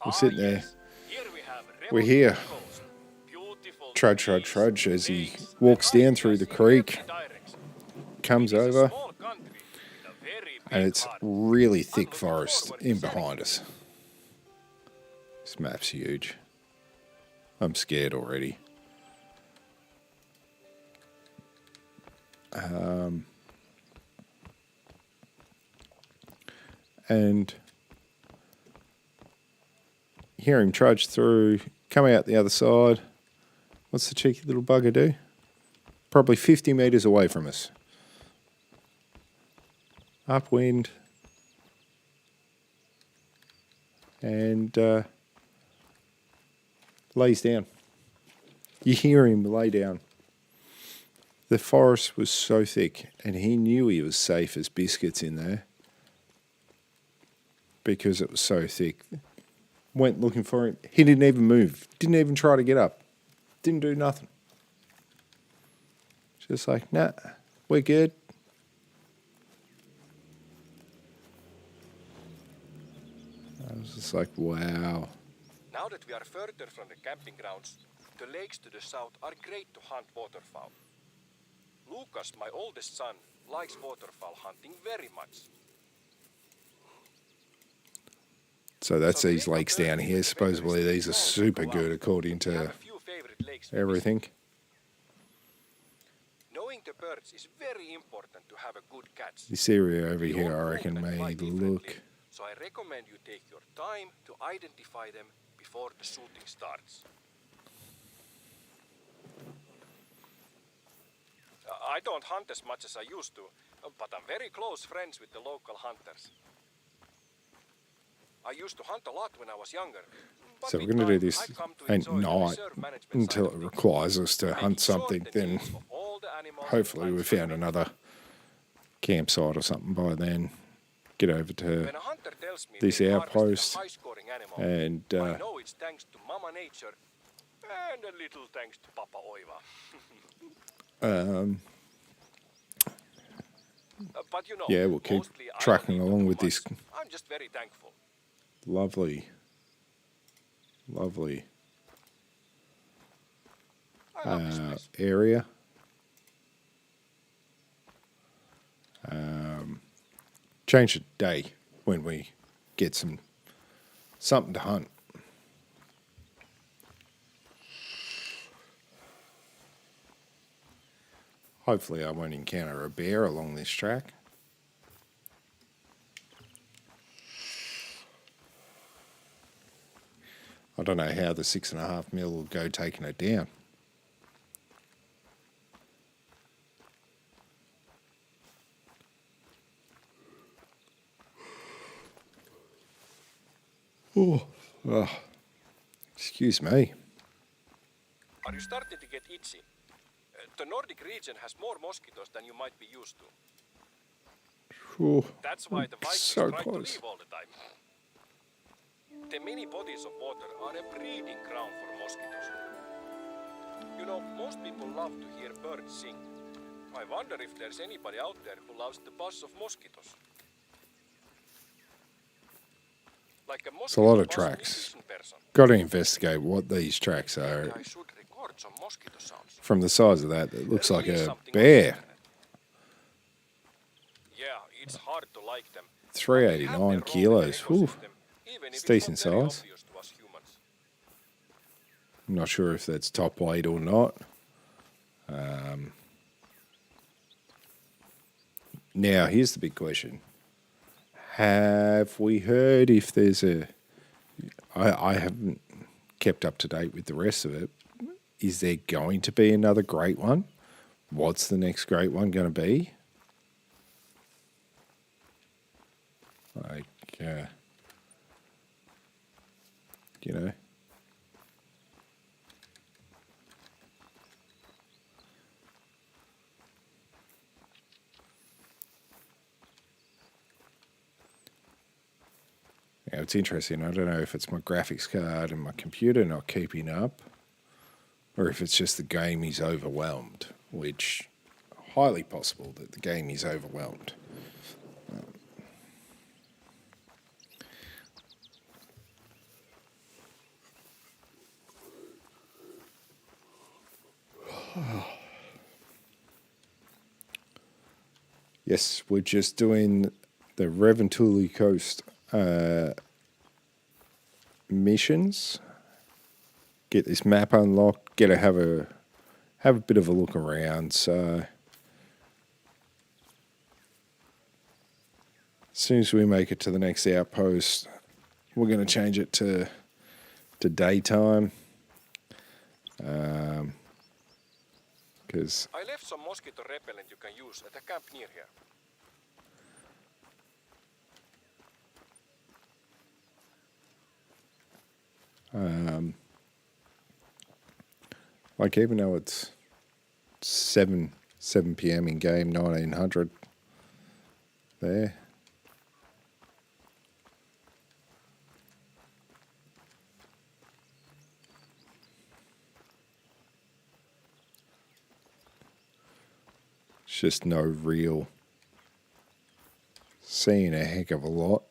we're sitting there. We hear trudge as he walks down through the creek, comes over, and it's really thick forest in behind us. This map's huge. I'm scared already. And hear him trudge through, come out the other side. What's the cheeky little bugger do? Probably 50 metres away from us. Upwind. And lays down. You hear him lay down. The forest was so thick, and he knew he was safe as biscuits in there because it was so thick. went looking for him. He didn't even move. Didn't even try to get up. Didn't do nothing. Just like, nah, we're good. I was just like, wow. Now that we are further from the camping grounds, the lakes to the south are great to hunt waterfowl. Lucas, my oldest son, likes waterfowl hunting very much. So that's these lakes down here. Supposedly these are super good according to everything. Knowing the birds is very important to have a good catch. This area over here, I reckon, may look. So I recommend you take your time to identify them before the shooting starts. I don't hunt as much as I used to, but I'm very close friends with the local hunters. I used to hunt a lot when I was younger. So we're going to do this at night until it requires us to hunt something. Then hopefully we found another campsite or something by then. Get over to this outpost, and I know it's thanks to Mama Nature and a little thanks to Papa Oiva. But you know, yeah, we'll keep tracking along with this I'm just very thankful. lovely I love this place. area. Change the day when we get something to hunt. Hopefully I won't encounter a bear along this track. I don't know how the 6.5 mil will go taking it down. Oh, excuse me. Are you starting to get itchy? The Nordic region has more mosquitoes than you might be used to. Oh, That's why the Vikings so try to close. leave all the time. The many bodies of water are a breeding ground for mosquitoes. You know, most people love to hear birds sing. I wonder if there's anybody out there who loves the buzz of mosquitoes. Like a It's a lot of mosquito buzz tracks. musician person. Got to investigate what these tracks are. I should record some mosquito sounds. From the size of that, it looks like Release a something on the bear. internet. Yeah, it's hard to like them. 389 kilos. Whew. It's decent size. Humans. I'm not sure if that's top weight or not. Now, here's the big question. Have we heard if there's a... I haven't kept up to date with the rest of it. Is there going to be another great one? What's the next great one going to be? Like, you know... Yeah, it's interesting. I don't know if it's my graphics card and my computer not keeping up, or if it's just the game is overwhelmed, which highly possible that the game is overwhelmed. Yes, we're just doing the Revontuli coast missions. Get this map unlocked. Get to have a bit of a look around. So as soon as we make it to the next outpost, we're going to change it to daytime. Because I left some mosquito repellent you can use at a camp near here. like even though it's 7 p.m. in game 1900 there. just no real seeing a heck of a lot.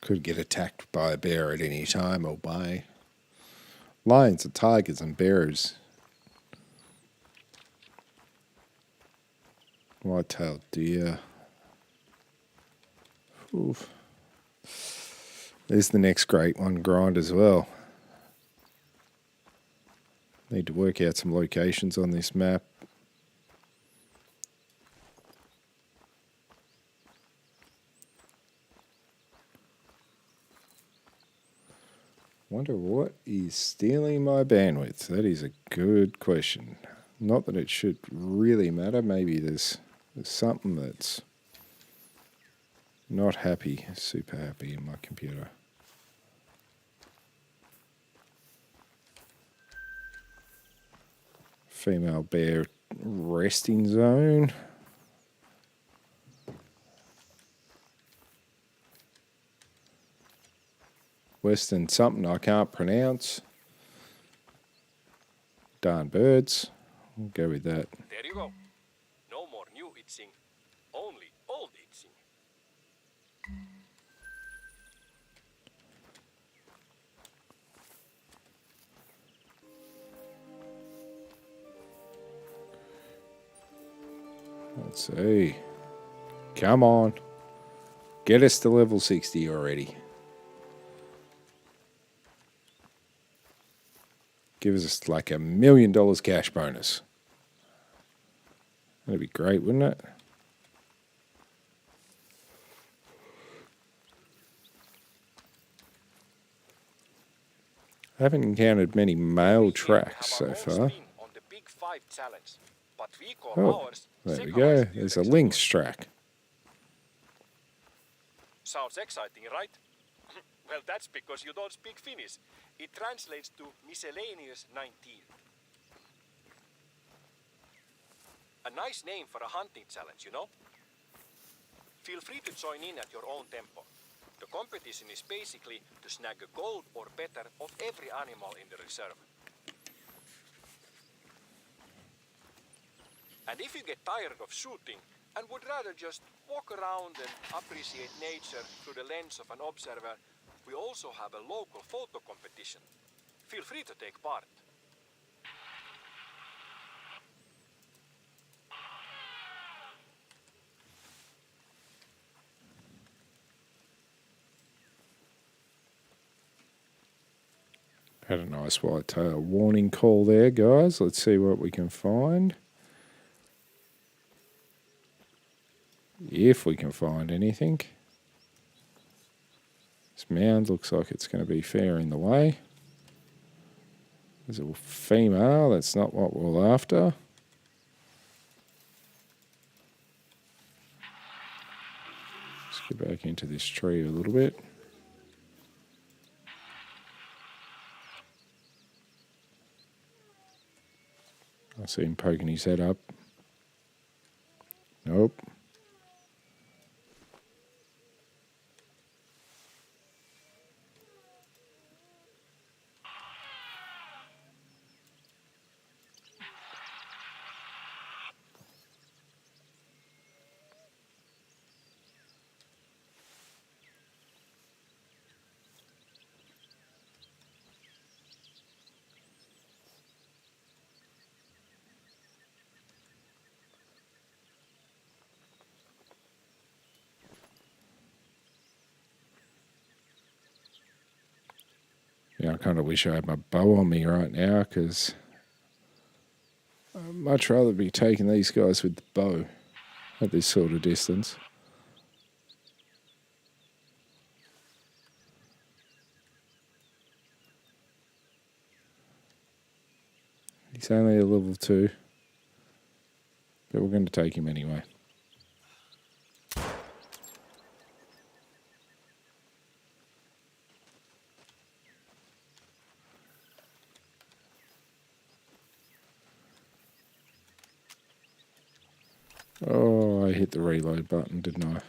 Could get attacked by a bear at any time or by lions and tigers and bears. White-tailed deer. Oof. There's the next great one, grind as well. Need to work out some locations on this map. Wonder what is stealing my bandwidth? That is a good question. Not that it should really matter. Maybe there's something that's not happy, super happy in my computer. Female bear resting zone. Western something I can't pronounce. Darn birds. We'll go with that. There you go. No more new Itzing, only old Itzing. Let's see. Come on. Get us to level 60 already. Give us like $1 million cash bonus. That'd be great, wouldn't it? I haven't encountered many male tracks so far. On the Big 5 challenge, but we call Oh, ours there we go. Second There's a lynx track. Sounds exciting, right? Well, that's because you don't speak Finnish. It translates to miscellaneous 19. A nice name for a hunting challenge, you know? Feel free to join in at your own tempo. The competition is basically to snag a gold or better of every animal in the reserve. And if you get tired of shooting and would rather just walk around and appreciate nature through the lens of an observer, we also have a local photo competition. Feel free to take part. Had a nice white-tail warning call there, guys. Let's see what we can find. If we can find anything. This mound looks like it's going to be fair in the way. There's a female. That's not what we're after. Let's get back into this tree a little bit. I see him poking his head up. Nope. Yeah, I kind of wish I had my bow on me right now because I'd much rather be taking these guys with the bow at this sort of distance. He's only a level 2, but we're going to take him anyway. Oh, I hit the reload button, didn't I?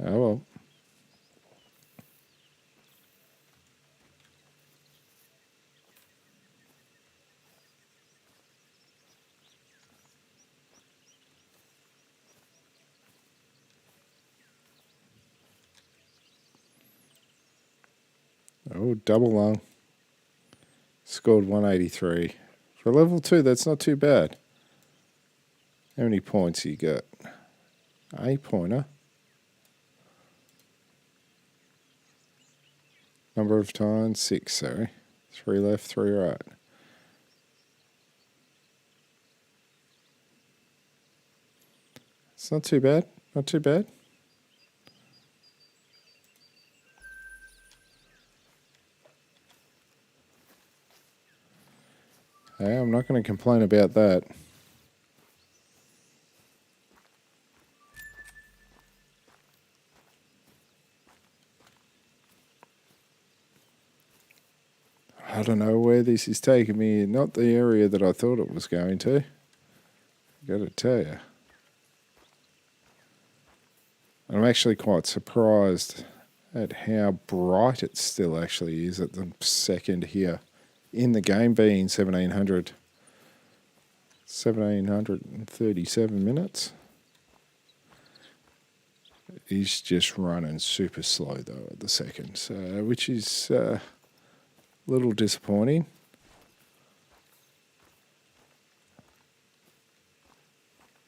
Oh well. Oh, double lung. Scored 183. For level 2, that's not too bad. How many points you got? 8-pointer. Number of times? 6, sorry. 3 left, 3 right. It's not too bad. Not too bad. Hey, I'm not going to complain about that. I don't know where this is taking me. Not the area that I thought it was going to. Got to tell you. I'm actually quite surprised at how bright it still actually is at the second here. In the game being 1737 minutes. He's just running super slow though at the second, so which is a little disappointing.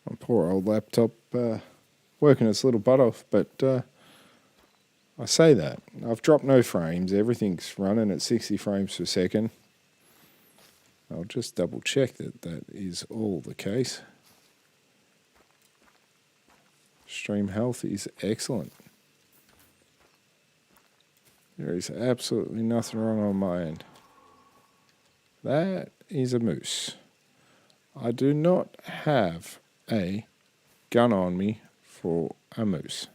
My poor old laptop working its little butt off, but I say that. I've dropped no frames. Everything's running at 60 frames per second. I'll just double check that that is all the case. Stream health is excellent. There is absolutely nothing wrong on my end. That is a moose. I do not have a gun on me for a moose.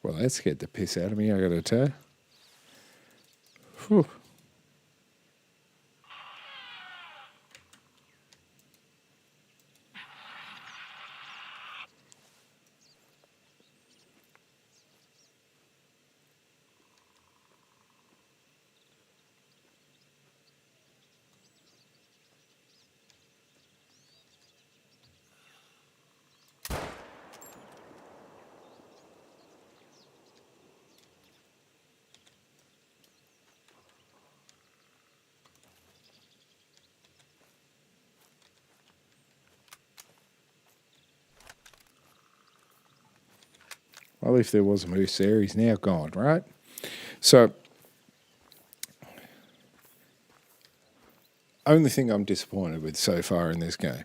Well, that scared the piss out of me, I gotta tell you. Whew. Well, if there was a moose there, he's now gone, right? So, only thing I'm disappointed with so far in this game,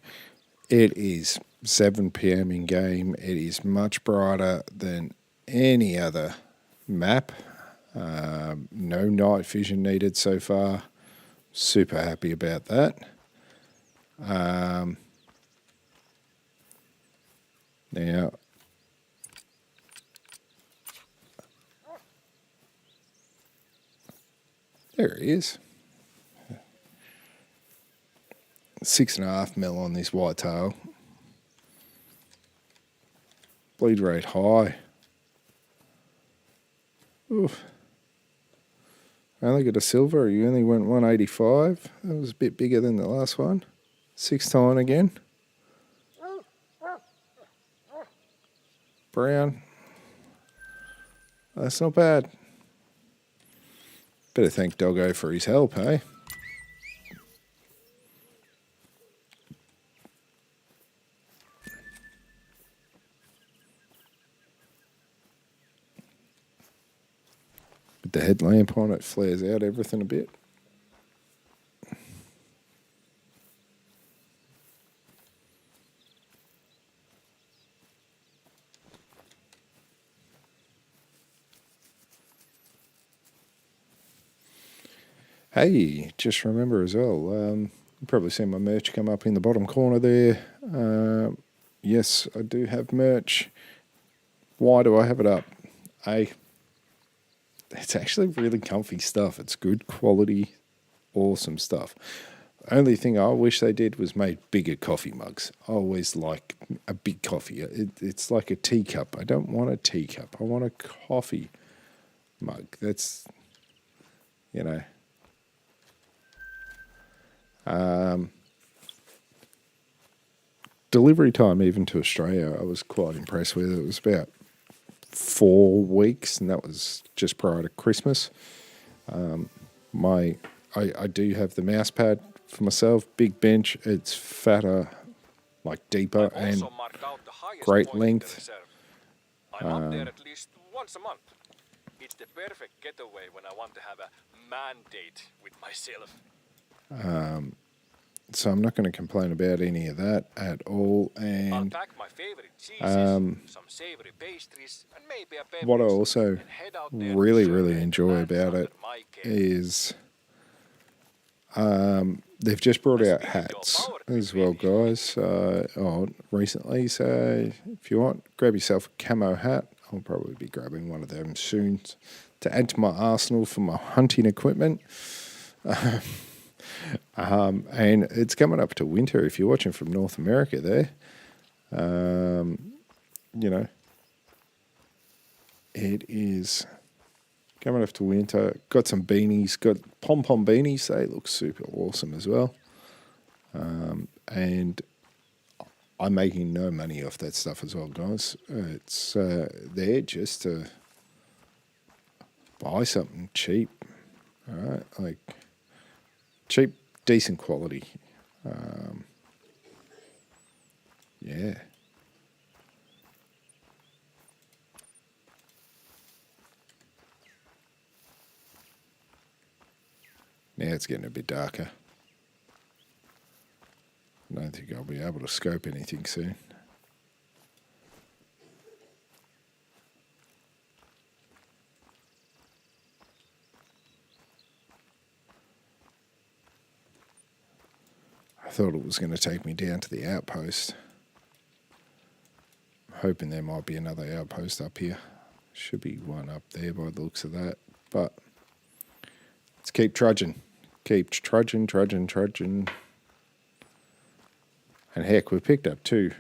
it is 7 p.m. in game. It is much brighter than any other map. No night vision needed so far. Super happy about that. Now, there he is. 6.5 mil on this whitetail. Bleed rate high. Oof. I only got a silver. You only went 185. That was a bit bigger than the last one. 6 tine again. Brown. That's not bad. Better thank Doggo for his help, eh? With the headlamp on, it flares out everything a bit. Hey, just remember as well, you've probably seen my merch come up in the bottom corner there. Yes, I do have merch. Why do I have it up? It's actually really comfy stuff. It's good quality, awesome stuff. Only thing I wish they did was made bigger coffee mugs. I always like a big coffee. It's like a teacup. I don't want a teacup. I want a coffee mug. That's, you know. Delivery time even to Australia, I was quite impressed with. It was about 4 weeks, and that was just prior to Christmas. I do have the mouse pad for myself, big bench. It's fatter, like deeper, and great length. I'm up there at least once a month. It's the perfect getaway when I want to have a man date with myself. So I'm not going to complain about any of that at all. And I'll pack my favorite cheeses, some savory pastries, and maybe a beverage. what I also really enjoy about it is they've just brought out hats as well, guys. Recently. So if you want, grab yourself a camo hat. I'll probably be grabbing one of them soon to add to my arsenal for my hunting equipment. And it's coming up to winter. If you're watching from North America there, you know, it is coming up to winter. Got some beanies, got pom-pom beanies. They look super awesome as well. And I'm making no money off that stuff as well, guys. It's there just to buy something cheap, all right? Like cheap, decent quality. Yeah. Now it's getting a bit darker. I don't think I'll be able to scope anything soon. I thought it was going to take me down to the outpost. I'm hoping there might be another outpost up here. Should be one up there by the looks of that. But let's keep trudging. Keep trudging. And heck, we picked up 2.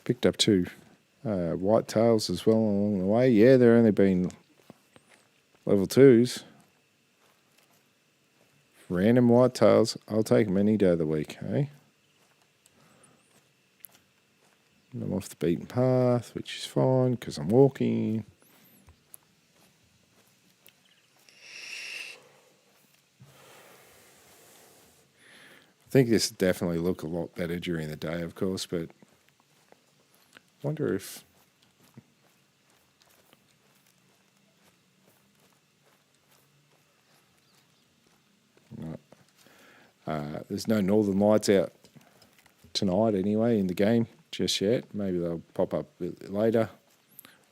Picked up 2 whitetails as well along the way. Yeah, they're only been level 2s. Random whitetails. I'll take them any day of the week, eh? And I'm off the beaten path, which is fine because I'm walking. I think this definitely look a lot better during the day, of course, but I wonder if there's no Northern Lights out tonight anyway in the game just yet. Maybe they'll pop up a bit later.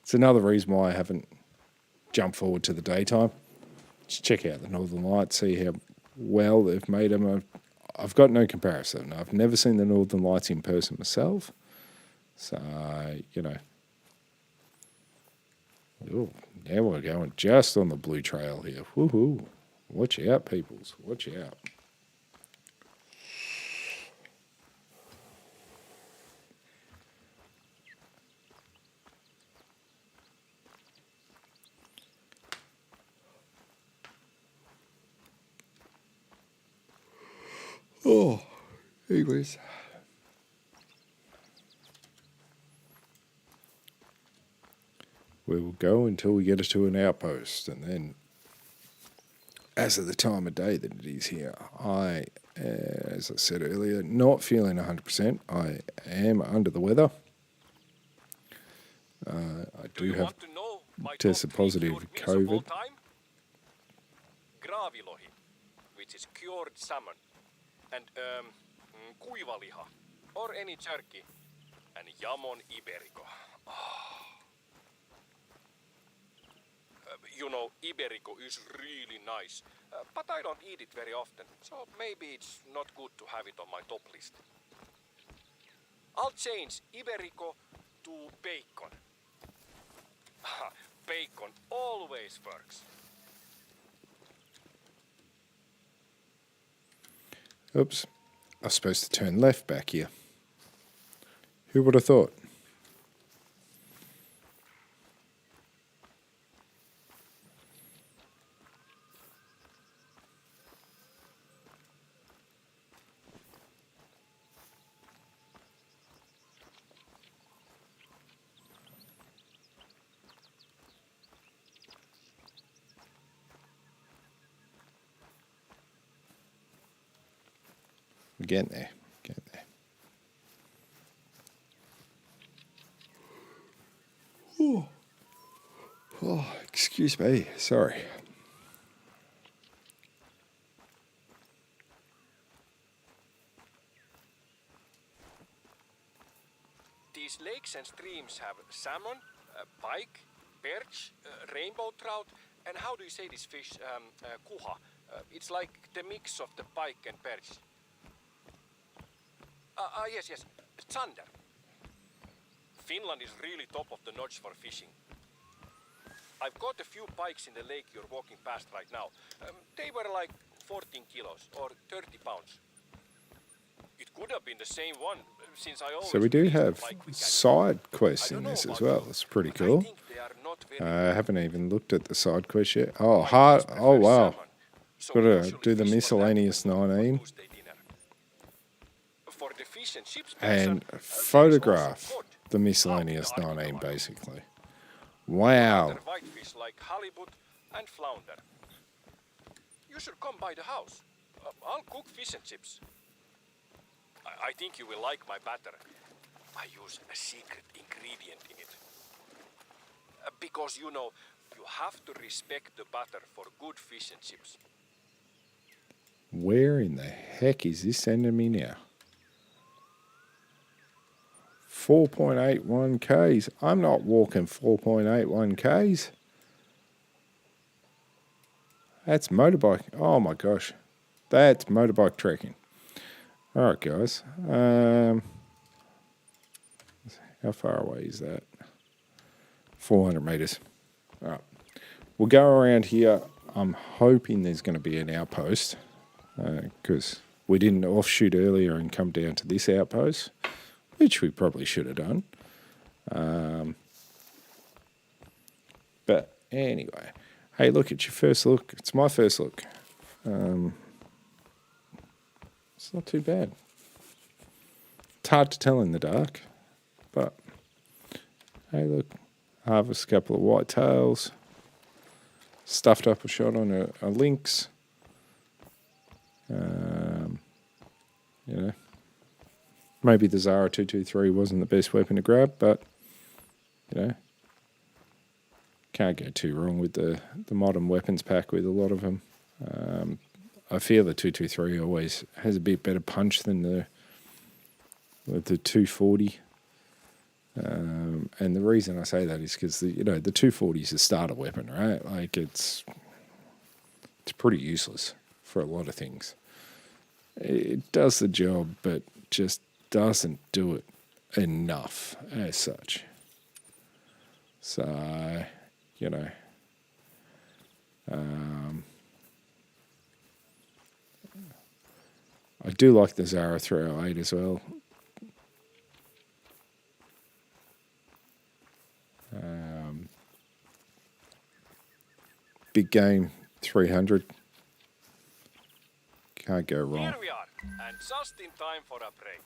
It's another reason why I haven't jumped forward to the daytime. Just check out the Northern Lights, see how well they've made them. I've got no comparison. I've never seen the Northern Lights in person myself. So, you know. Ooh, now we're going just on the blue trail here. Woohoo. Watch out, peoples. Watch out. Oh, anyways. We will go until we get to an outpost, and then, as of the time of day that it is here, I, as I said earlier, not feeling 100%. I am under the weather. I do have tested positive with COVID. Gravilohi, which is cured salmon. and kuivaliha, or any jerky, and jamon iberico. You know, iberico is really nice, but I don't eat it very often, so maybe it's not good to have it on my top list. I'll change iberico to bacon. Bacon always works. Oops. I was supposed to turn left back here. Who would have thought? We're getting there. Getting there. Oh, excuse me. Sorry. These lakes and streams have salmon, pike, perch, rainbow trout, and how do you say this fish? Kuha. It's like the mix of the pike and perch. Yes. Thunder. Finland is really top of the notch for fishing. I've caught a few pikes in the lake you're walking past right now. They were like 14 kilos or 30 pounds. It could have been the same one, since I always... So we do release the have pike we catch. side quests I in don't this know as about well. you, That's pretty but I cool. think they are not very I haven't even looked at the side quest yet. Oh, Pikes hard. prefer Oh, wow. salmon, so Got we to usually do the fish for that miscellaneous for 19 Tuesday dinner. For the fish and chips and person, there is photograph also cod. the miscellaneous How 19 would I do basically. Wow. Other whitefish like halibut and flounder. You should come by the house. I'll cook fish and chips. I think you will like my batter. I use a secret ingredient in it. Because, you know, you have to respect the butter for good fish and chips. Where in the heck is this sending me now? 4.81 Ks. I'm not walking 4.81 Ks. That's motorbike. Oh my gosh. That's motorbike trekking. All right, guys. How far away is that? 400 meters. All right. We'll go around here. I'm hoping there's going to be an outpost because we didn't offshoot earlier and come down to this outpost, which we probably should have done. But anyway, hey, look, it's your first look. It's my first look. It's not too bad. It's hard to tell in the dark, but hey, look, harvest a couple of whitetails, stuffed up a shot on a lynx. You know, maybe the Zara 223 wasn't the best weapon to grab, but you know, can't go too wrong with the modern weapons pack with a lot of them. I feel the 223 always has a bit better punch than the 240. And the reason I say that is because the 240 is a starter weapon, right? Like it's pretty useless for a lot of things. It does the job, but just doesn't do it enough as such. So, you know, I do like the Zara 308 as well. Big game 300. Can't go wrong. Here we are, and just in time for a break.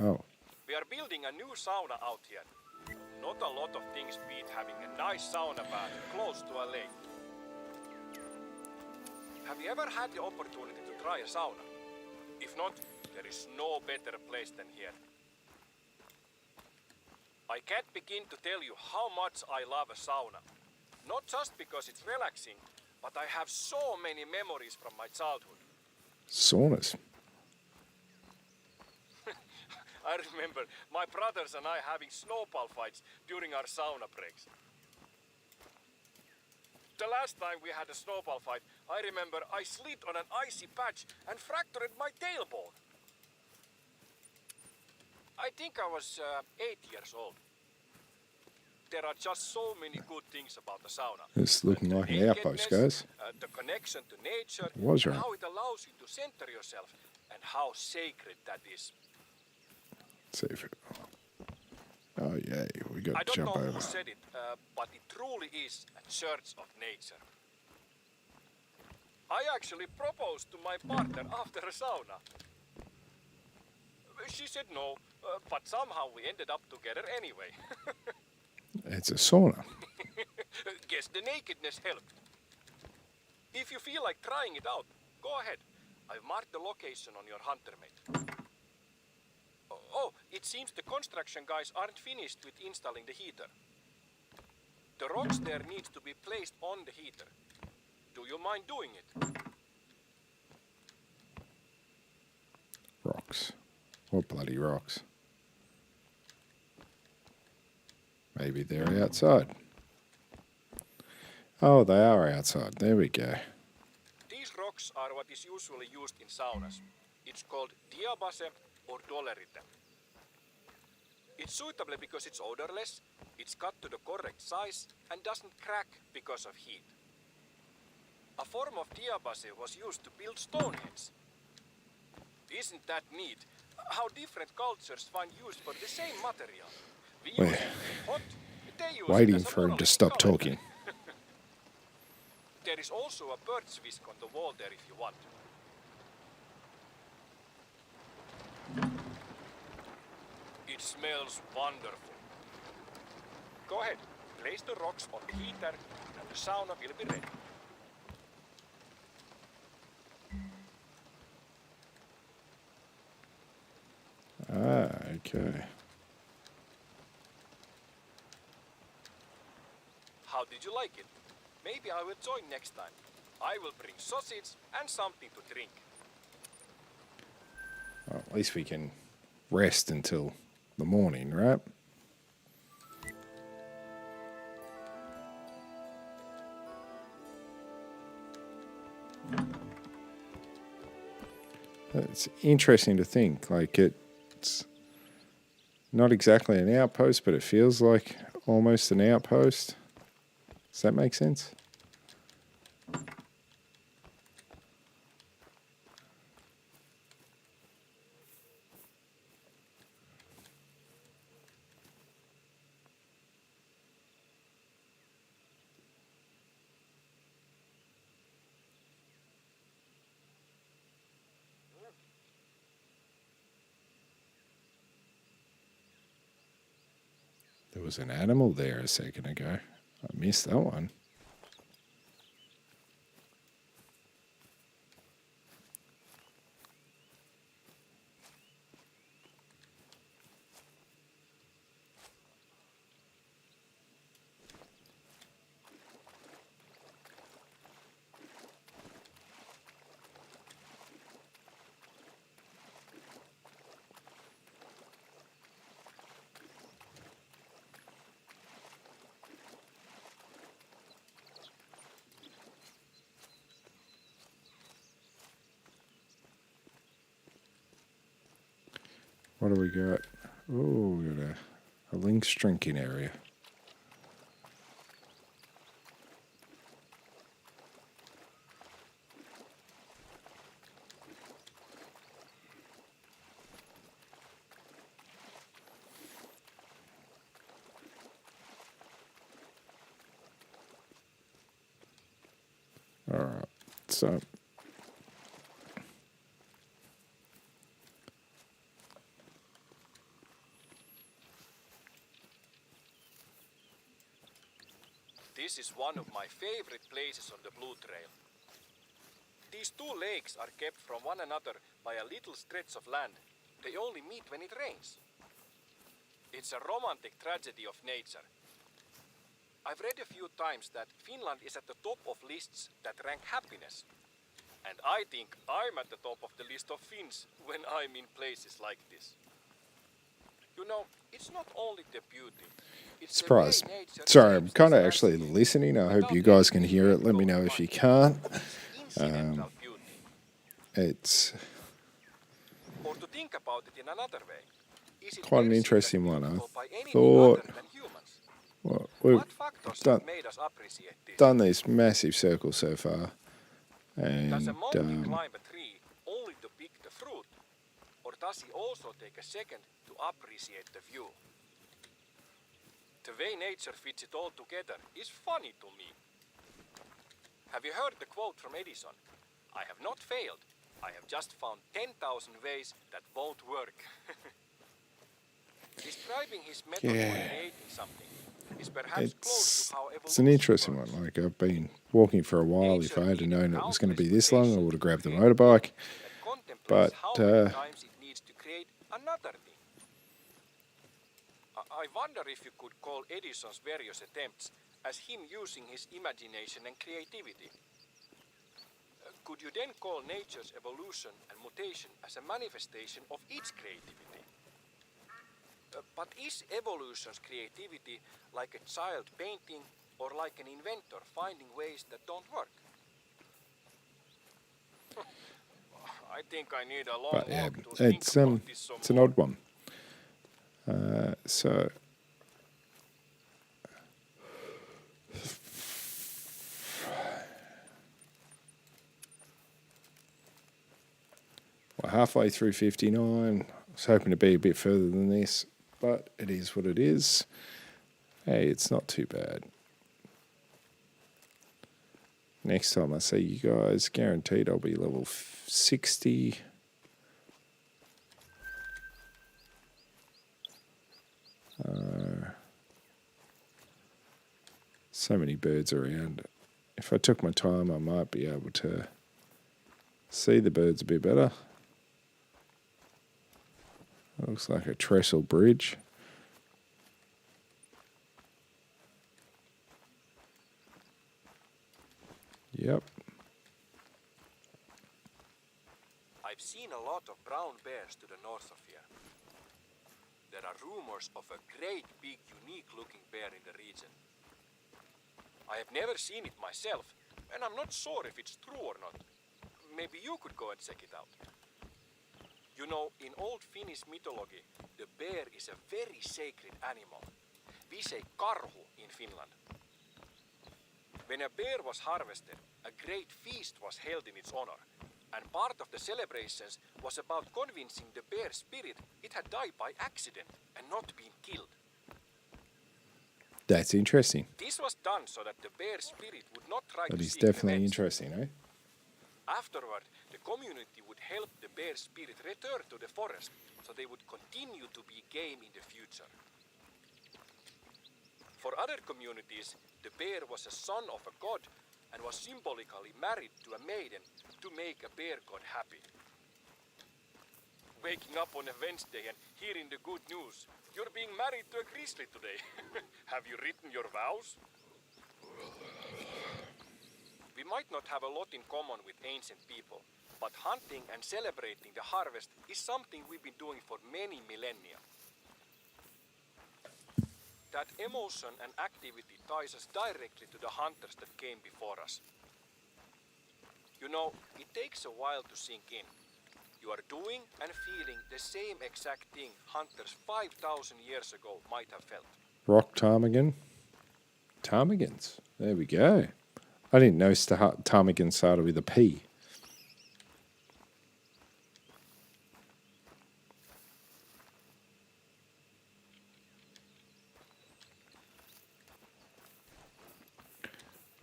Oh, We are building a new sauna out here. Not a lot of things beat having a nice sauna bath close to a lake. Have you ever had the opportunity to try a sauna? If not, there is no better place than here. I can't begin to tell you how much I love a sauna. Not just because it's relaxing, but I have so many memories from my childhood. saunas. I remember my brothers and I having snowball fights during our sauna breaks. The last time we had a snowball fight, I remember I slid on an icy patch and fractured my tailbone. I think I was 8 years old. There are just so many good things about the sauna. It's looking The like an outpost, guys. the connection to nature, It was and right. how it allows you to center yourself, and how sacred that is. Let's see if it... Oh, yeah, we got I to don't jump know over. who said it, but it truly is a church of nature. I actually proposed to my partner after a sauna. She said no, but somehow we ended up together anyway. It's a sauna. Guess the nakedness helped. If you feel like trying it out, go ahead. I've marked the location on your hunter mate. Oh, it seems the construction guys aren't finished with installing the heater. The rocks there needs to be placed on the heater. Do you mind doing it? Rocks. What bloody rocks? Maybe they're outside. Oh, they are outside. There we go. These rocks are what is usually used in saunas. It's called diabase or dolerite. It's suitable because it's odorless, it's cut to the correct size, and doesn't crack because of heat. A form of diabase was used to build Stonehenge. Isn't that neat? How different cultures find use for the same material. We use Wait. it hot, they use Waiting it as a for him to monolithic stop calendar. talking. There is also a birch whisk on the wall there if you want. It smells wonderful. Go ahead, place the rocks on the heater and the sauna will be ready. Ah, okay. How did you like it? Maybe I will join next time. I will bring sausage and something to drink. Well, at least we can rest until the morning, right? It's interesting to think, like it's not exactly an outpost, but it feels like almost an outpost. Does that make sense? There was an animal there a second ago. I missed that one. What do we got? Oh, we got a lynx drinking area. All right, so This is one of my favorite places on the Blue Trail. These two lakes are kept from one another by a little stretch of land. They only meet when it rains. It's a romantic tragedy of nature. I've read a few times that Finland is at the top of lists that rank happiness. And I think I'm at the top of the list of Finns when I'm in places like this. You know, it's not only the beauty. It's the Surprise. way nature Sorry, I'm shapes kind of this actually landscape listening. I hope without you guys can anything hear it. Let me going know if on. you can't. It's incidental beauty. It's Or to think about it in another way, is it quite an perceived as interesting one. I beautiful by anything thought other than humans? well, we've What factors done, have made us appreciate this? done this massive circle so far. Does a And monkey climb a tree only to pick the fruit? Or does he also take a second to appreciate the view? The way nature fits it all together is funny to me. Have you heard the quote from Edison? I have not failed. I have just found 10,000 ways that won't work. Describing his method for creating something is perhaps close to how it's an evolution interesting works. one. Like I've been walking for a while. If I had Nature known needed it was going to be countless this long, I mutations would have to grabbed the create a motorbike. thing that contemplates But how many times it needs to create another thing. I wonder if you could call Edison's various attempts as him using his imagination and creativity. Could you then call nature's evolution and mutation as a manifestation of its creativity? But is evolution's creativity like a child painting or like an inventor finding ways that don't work? I think I need a long But yeah, walk to think about this some it's an more. odd one. So we're halfway through 59. I was hoping to be a bit further than this, but it is what it is. Hey, it's not too bad. Next time I see you guys, guaranteed I'll be level 60. So many birds around. If I took my time, I might be able to see the birds a bit better. It looks like a trestle bridge. Yep. I've seen a lot of brown bears to the north of here. There are rumors of a great big unique looking bear in the region. I have never seen it myself, and I'm not sure if it's true or not. Maybe you could go and check it out. You know, in old Finnish mythology, the bear is a very sacred animal. We say karhu in Finland. When a bear was harvested, a great feast was held in its honor, and part of the celebrations was about convincing the bear spirit it had died by accident and not been killed. That's interesting. This was done so that the bear spirit would not try That to is seek definitely revenge. interesting, eh? Afterward, the community would help the bear spirit return to the forest so they would continue to be game in the future. For other communities, the bear was a son of a god and was symbolically married to a maiden to make a bear god happy. Waking up on a Wednesday and hearing the good news, you're being married to a grizzly today. Have you written your vows? We might not have a lot in common with ancient people, but hunting and celebrating the harvest is something we've been doing for many millennia. That emotion and activity ties us directly to the hunters that came before us. You know, it takes a while to sink in. You are doing and feeling the same exact thing hunters 5,000 years ago might have felt. Rock ptarmigan. Ptarmigans. There we go. I didn't know ptarmigan started with a P.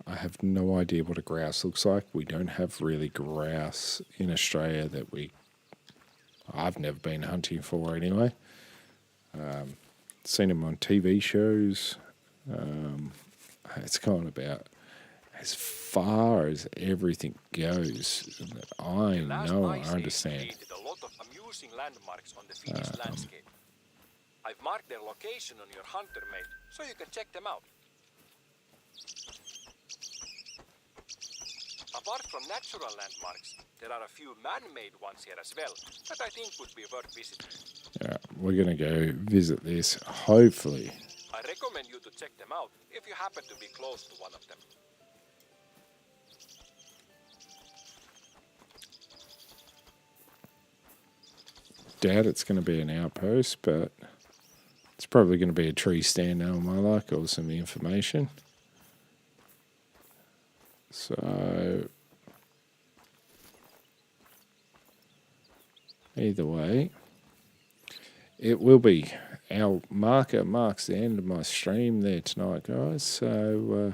I have no idea what a grouse looks like. We don't have really grouse in Australia that I've never been hunting for anyway. Seen them on TV shows. It's gone about as far as everything goes. I know, I understand. Created a lot of amusing landmarks on the Finnish landscape. I've marked their location on your hunter map, so you can check them out. Apart from natural landmarks, there are a few man-made ones here as well that I think would be worth visiting. We're going to go visit this, hopefully. I recommend you to check them out if you happen to be close to one of them. Doubt it's going to be an outpost, but it's probably going to be a tree stand now, my luck, or some information. So, either way, it will be. Our marker marks the end of my stream there tonight, guys. So,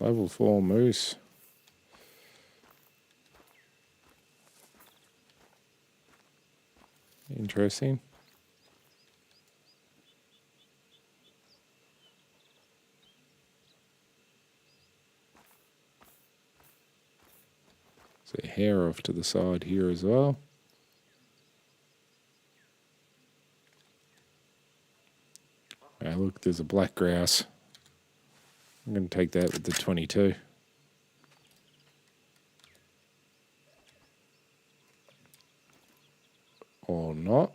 level 4 moose. Interesting. So hair off to the side here as well. Look, there's a black grouse. I'm going to take that with the 22. Or not.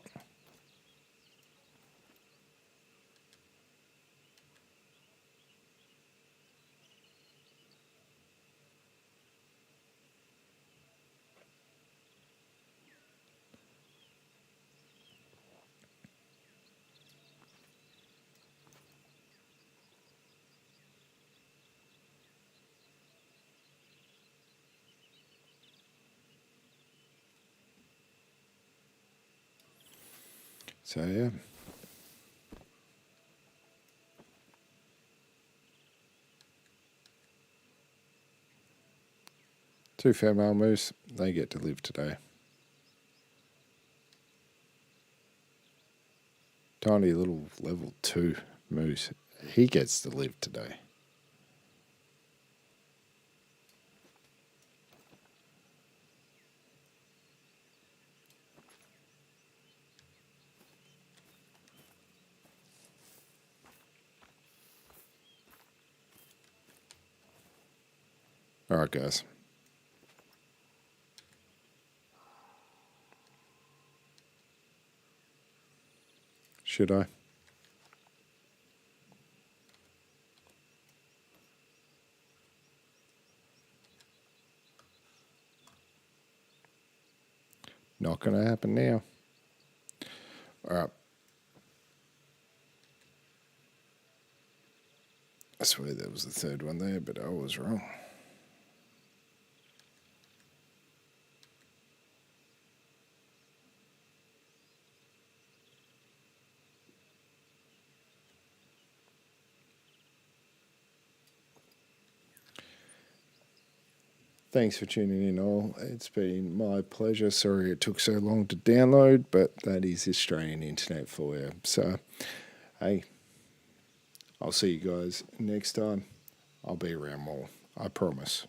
So, yeah. Two female moose, they get to live today. Tiny little level 2 moose, he gets to live today. All right, guys. Should I? Not going to happen now. All right. I swear there was the third one there, but I was wrong. Thanks for tuning in, all. It's been my pleasure. Sorry it took so long to download, but that is Australian internet for you. So, hey, I'll see you guys next time. I'll be around more. I promise.